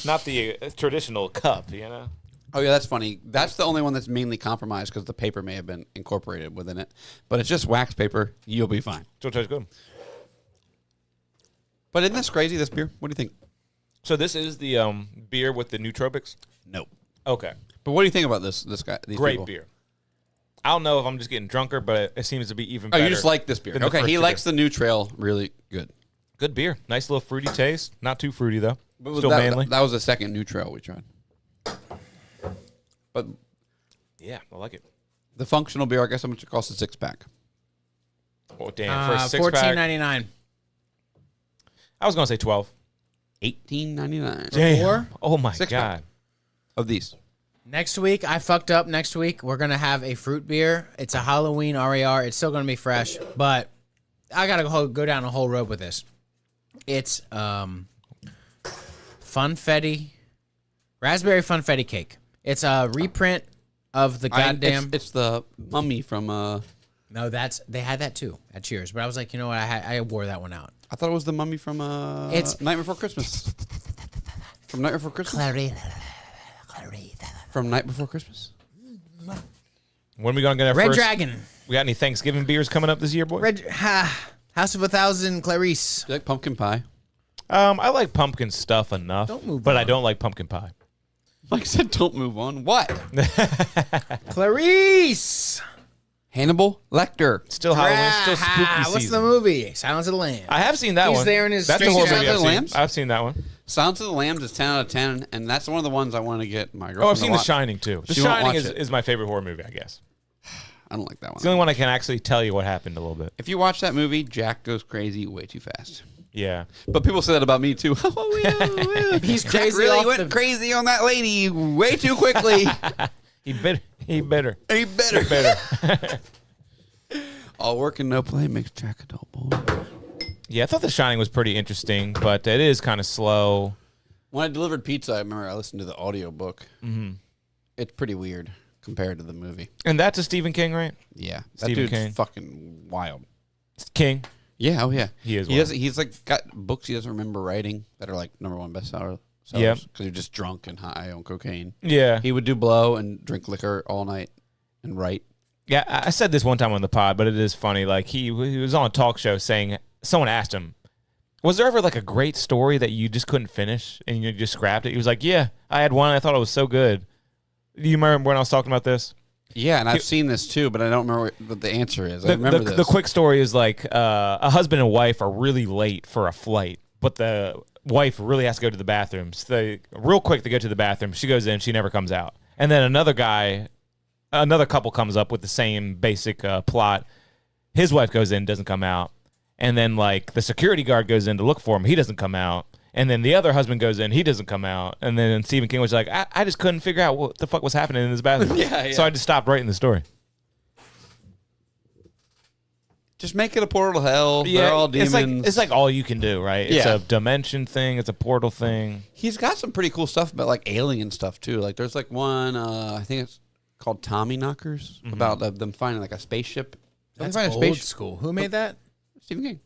not the traditional cup. You know. Oh yeah, that's funny. That's the only one that's mainly compromised because the paper may have been incorporated within it. But it's just wax paper. You'll be fine. Still tastes good. But isn't this crazy? This beer? What do you think? So this is the beer with the nootropics. Nope. Okay. But what do you think about this guy? These Great people? beer. I don't know if I'm just getting drunker, but it seems to be even Oh, better. you just like this beer? than the Okay, first he two. likes the New Trail. Really good. Good beer. Nice little fruity taste. Not too fruity though. But Still that, manly. That was the second New Trail we tried. But Yeah, I like it. the functional beer, I guess how much it costs a 6-pack? Oh damn! For a 6-pack, $14.99. I was gonna say 12. $18.99 Damn. Oh my 6-pack. god. of these. Next week, I fucked up. Next week, we're going to have a fruit beer. It's a Halloween RER. It's still going to be fresh, but I got to go down a whole road with this. It's Funfetti, raspberry Funfetti cake. It's a reprint of the goddamn. It's the mummy from. No, they had that too at Cheers, but I was like, you know what? I wore that one out. I thought it was the mummy from. It's- Night Before Christmas. From Night Before Christmas. From Night Before Christmas. When are we gonna get our Red first? Dragon, We got any Thanksgiving beers coming up this year, boy? House of 1,000 Clarice. Do you like pumpkin pie? I like pumpkin stuff enough, Don't move but I on. don't like pumpkin pie. Like I said, don't move on. What? Clarice. Hannibal Lecter. Still Halloween, still spooky What's the season. movie? Silence of the Lambs. I have seen that He's one. there in his That's a strange horror Silence movie. of I've the seen. Lambs? I've seen that one. Silence of the Lambs is 10 out of 10, and that's one of the ones I want to get my girlfriend Oh, I've seen to The watch. Shining too. The She won't Shining watch is, it. is my favorite horror movie, I guess. I don't like that It's the one. only one I can actually tell you what happened a little bit. If you watch that movie, Jack goes crazy way too fast. Yeah. But people say that about me too. He's Jack crazy really off went the- crazy on that lady way too quickly. He better. He better. He better. Better. All work and no play makes Jack a dull boy. Yeah, I thought The Shining was pretty interesting, but it is kind of slow. When I delivered pizza, I remember I listened to the audiobook. Mm-hmm. It's pretty weird compared to the movie. And that's a Stephen King, right? Yeah, that Stephen dude's King. fucking wild. King. Yeah, oh yeah, He is He wild. has, he's like got books he doesn't remember writing that are like #1 bestseller. Yep. Because you're just drunk and high on cocaine. Yeah. He would do blow and drink liquor all night and write. Yeah, I said this one time on the pod, but it is funny. Like he was on a talk show saying, someone asked him, was there ever like a great story that you just couldn't finish and you just scrapped it? He was like, yeah, I had one. I thought it was so good. Do you remember when I was talking about this? Yeah, and I've seen this too, but I don't remember what the answer is. I remember this. The quick story is like a husband and wife are really late for a flight, but the wife really has to go to the bathroom. So they real quick they go to the bathroom. She goes in, she never comes out. And then another couple comes up with the same basic plot. His wife goes in, doesn't come out. And then like the security guard goes in to look for him, he doesn't come out. And then the other husband goes in, he doesn't come out. And then Stephen King was like, I just couldn't figure out what the fuck was happening in this bathroom. Yeah. So I just stopped writing the story. Just make it a portal to hell. They're all demons. It's like all you can do, right? It's Yeah. a dimension thing. It's a portal thing. He's got some pretty cool stuff about like alien stuff too. Like there's like one, I think it's called Tommy Knockers, about them finding like a spaceship. Don't That's they find a old spaceship? school. Who made that? Stephen King.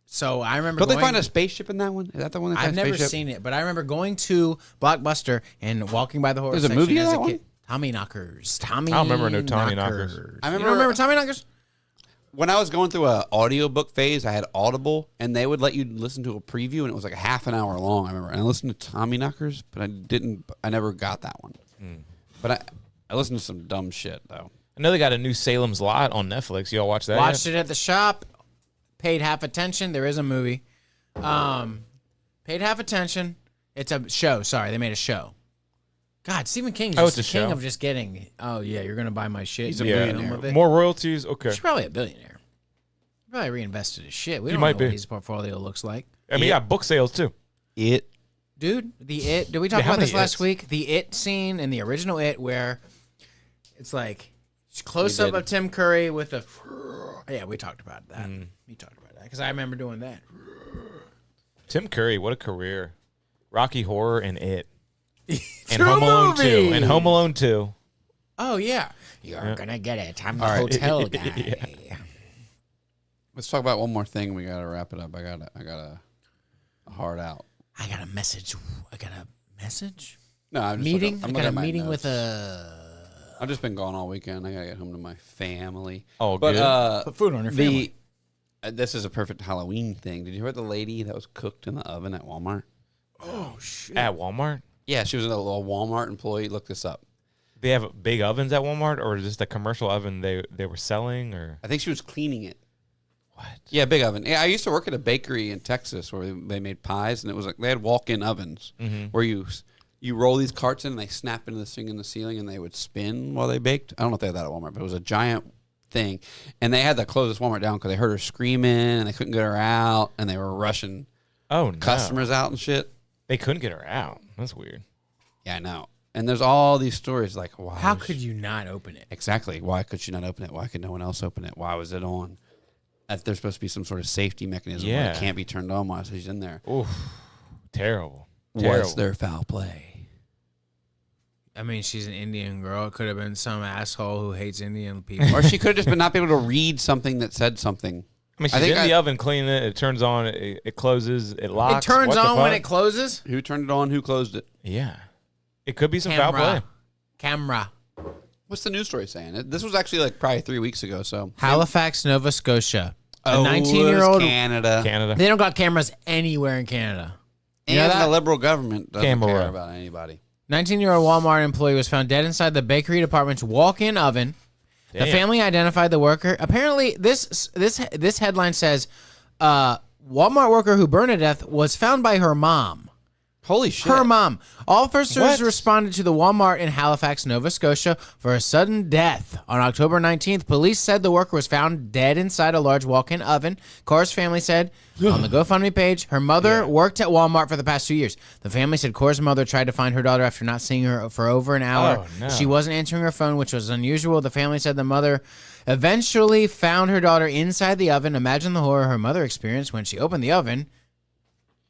So I remember. Don't they going- find a spaceship in that one? Is that the one? They I've find a never spaceship? seen it, but I remember going to Blockbuster and walking by the horror There's a section movie of as that a one? kid. Tommy Knockers. Tommy. I don't remember no Tommy Knockers. I You don't remember Tommy Knockers? When I was going through a audiobook phase, I had Audible, and they would let you listen to a preview, and it was like a half an hour long. I remember, and I listened to Tommy Knockers, but I never got that one. But I listened to some dumb shit though. I know they got a new Salem's Lot on Netflix. Y'all watch that? Watched yet? it at the shop. Paid half attention. There is a movie. Paid half attention. It's a show. Sorry, they made a show. God, Stephen King's Oh, just it's a the king show. of just getting. Oh yeah, you're gonna buy my shit. He's and a make billionaire. film of it. More royalties? Okay. He's probably a billionaire. Probably reinvested his shit. We He don't might know what be. his portfolio looks like. I mean, yeah, book sales too. It. Dude, the It. Did we talk Yeah, how about this many last Its? week? The It scene in the original It, where it's like close up did. of Tim Curry with a. Yeah, we talked about that. We talked about that because I remember doing that. Tim Curry, what a career. Rocky Horror and It. And True Home Alone movie. 2. And Home Alone 2. Oh yeah, you're gonna get it. I'm the All right. hotel guy. Let's talk about one more thing. We gotta wrap it up. I got a hard out. I got a message. I got a message. No, I'm just Meeting. Looking, I I'm got looking a at my meeting notes. with a. I've just been gone all weekend. I gotta get home to my family. Oh, but good. Put food on your family. This is a perfect Halloween thing. Did you hear about the lady that was cooked in the oven at Walmart? Oh shit. At Walmart? Yeah, she was a little Walmart employee. Look this up. They have big ovens at Walmart, or is this the commercial oven they were selling? Or I think she was cleaning it. what? Yeah, big oven. Yeah, I used to work at a bakery in Texas where they made pies, and it was like they had walk-in ovens where you roll these carts in and they snap into this thing in the ceiling and they would spin while they baked. I don't know if they had that at Walmart, but it was a giant thing, and they had to close this Walmart down because they heard her screaming and they couldn't get her out, and they were rushing Oh no! customers out and shit. They couldn't get her out. That's weird. Yeah, I know. And there's all these stories like, why? How was could she- you not open it? Exactly. Why could she not open it? Why could no one else open it? Why was it on? There's supposed to be some sort of safety mechanism where Yeah. it can't be turned on while she's in there. Oof. Terrible. Was Terrible. there foul play? I mean, she's an Indian girl. It could have been some asshole who hates Indian people. Or she could have just been not be able to read something that said something. I mean, I she's think in the I- oven cleaning it. It turns on. It closes. It locks. It turns What the on when fuck? it closes. Who turned it on? Who closed it? Yeah. It could be some foul play. Camera. What's the news story saying? This was actually like probably 3 weeks ago. So Halifax, Nova Scotia. A it was 19-year-old. Canada. Canada. They don't got cameras anywhere in Canada. You know And that? the liberal government doesn't Canberra. care about anybody. 19-year-old Walmart employee was found dead inside the bakery department's walk-in oven. The Damn. family identified the worker. Apparently, this headline says, Walmart worker who burned to death was found by her mom. Holy shit. Her mom. Officers What? responded to the Walmart in Halifax, Nova Scotia for a sudden death. On October 19th, police said the worker was found dead inside a large walk-in oven. Cora's family said on the GoFundMe page, her mother worked at Walmart for the past 2 years. The family said Cora's mother tried to find her daughter after not seeing her for over an hour. Oh, no. She wasn't answering her phone, which was unusual. The family said the mother eventually found her daughter inside the oven. Imagine the horror her mother experienced when she opened the oven.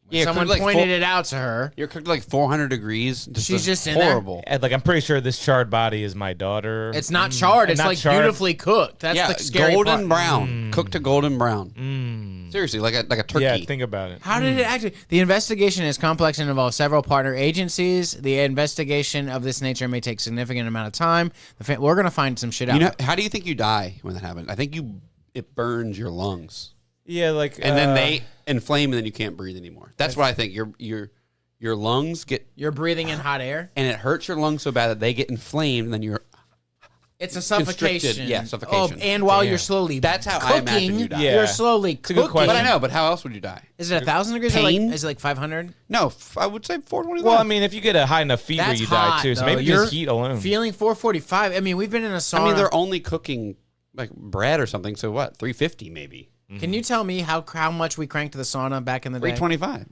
Yeah, Someone pointed it out to her. You're cooked like 400 degrees. She's just in there. horrible. And, like, I'm pretty sure this charred body is my daughter. It's not charred. It's not like charred. beautifully cooked. That's Yeah, the scary golden part. brown, cooked to golden brown. Seriously, like a turkey. Yeah, think about it. How did it actually? The investigation is complex and involves several partner agencies. The investigation of this nature may take significant amount of time. We're gonna find some shit out. You know, how do you think you die when that happens? I think it burns your lungs, Yeah, like, and then they inflame, and then you can't breathe anymore. That's what I think. Your lungs get, You're breathing in hot air. and it hurts your lungs so bad that they get inflamed, and then you're. It's a suffocation. Constricted. Yeah, suffocation. Oh, and while Damn. you're slowly That's how I cooking, imagine you die. Yeah. you're slowly a good cooking. question. But I know. But how else would you die? Is it 1,000 degrees? Pain? Is it like 500? No, I would say 425. well, I mean, if you get a high enough fever, That's you hot, die too. So though. maybe You're just heat alone. Feeling 445. I mean, we've been in a sauna. I mean, they're only cooking like bread or something. So what? 350 maybe. Can you tell me how much we cranked the sauna back in the day? 325.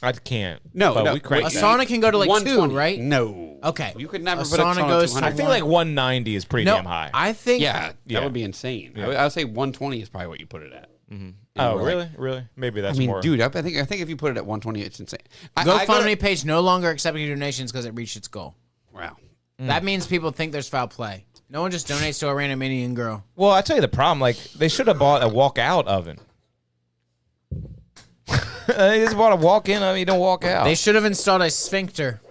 I can't. No, but no, we crank A wait, that. sauna can go to like 2, 120. right? No. Okay. You could never A put a sauna sauna goes to to I 200. think like 190 is pretty No, damn high. I think. Yeah, Yeah. that would be insane. Yeah. I would say 120 is probably what you put it at. Oh, We're like- really? Maybe I that's mean, more. dude, I think if you put it at 120, it's insane. I go GoFundMe page no longer accepting donations because it reached its goal. Wow. That means people think there's foul play. No one just donates to a random Indian girl. Well, I tell you the problem. Like, they should have bought a walk-out oven. They just bought a walk-in oven. You don't walk out. They should have installed a sphincter.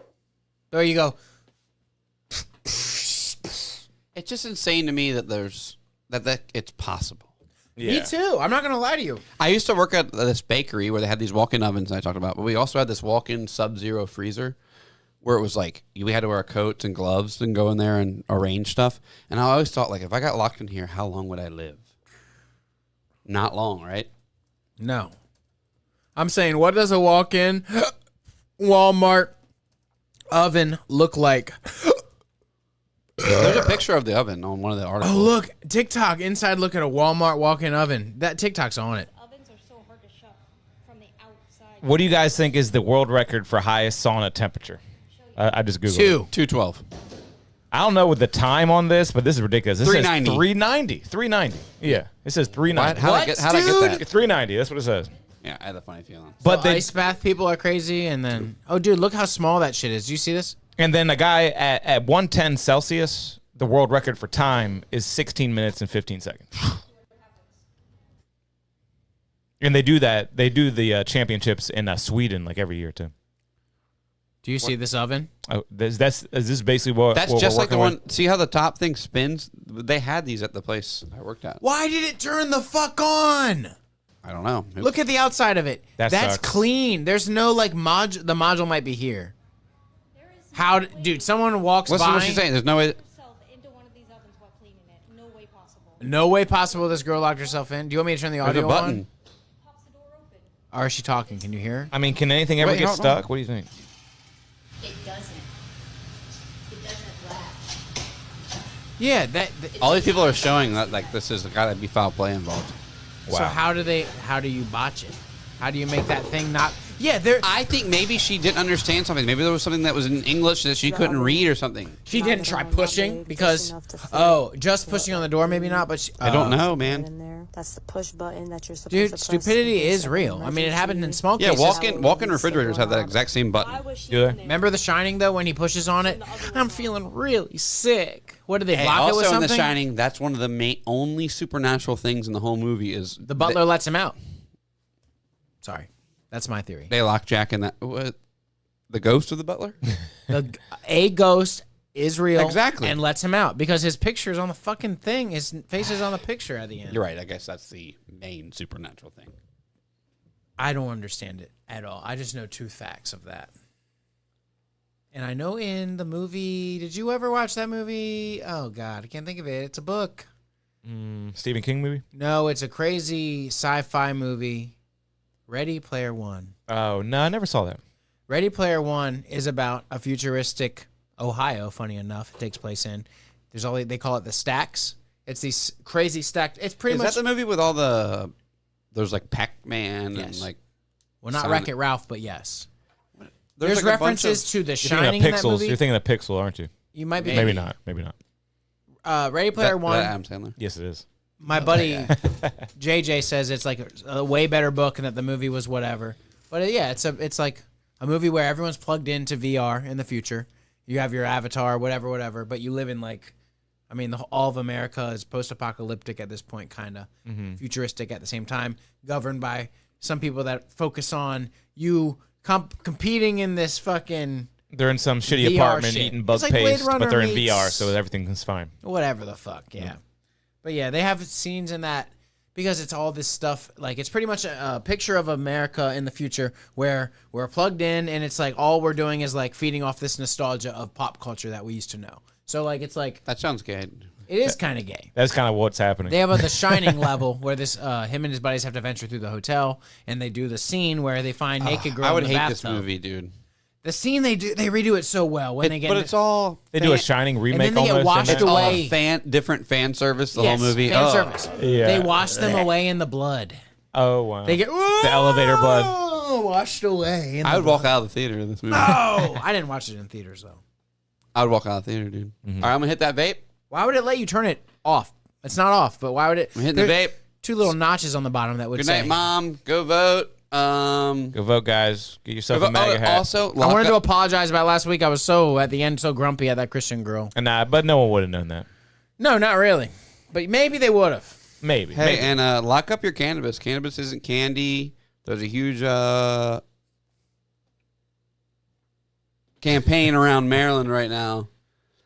There you go. It's just insane to me that there's that it's possible. Yeah. Me too. I'm not gonna lie to you. I used to work at this bakery where they had these walk-in ovens I talked about, but we also had this walk-in sub-zero freezer where it was like we had to wear coats and gloves and go in there and arrange stuff. And I always thought, like, if I got locked in here, how long would I live? Not long, right? No. I'm saying, what does a walk-in Walmart oven look like? There's a picture of the oven on one of the articles. Oh, look. TikTok. Inside look at a Walmart walk-in oven. That TikTok's on it. Ovens are so hard to shut from the outside. What do you guys think is the world record for highest sauna temperature? I just Googled it. 212. I don't know with the time on this, but this is ridiculous. It 390. says 390. 390. Yeah. It says 390. How'd I get that? 390. That's what it says. Yeah, I had a funny feeling. But So they, ice bath people are crazy, and then dude, look how small that shit is. Do you see this? and then a guy at 110 Celsius, the world record for time is 16 minutes and 15 seconds. And they do that. They do the championships in Sweden like every year too. Do you see this oven? Oh, is this basically what? That's what just we're like the working one. See how the top thing spins? They had these at the place I worked at. Why did it turn the fuck on? I don't know. Look at the outside of it. That That's sucks. clean. There's no like the module might be here. How, dude? Someone walks Listen to by. what she's saying. There's no way. Yourself into one of these ovens while cleaning it. No way possible. No way possible this girl locked herself in. Do you want me to turn the There's audio a button. on? Pops the door open. Or is she talking? Can you hear her? I mean, can anything ever Wait, get hold on. stuck? What do you think? It doesn't. It doesn't latch. Yeah. All these people are showing that like this is got to be foul play involved. So how do you botch it? How do you make that thing not? Yeah, there. I think maybe she didn't understand something. Maybe there was something that was in English that she couldn't read or something. She didn't try pushing because just pushing on the door maybe not, but she, I don't know, In man. there. That's the push button that you're supposed Dude, to press. stupidity in case is of real. I mean, it happened in small Yeah, cases. walk-in refrigerators have that exact same Why button. was she Do they? in there? Remember The Shining though when he pushes on it? I'm feeling really sick. What did they Hey, block it with also in something? The Shining, that's one of the only supernatural things in the whole movie is The butler lets him out. Sorry, that's my theory. They lock Jack in that. What? The ghost of the butler? A ghost is real, Exactly. and lets him out because his picture's on the fucking thing. His face is on the picture at the end. You're right. I guess that's the main supernatural thing. I don't understand it at all. I just know two facts of that. And I know in the movie, did you ever watch that movie? Oh God, I can't think of it. It's a book. Stephen King movie? No, it's a crazy sci-fi movie. Ready Player One. Oh no, I never saw that. Ready Player One is about a futuristic Ohio. Funny enough, it takes place in. There's all they call it the stacks. It's these crazy stacked. It's pretty Is much that the movie with all the? There's like Pac-Man Yes. and like. well, not Sonic? Wreck-It Ralph, but yes. There's There's like a bunch references of- to the You're Shining thinking in of that Pixels. movie. You're thinking of Pixel, aren't you? You might be. Maybe not. Maybe not. Ready Player that One. Adam Sandler. Yes, it is. My buddy JJ says it's like a way better book and that the movie was whatever. But yeah, it's like a movie where everyone's plugged into VR in the future. You have your avatar, whatever, but you live in like, I mean, all of America is post-apocalyptic at this point, kind of futuristic at the same time, governed by some people that focus on you competing in this fucking They're in some shitty VR apartment shit. eating bug It's like Blade paste, but Runner they're in meets- VR, so everything's fine. whatever the fuck, yeah. But yeah, they have scenes in that because it's all this stuff. Like it's pretty much a picture of America in the future where we're plugged in, and it's like all we're doing is like feeding off this nostalgia of pop culture that we used to know. So like it's like That sounds good. it is kind of gay. That's kind of what's happening. They have the Shining level where this him and his buddies have to venture through the hotel, and they do the scene where they find naked girl I would in the hate this bathtub. movie, dude. The scene they redo it so well when they get But into- it's all They do a Shining remake they get almost. washed in it's that. all away. different fan service. The yes, whole movie. fan Oh. service. Yeah. They wash them away in the blood. Oh wow. They get the elevator blood. washed away. In I the would walk out of the theater in this movie. Oh, I didn't watch it in theaters though. I would walk out of the theater, dude. All right, I'm gonna hit that vape. Why would it let you turn it off? It's not off, but why would it? I'm hitting the there- vape. Two little notches on the bottom that would Good say. night, Mom. Go vote. Go vote, guys. Get yourself Go a MAGA vote. hat. Also, I lock wanted to up- apologize about last week. I was so at the end so grumpy at that Christian girl. Nah, but no one would have known that. No, not really, but maybe they would have. Maybe. Hey, Maybe. and lock up your cannabis. Cannabis isn't candy. There's a huge campaign around Maryland right now.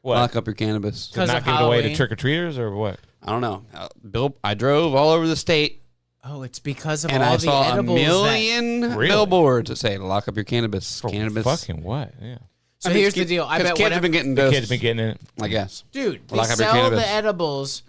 What? Lock up your cannabis. To 'Cause not of give it away to Halloween? trick or treaters or what? I don't know. Bill, I drove all over the state, Oh, it's because of and all I the saw a edibles. million Really? billboards that say lock up your cannabis. For Cannabis. fucking what? Yeah. So I mean, here's the kids- deal. I 'cause bet kids whatever, have been getting The doses. kid's been getting it. I guess. dude, they Lock up your sell cannabis. the edibles,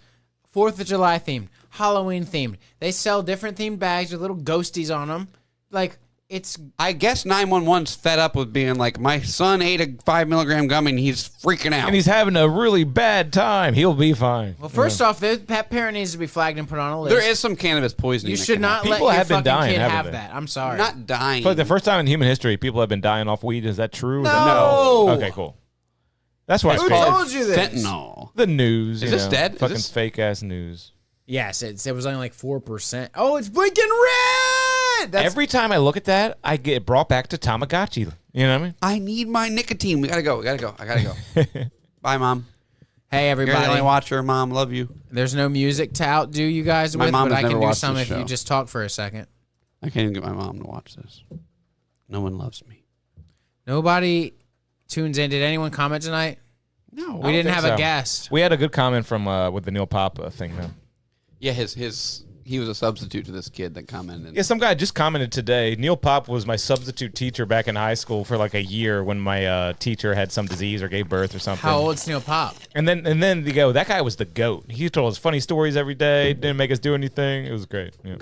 4th of July themed, Halloween themed. They sell different themed bags with little ghosties on them. Like it's I guess 911's fed up with being like, my son ate a 5 milligram gummy and he's freaking out. And he's having a really bad time. He'll be fine. well. First off, the pet parent needs to be flagged and put on a list. There is some cannabis poisoning. You that should can not happen. let People your have been fucking dying, kid haven't have they? that. I'm sorry. Not dying. It's like the first time in human history, people have been dying off weed. Is that true? Is that- No. Okay, cool. That's why it's Who fake. told you this? fentanyl. The news. Is you this know, dead? Is Fucking this- fake ass news. Yes, it was only like 4%. Oh, it's blinking red. That's Every time I look at that, I get brought back to Tamagotchi. You know what I mean? I need my nicotine. We gotta go. I gotta go. Bye, Mom. hey You're the only everybody. watcher, Mom. Love you. There's no music to outdo you guys My with, mom but has I can never do watched some this if you show. just talk for a second. I can't even get my mom to watch this. No one loves me. Nobody tunes in. Did anyone comment tonight? No. We didn't think have so. a guest. We had a good comment from with the Neil Pop thing, though. Yeah, he was a substitute to this kid that commented. Yeah, some guy just commented today. Neil Pop was my substitute teacher back in high school for like a year when my teacher had some disease or gave birth or something. How old's Neil Pop? And then they go, that guy was the GOAT. He told us funny stories every day, didn't make us do anything. It was great. Yeah.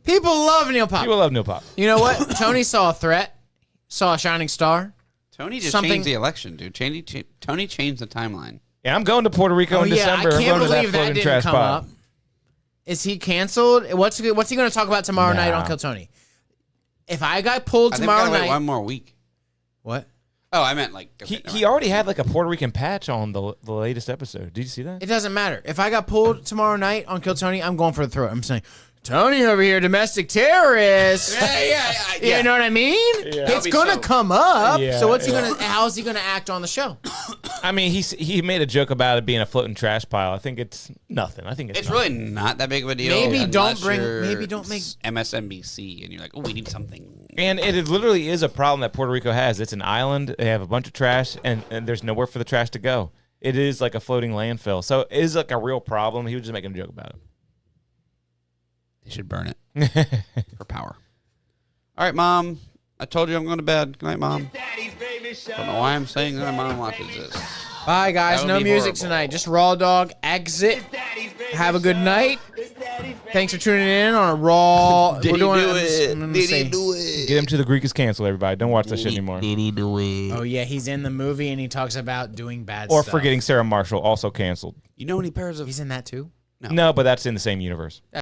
People love Neil Pop. People love Neil Pop. You know what? Tony saw a threat, saw a shining star. Tony just something- changed the election, dude. Tony changed the timeline. Yeah, I'm going to Puerto Rico Oh in yeah, December. I I'm can't going to that believe that floating didn't trash come pod. up. Is he canceled? What's he going to talk about tomorrow night on Nah. Kill Tony? If I got pulled I think we tomorrow gotta wait night, one more week. what? Oh, I meant like okay, He, never he mind. already had like a Puerto Rican patch on the latest episode. Did you see that? It doesn't matter. If I got pulled tomorrow night on Kill Tony, I'm going for the throat. I'm saying, Tony over here, domestic terrorist. Yeah. You know what I mean? Yeah. It's be gonna so- come up. Yeah, So what's he yeah. gonna? How's he gonna act on the show? I mean, he made a joke about it being a floating trash pile. I think it's nothing. I think it's It's nothing. really not that big of a deal. Maybe unless don't bring- you're maybe don't make- MSNBC and you're like, oh, we need something. And it literally is a problem that Puerto Rico has. It's an island. They have a bunch of trash, and there's nowhere for the trash to go. It is like a floating landfill. So it is like a real problem. He was just making a joke about it. They should burn it for power. All right, Mom. I told you I'm going to bed. Good night, Mom. Don't know why I'm saying that. Mom watches this. Bye guys. That would No be music horrible. tonight. Just Raw Dog exit. Have a good night. Thanks for tuning in on a Raw. Did we're he doing do I'm just- it? I'm gonna Did say- he do it? Get him to the Greek is canceled, everybody. Don't watch that shit anymore. Did he do it? Oh yeah, he's in the movie and he talks about doing bad Or stuff. forgetting Sarah Marshall, also canceled. You know any pairs of He's in that too. No, but that's in the same universe.